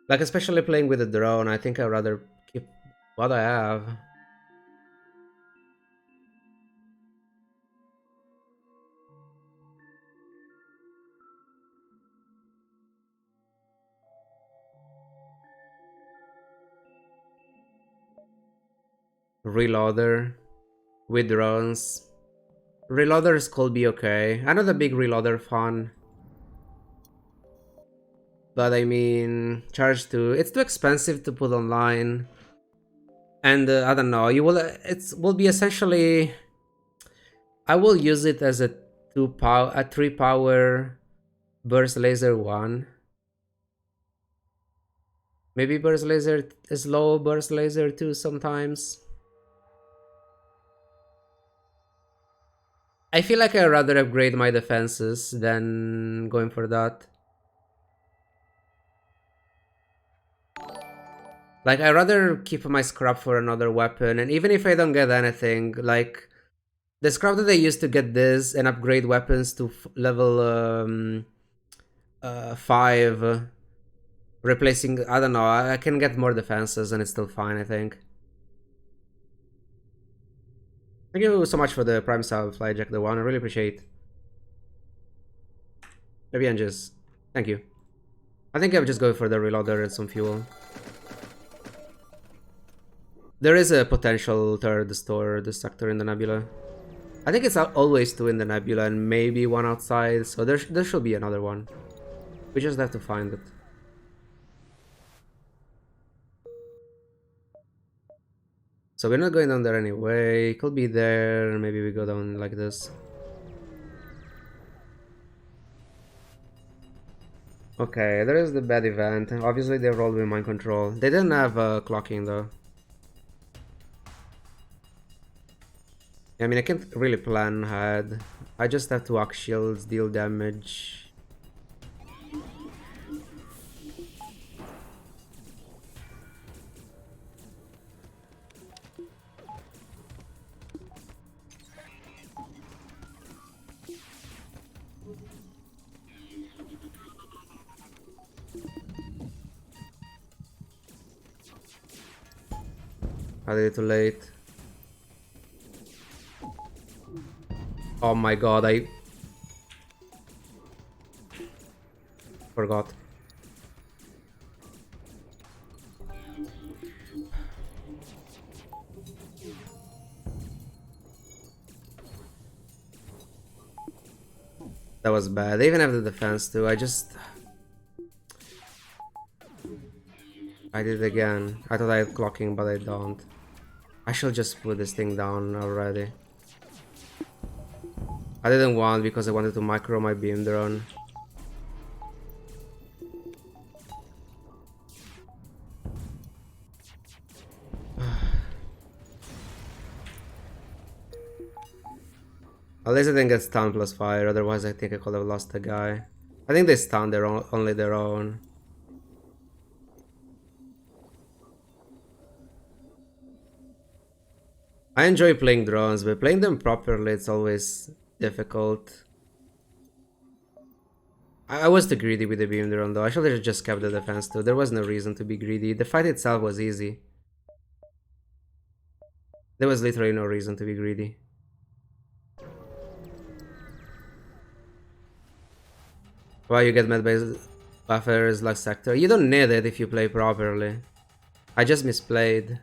Like, especially playing with a drone, I think I'd rather keep what I have. Reloader with drones. Reloaders could be okay. I'm not a big reloader fan. But I mean, charge 2. It's too expensive to put online. And I don't know, you will will be essentially, I will use it as a 3 power burst laser 1. Maybe burst laser is low, burst laser 2 sometimes. I feel like I'd rather upgrade my defenses than going for that. Like, I'd rather keep my scrap for another weapon, and even if I don't get anything, like, the scrap that I used to get this and upgrade weapons to level 5, replacing, I don't know, I can get more defenses and it's still fine, I think. Thank you so much for the Prime Sub, Flyjack the One. I really appreciate. Maybe Anges. Thank you. I think I'll just go for the reloader and some fuel. There is a potential third store, the sector in the nebula. I think it's always 2 in the nebula and maybe 1 outside, so there should be another one. We just have to find it. So we're not going down there anyway. It could be there. Maybe we go down like this. Okay, there is the bad event. Obviously they rolled with mind control. They didn't have clocking though. I mean, I can't really plan ahead. I just have to arc shields, deal damage. I did it too late. Oh my god, I forgot. That was bad. They even have the defense too. I did it again. I thought I had clocking, but I don't. I should just put this thing down already. I didn't want because I wanted to micro my beam drone. At least I didn't get stun plus fire, otherwise I think I could have lost the guy. I think they stunned their own, only their own. I enjoy playing drones, but playing them properly it's always difficult. I was too greedy with the beam drone though. I should have just kept the defense too. There was no reason to be greedy. The fight itself was easy. There was literally no reason to be greedy. Why you get med base buffers like sector? You don't need it if you play properly. I just misplayed.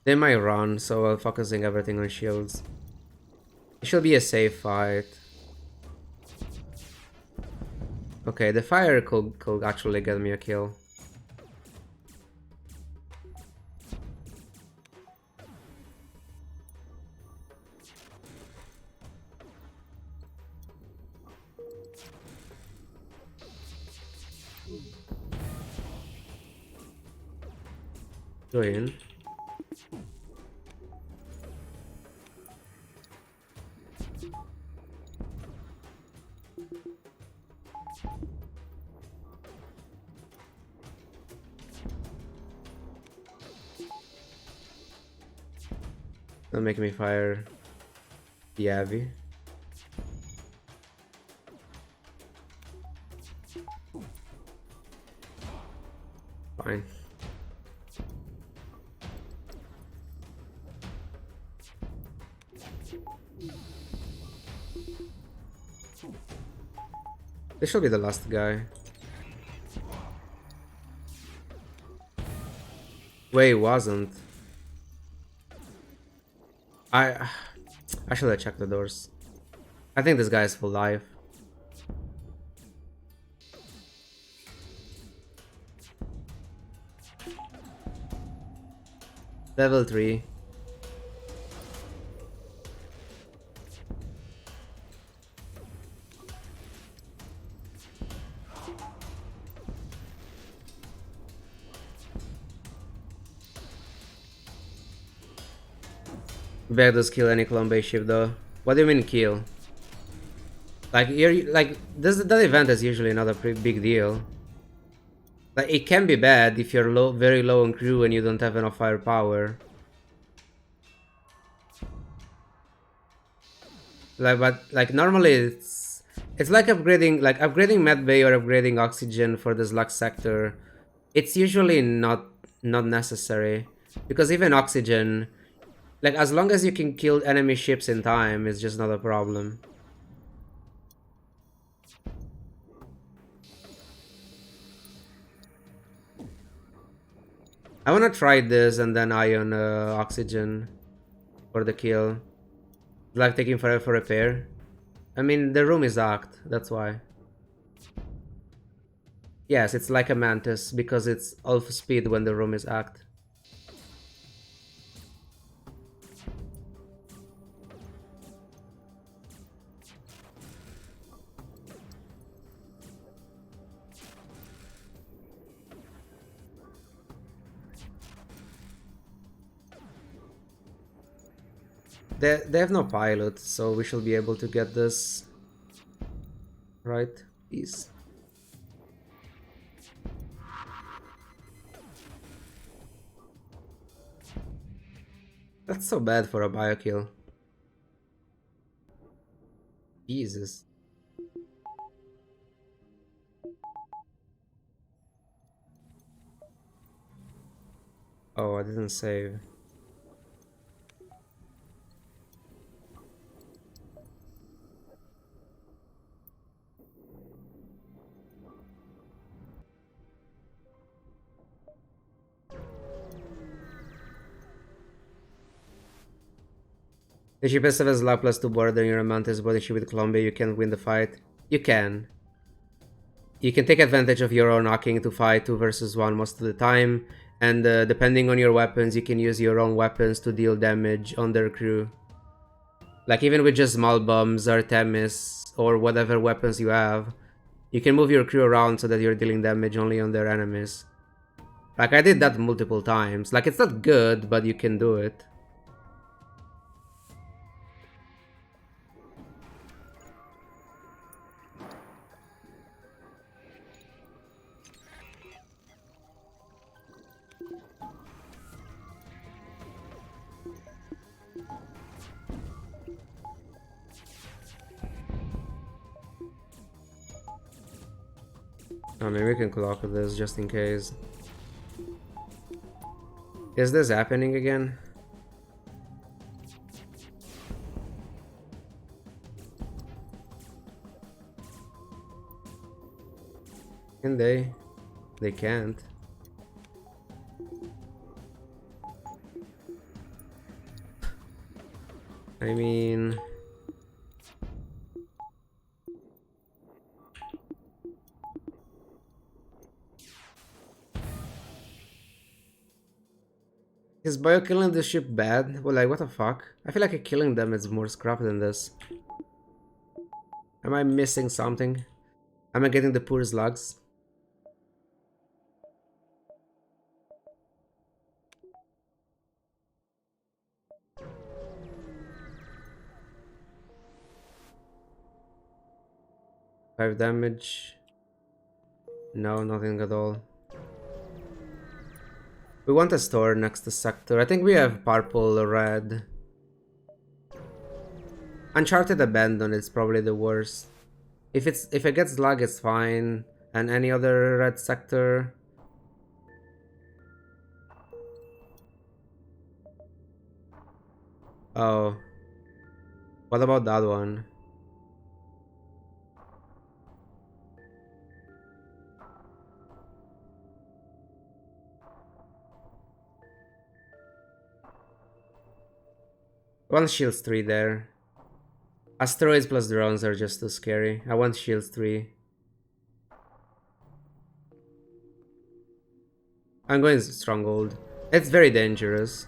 They might run, so I'm focusing everything on shields. It should be a safe fight. Okay, the fire could actually get me a kill. Go in. Don't make me fire the Abby. Fine. This should be the last guy. Wait, wasn't. I should have checked the doors. I think this guy is full life. Level 3. Bear does kill any clone base ship though. What do you mean kill? Like you're like that event is usually not a pretty big deal. Like it can be bad if you're low, very low on crew and you don't have enough firepower. Like but like normally it's like upgrading medbay or upgrading oxygen for this luck sector. It's usually not necessary because even oxygen, like as long as you can kill enemy ships in time, it's just not a problem. I wanna try this and then ion oxygen for the kill. Like taking forever for repair. I mean, the room is arced, that's why. Yes, it's like a mantis because it's half speed when the room is arced. They have no pilot, so we should be able to get this right. Ease. That's so bad for a bio kill. Jesus. Oh, I didn't save. If you passive has luck plus 2 border in your mantis body issue with Columbia, you can win the fight. You can. You can take advantage of your own knocking to fight 2 versus 1 most of the time, and depending on your weapons, you can use your own weapons to deal damage on their crew. Like even with just small bombs, Artemis, or whatever weapons you have, you can move your crew around so that you're dealing damage only on their enemies. Like I did that multiple times. Like it's not good, but you can do it. Oh, maybe we can clock this just in case. Is this happening again? Can they? They can't. I mean... Is bio killing this ship bad? Well, like, what the fuck? I feel like killing them is more scrap than this. Am I missing something? Am I getting the poor slugs? Five damage. No, nothing at all. We want a store next to sector. I think we have purple or red. Uncharted Abandon is probably the worst. If it gets lag, it's fine. And any other red sector. Oh. What about that one? One shields 3 there. Asteroids plus drones are just too scary. I want shields 3. I'm going stronghold. It's very dangerous.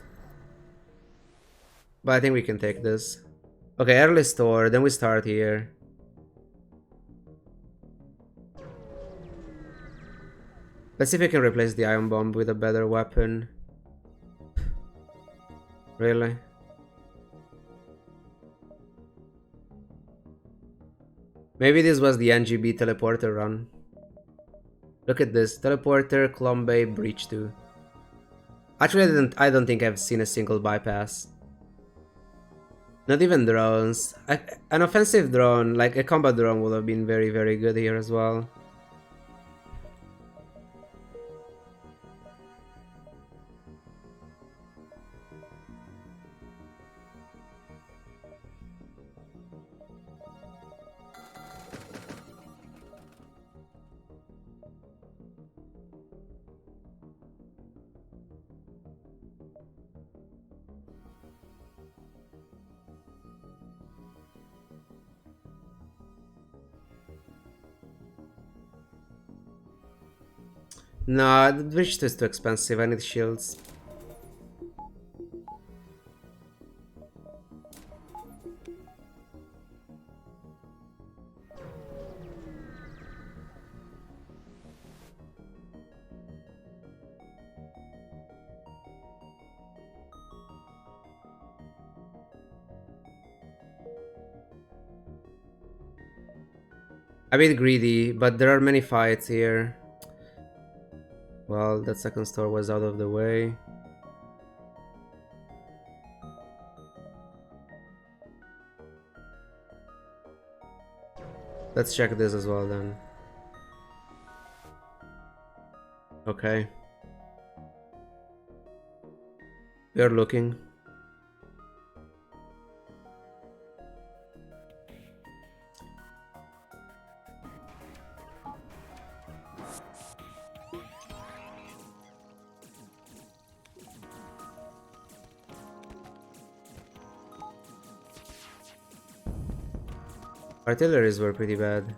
But I think we can take this. Okay, early store, then we start here. Let's see if we can replace the ion bomb with a better weapon. Really? Maybe this was the Engi B teleporter run. Look at this. Teleporter, Clombe, Breach 2. Actually, I don't think I've seen a single bypass. Not even drones. An offensive drone, like a combat drone, would have been very, very good here as well. Nah, the Breach 2 is too expensive. I need shields. A bit greedy, but there are many fights here. Well, that second store was out of the way. Let's check this as well then. Okay. We are looking. Artilleries were pretty bad.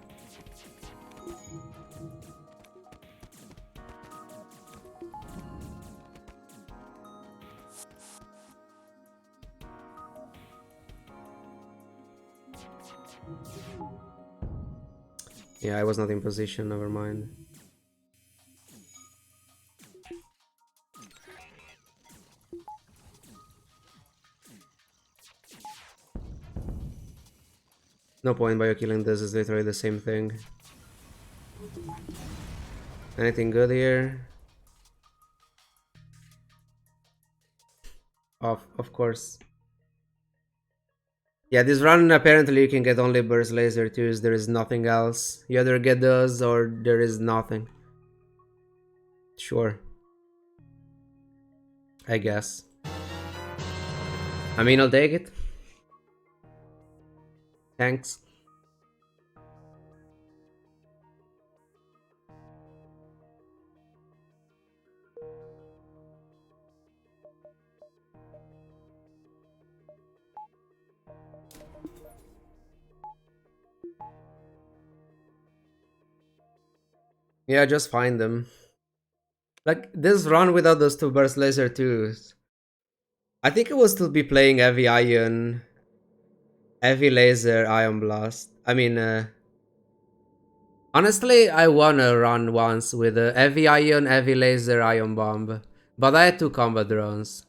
Yeah, I was not in position, never mind. No point bio killing this, is literally the same thing. Anything good here? Of course. Yeah, this run apparently you can get only burst laser 2s, there is nothing else. You either get those or there is nothing. Sure. I guess. I mean, I'll take it. Thanks. Yeah, just find them. Like, this run without those two burst laser 2s. I think it will still be playing heavy iron, heavy laser, ion blast. I mean, honestly, I won a run once with a heavy ion, heavy laser, ion bomb. But I had two combat drones.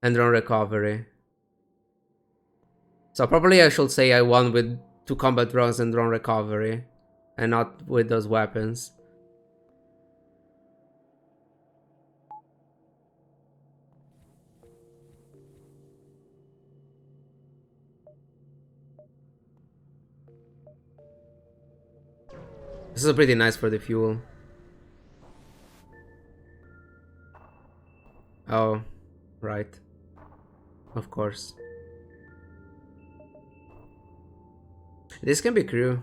And drone recovery. So probably I should say I won with two combat drones and drone recovery. And not with those weapons. This is pretty nice for the fuel. Oh, right. Of course. This can be crew.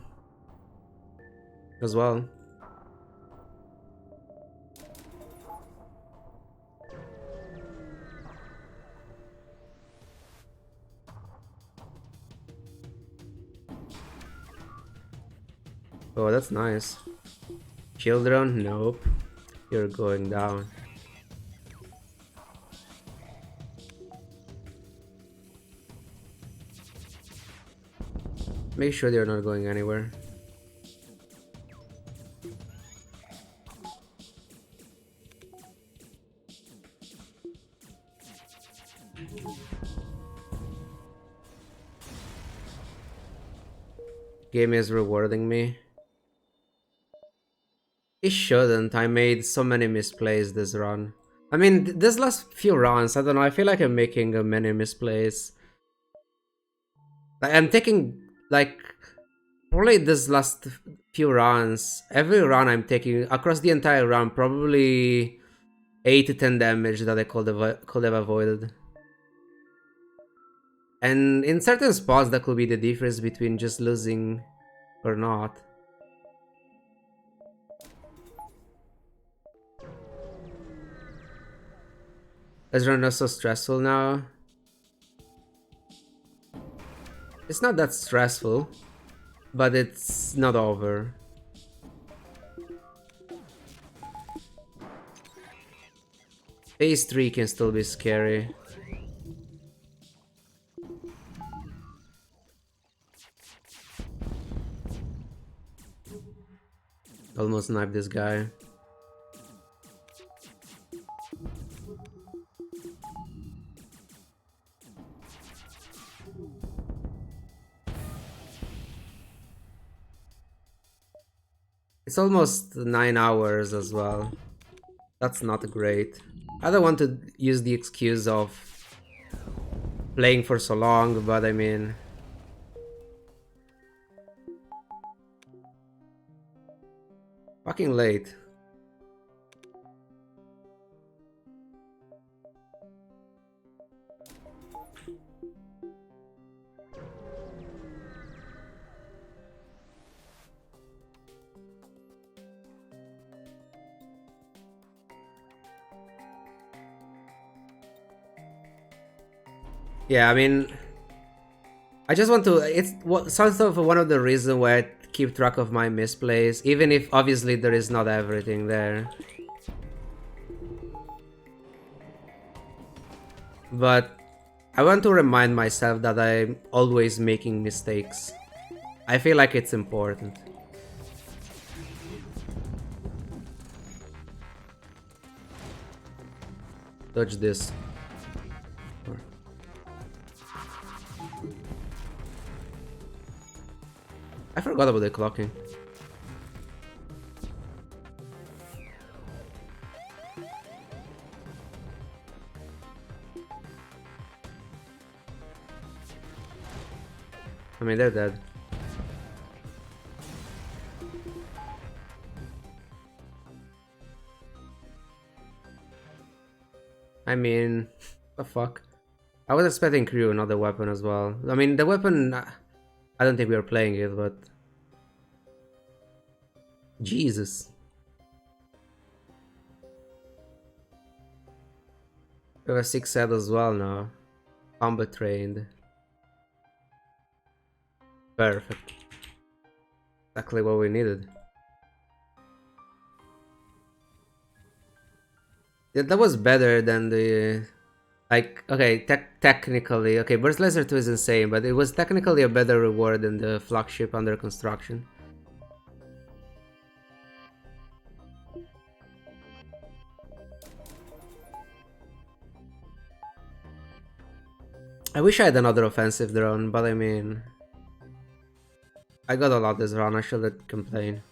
As well. Oh, that's nice. Children? Nope. You're going down. Make sure they're not going anywhere. Game is rewarding me. It shouldn't. I made so many misplays this run. I mean, this last few runs, I don't know, I feel like I'm making many misplays. Like, I'm taking, like, probably this last few runs, every run I'm taking, across the entire run, probably 8 to 10 damage that I could have avoided. And in certain spots, that could be the difference between just losing or not. This run is so stressful now. It's not that stressful, but it's not over. Phase 3 can still be scary. Almost sniped this guy. It's almost 9 hours as well. That's not great. I don't want to use the excuse of playing for so long, but I mean... Fucking late. Yeah, I mean, I just want to. It's sort of one of the reasons why I keep track of my misplays, even if obviously there is not everything there. But I want to remind myself that I'm always making mistakes. I feel like it's important. Dodge this. I forgot about the clocking. I mean, they're dead. I mean, the fuck? I was expecting crew, not the weapon as well. I mean, the weapon... I don't think we were playing it, but... Jesus. We have a 6 set as well now. Combat trained. Perfect. Exactly what we needed. Yeah, that was better than the... Like, okay, technically... Okay, Burst Laser 2 is insane, but it was technically a better reward than the flagship under construction. I wish I had another offensive drone, but I mean... I got a lot this run, I shouldn't complain.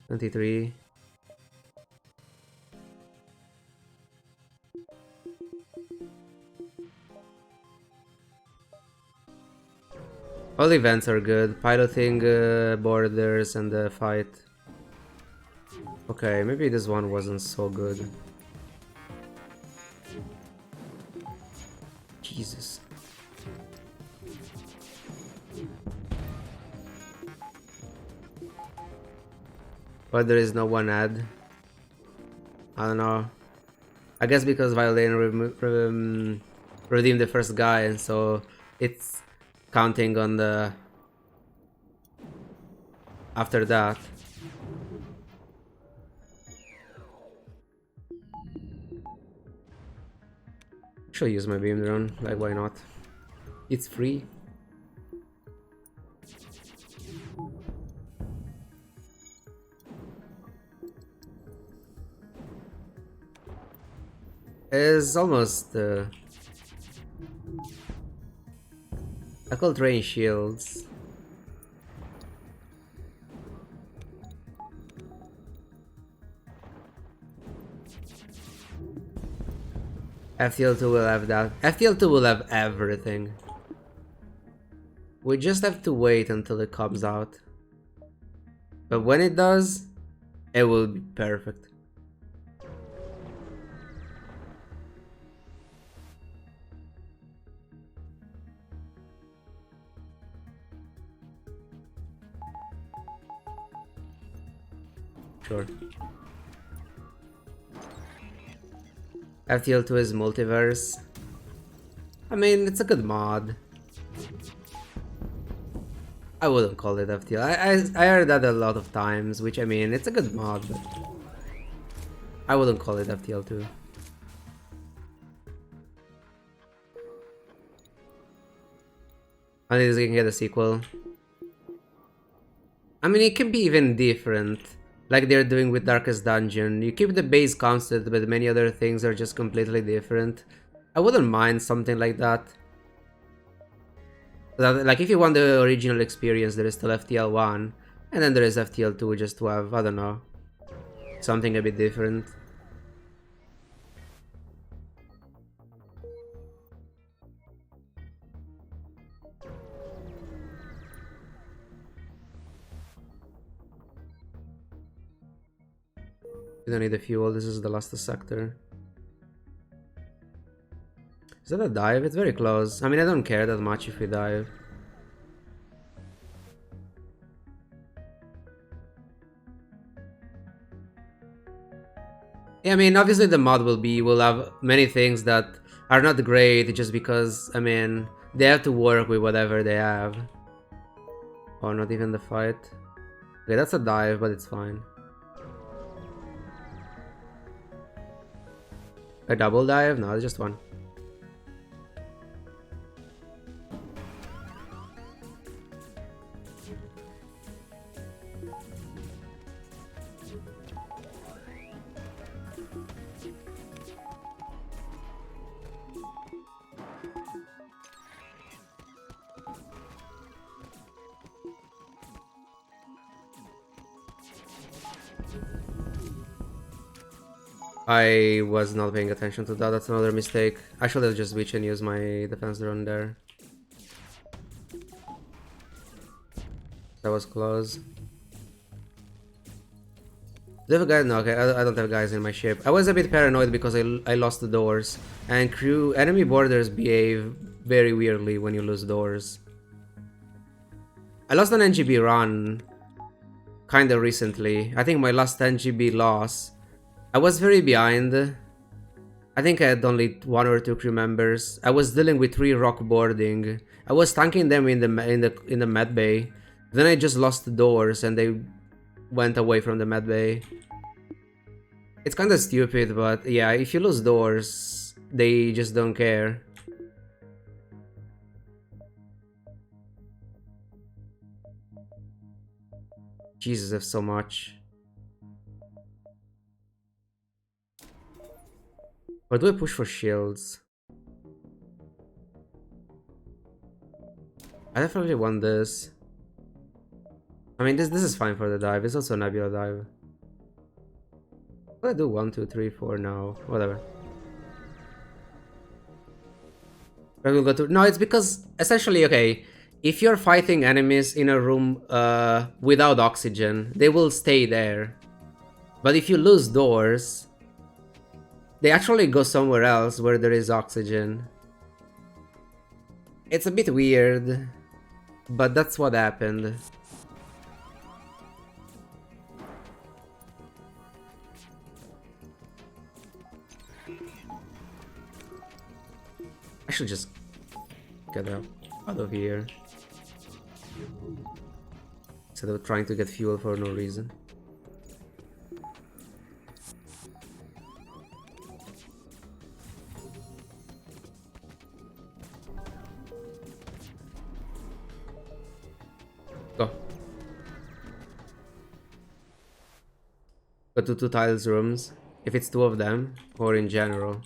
23. All events are good. Piloting, borders, and the fight. Okay, maybe this one wasn't so good. Jesus. But there is no one ad. I don't know. I guess because Violin redeemed the first guy, and so it's counting on the... after that. Should use my beam drone, like why not? It's free. It's almost I call drain shields. FTL2 will have that. FTL2 will have everything. We just have to wait until it comes out. But when it does, it will be perfect. Sure. FTL2 is multiverse. I mean, it's a good mod. I wouldn't call it FTL. I heard that a lot of times, which I mean, it's a good mod, but I wouldn't call it FTL2. I think it's gonna get a sequel. I mean, it can be even different, like they're doing with Darkest Dungeon. You keep the base constant, but many other things are just completely different. I wouldn't mind something like that. Like, if you want the original experience, there is still FTL1, and then there is FTL2 just to have, I don't know, something a bit different. You don't need the fuel, this is the last sector. Is that a dive? It's very close. I mean, I don't care that much if we dive. Yeah, I mean, obviously the mod will have many things that are not great just because, I mean, they have to work with whatever they have. Oh, not even the fight. Okay, that's a dive, but it's fine. A double dive? No, it's just one. I was not paying attention to that, that's another mistake. I should have just switched and used my defense drone there. That was close. Do you have a guy? No, okay, I don't have guys in my ship. I was a bit paranoid because I lost the doors. And enemy boarders behave very weirdly when you lose doors. I lost an Engi B run kinda recently. I think my last Engi B loss, I was very behind. I think I had only 1 or 2 crew members. I was dealing with 3 rock boarding. I was tanking them in the med bay. Then I just lost the doors and they went away from the med bay. It's kinda stupid, but yeah, if you lose doors, they just don't care. Jesus, there's so much. Or do I push for shields? I definitely want this. I mean, this is fine for the dive. It's also a Nebula dive. What do I do? 1, 2, 3, 4 now. Whatever. I will go to... No, it's because, essentially, okay, if you're fighting enemies in a room without oxygen, they will stay there. But if you lose doors, they actually go somewhere else where there is oxygen. It's a bit weird, but that's what happened. I should just get out of here instead of trying to get fuel for no reason. Go. Go to 2 tiles rooms, if it's 2 of them, or in general.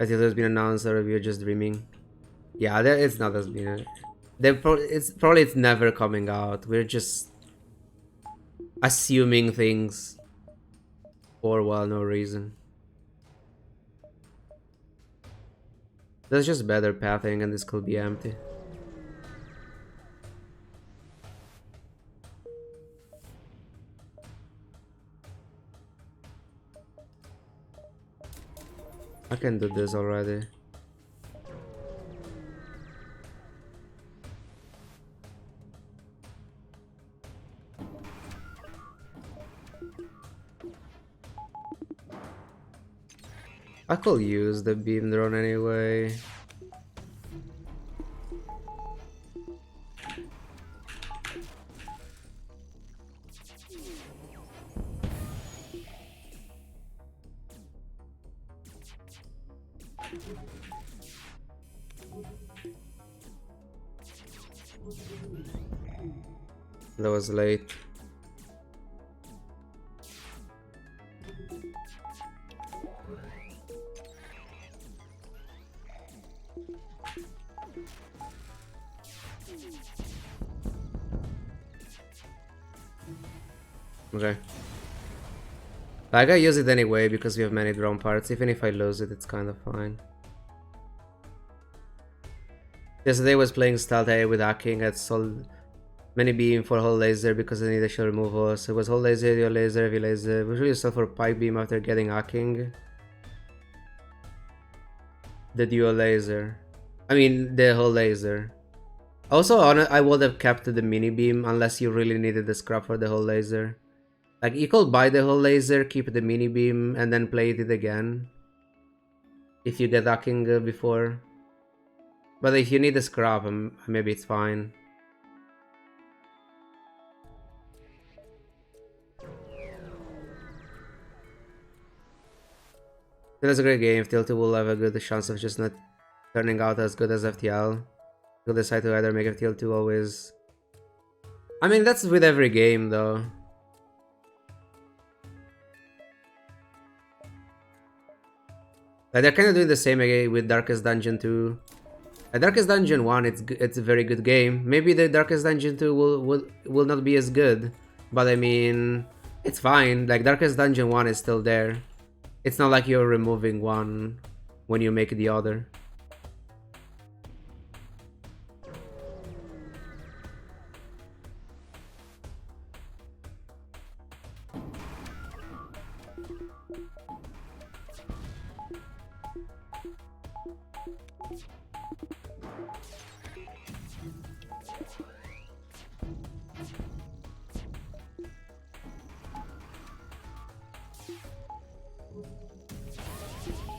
I think there's been announced, or we're just dreaming. Yeah, it's not as been. It's probably never coming out. We're just assuming things for no reason. There's just better pathing, and this could be empty. I can do this already. I could use the beam drone anyway. That was late. Okay. Like, I use it anyway because we have many drone parts. Even if I lose it, it's kind of fine. Yesterday I was playing Stealth A with hacking. I sold many beam for whole laser because I need a shield removal. So it was whole laser, dual laser, heavy laser. We really sell for pipe beam after getting hacking. The dual laser. I mean, the whole laser. Also, I would have kept the mini beam unless you really needed the scrap for the whole laser. Like, you could buy the whole laser, keep the mini beam, and then play it again. If you get hacking before. But if you need the scrap, maybe it's fine. It was a great game. Till 2 will have a good chance of just not turning out as good as FTL. You'll decide to either make FTL 2 always. I mean, that's with every game though. Like, they're kind of doing the same again with Darkest Dungeon 2. Darkest Dungeon 1, it's a very good game. Maybe the Darkest Dungeon 2 will not be as good, but I mean, it's fine. Like, Darkest Dungeon 1 is still there. It's not like you're removing one when you make the other.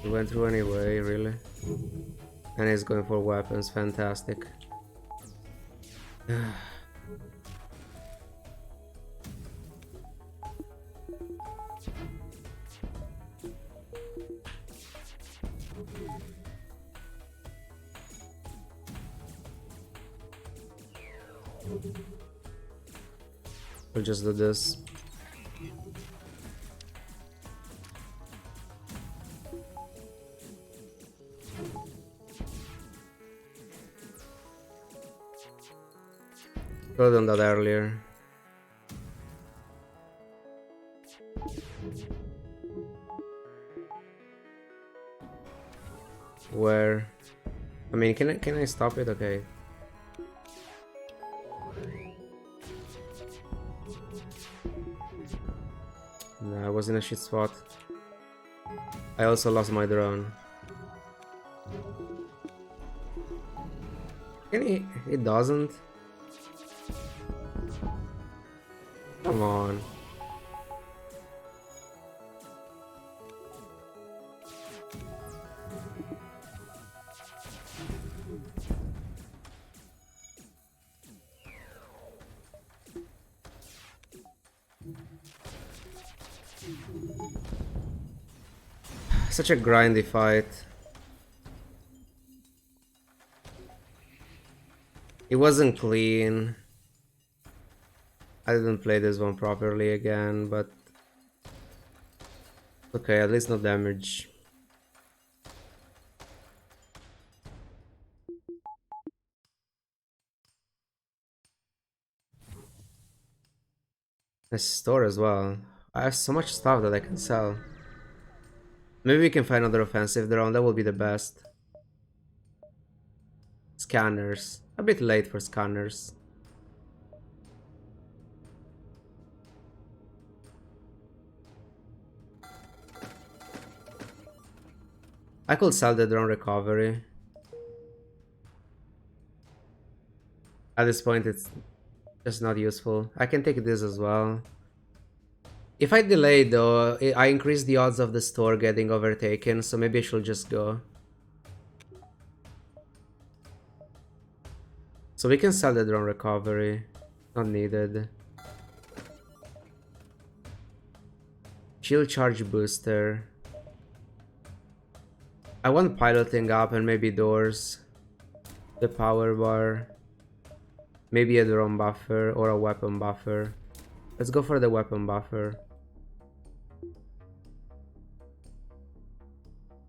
We went through anyway, really. And he's going for weapons, fantastic. We'll just do this. Could have done that earlier. Where? I mean, can I stop it? Okay. Nah, I was in a shit spot. I also lost my drone. Can he? It doesn't. Come on. Such a grindy fight. It wasn't clean. I didn't play this one properly again, but okay, at least no damage. A store as well. I have so much stuff that I can sell. Maybe we can find another offensive drone, that will be the best. Scanners. A bit late for scanners. I could sell the drone recovery. At this point it's just not useful. I can take this as well. If I delay though, I increase the odds of the store getting overtaken, so maybe I should just go. So we can sell the drone recovery. Not needed. Shield charge booster. I want piloting up and maybe doors. The power bar. Maybe a drone buffer or a weapon buffer. Let's go for the weapon buffer.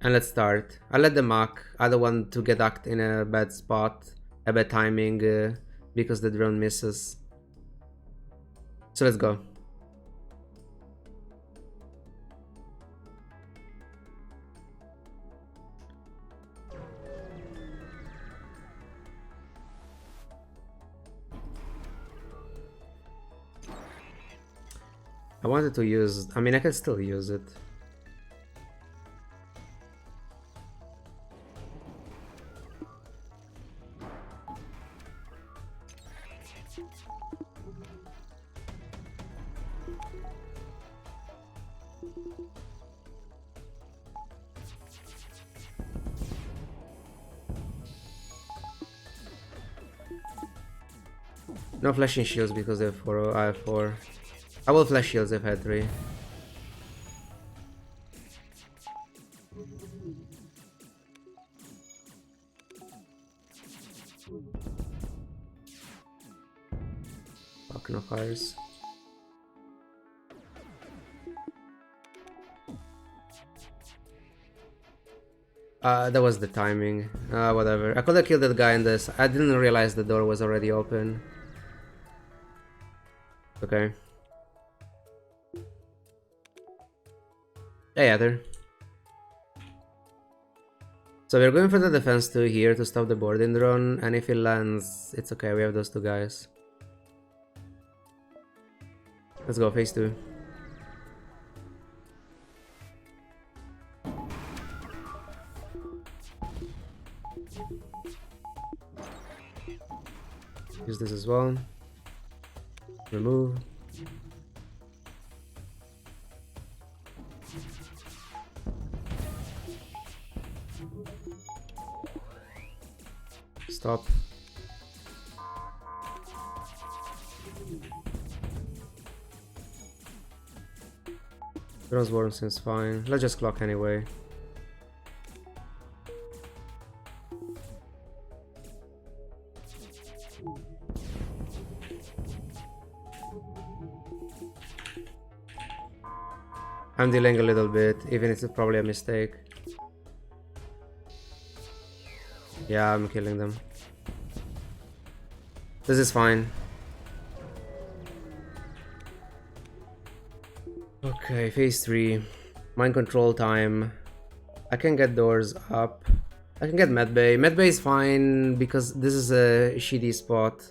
And let's start. I'll let the Mach. I don't want to get act in a bad spot, a bad timing, because the drone misses. So let's go. I wanted to use, I mean, I can still use it. No flashing shields because they have 4. I have 4. I will flash shields if I had 3. Fuck, no fires. That was the timing. Whatever. I could have killed that guy in this. I didn't realize the door was already open. Okay. Yeah, there. So we're going for the defense 2 here to stop the boarding drone, and if it lands, it's okay, we have those 2 guys. Let's go, phase 2. Use this as well. Remove. Stop. Drone's warm seems fine. Let's just clock anyway. I'm dealing a little bit, even if it's probably a mistake. Yeah, I'm killing them. This is fine. Okay, phase 3. Mind control time. I can get doors up. I can get medbay. Medbay is fine because this is a shitty spot.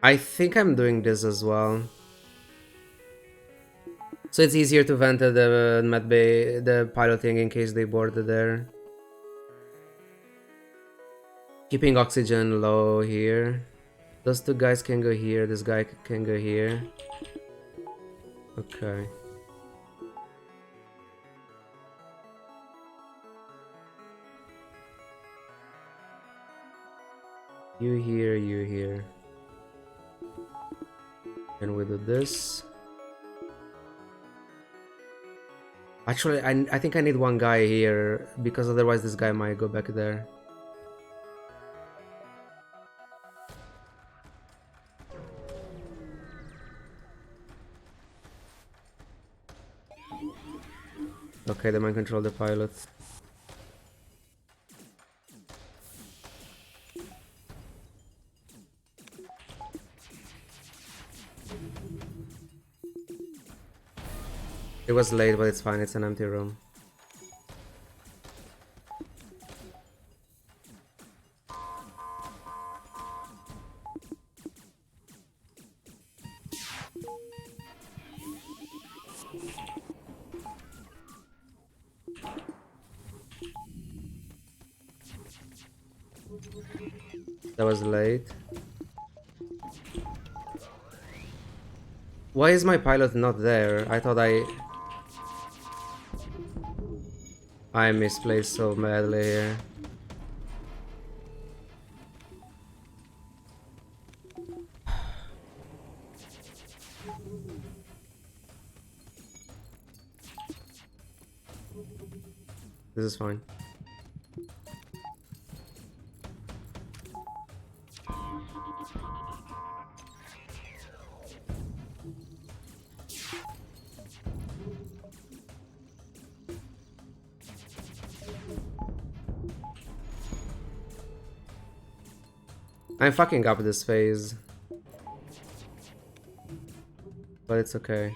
I think I'm doing this as well. So it's easier to vent the medbay, the piloting in case they board there. Keeping oxygen low here. Those 2 guys can go here, this guy can go here. Okay. You here, you here. And we do this. Actually, I think I need 1 guy here, because otherwise this guy might go back there. Okay, they might control the pilot. It was late, but it's fine, it's an empty room. That was late. Why is my pilot not there? I thought I misplaced so badly here. This is fine. I'm fucking up this phase. But it's okay.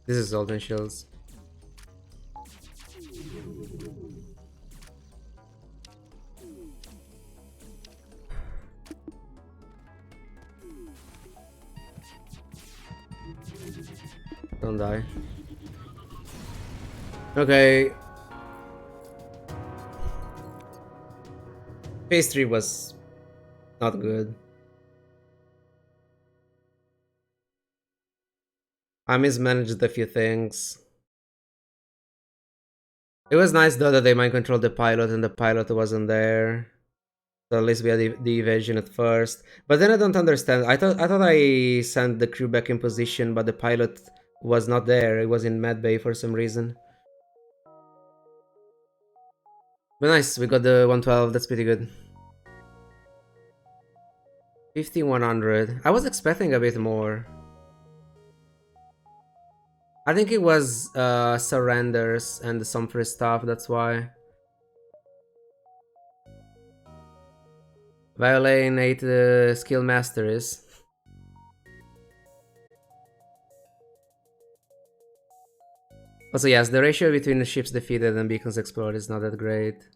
This is Golden Shields. Don't die. Okay. Phase 3 was not good. I mismanaged a few things. It was nice though that they mind controlled the pilot and the pilot wasn't there. So at least we had the evasion at first. But then I don't understand. I thought I sent the crew back in position, but the pilot was not there. It was in med bay for some reason. But nice, we got the 112. That's pretty good. 5100. I was expecting a bit more. I think it was surrenders and some free stuff, that's why. Violin 8 skill masteries. Also yes, the ratio between the ships defeated and beacons explored is not that great.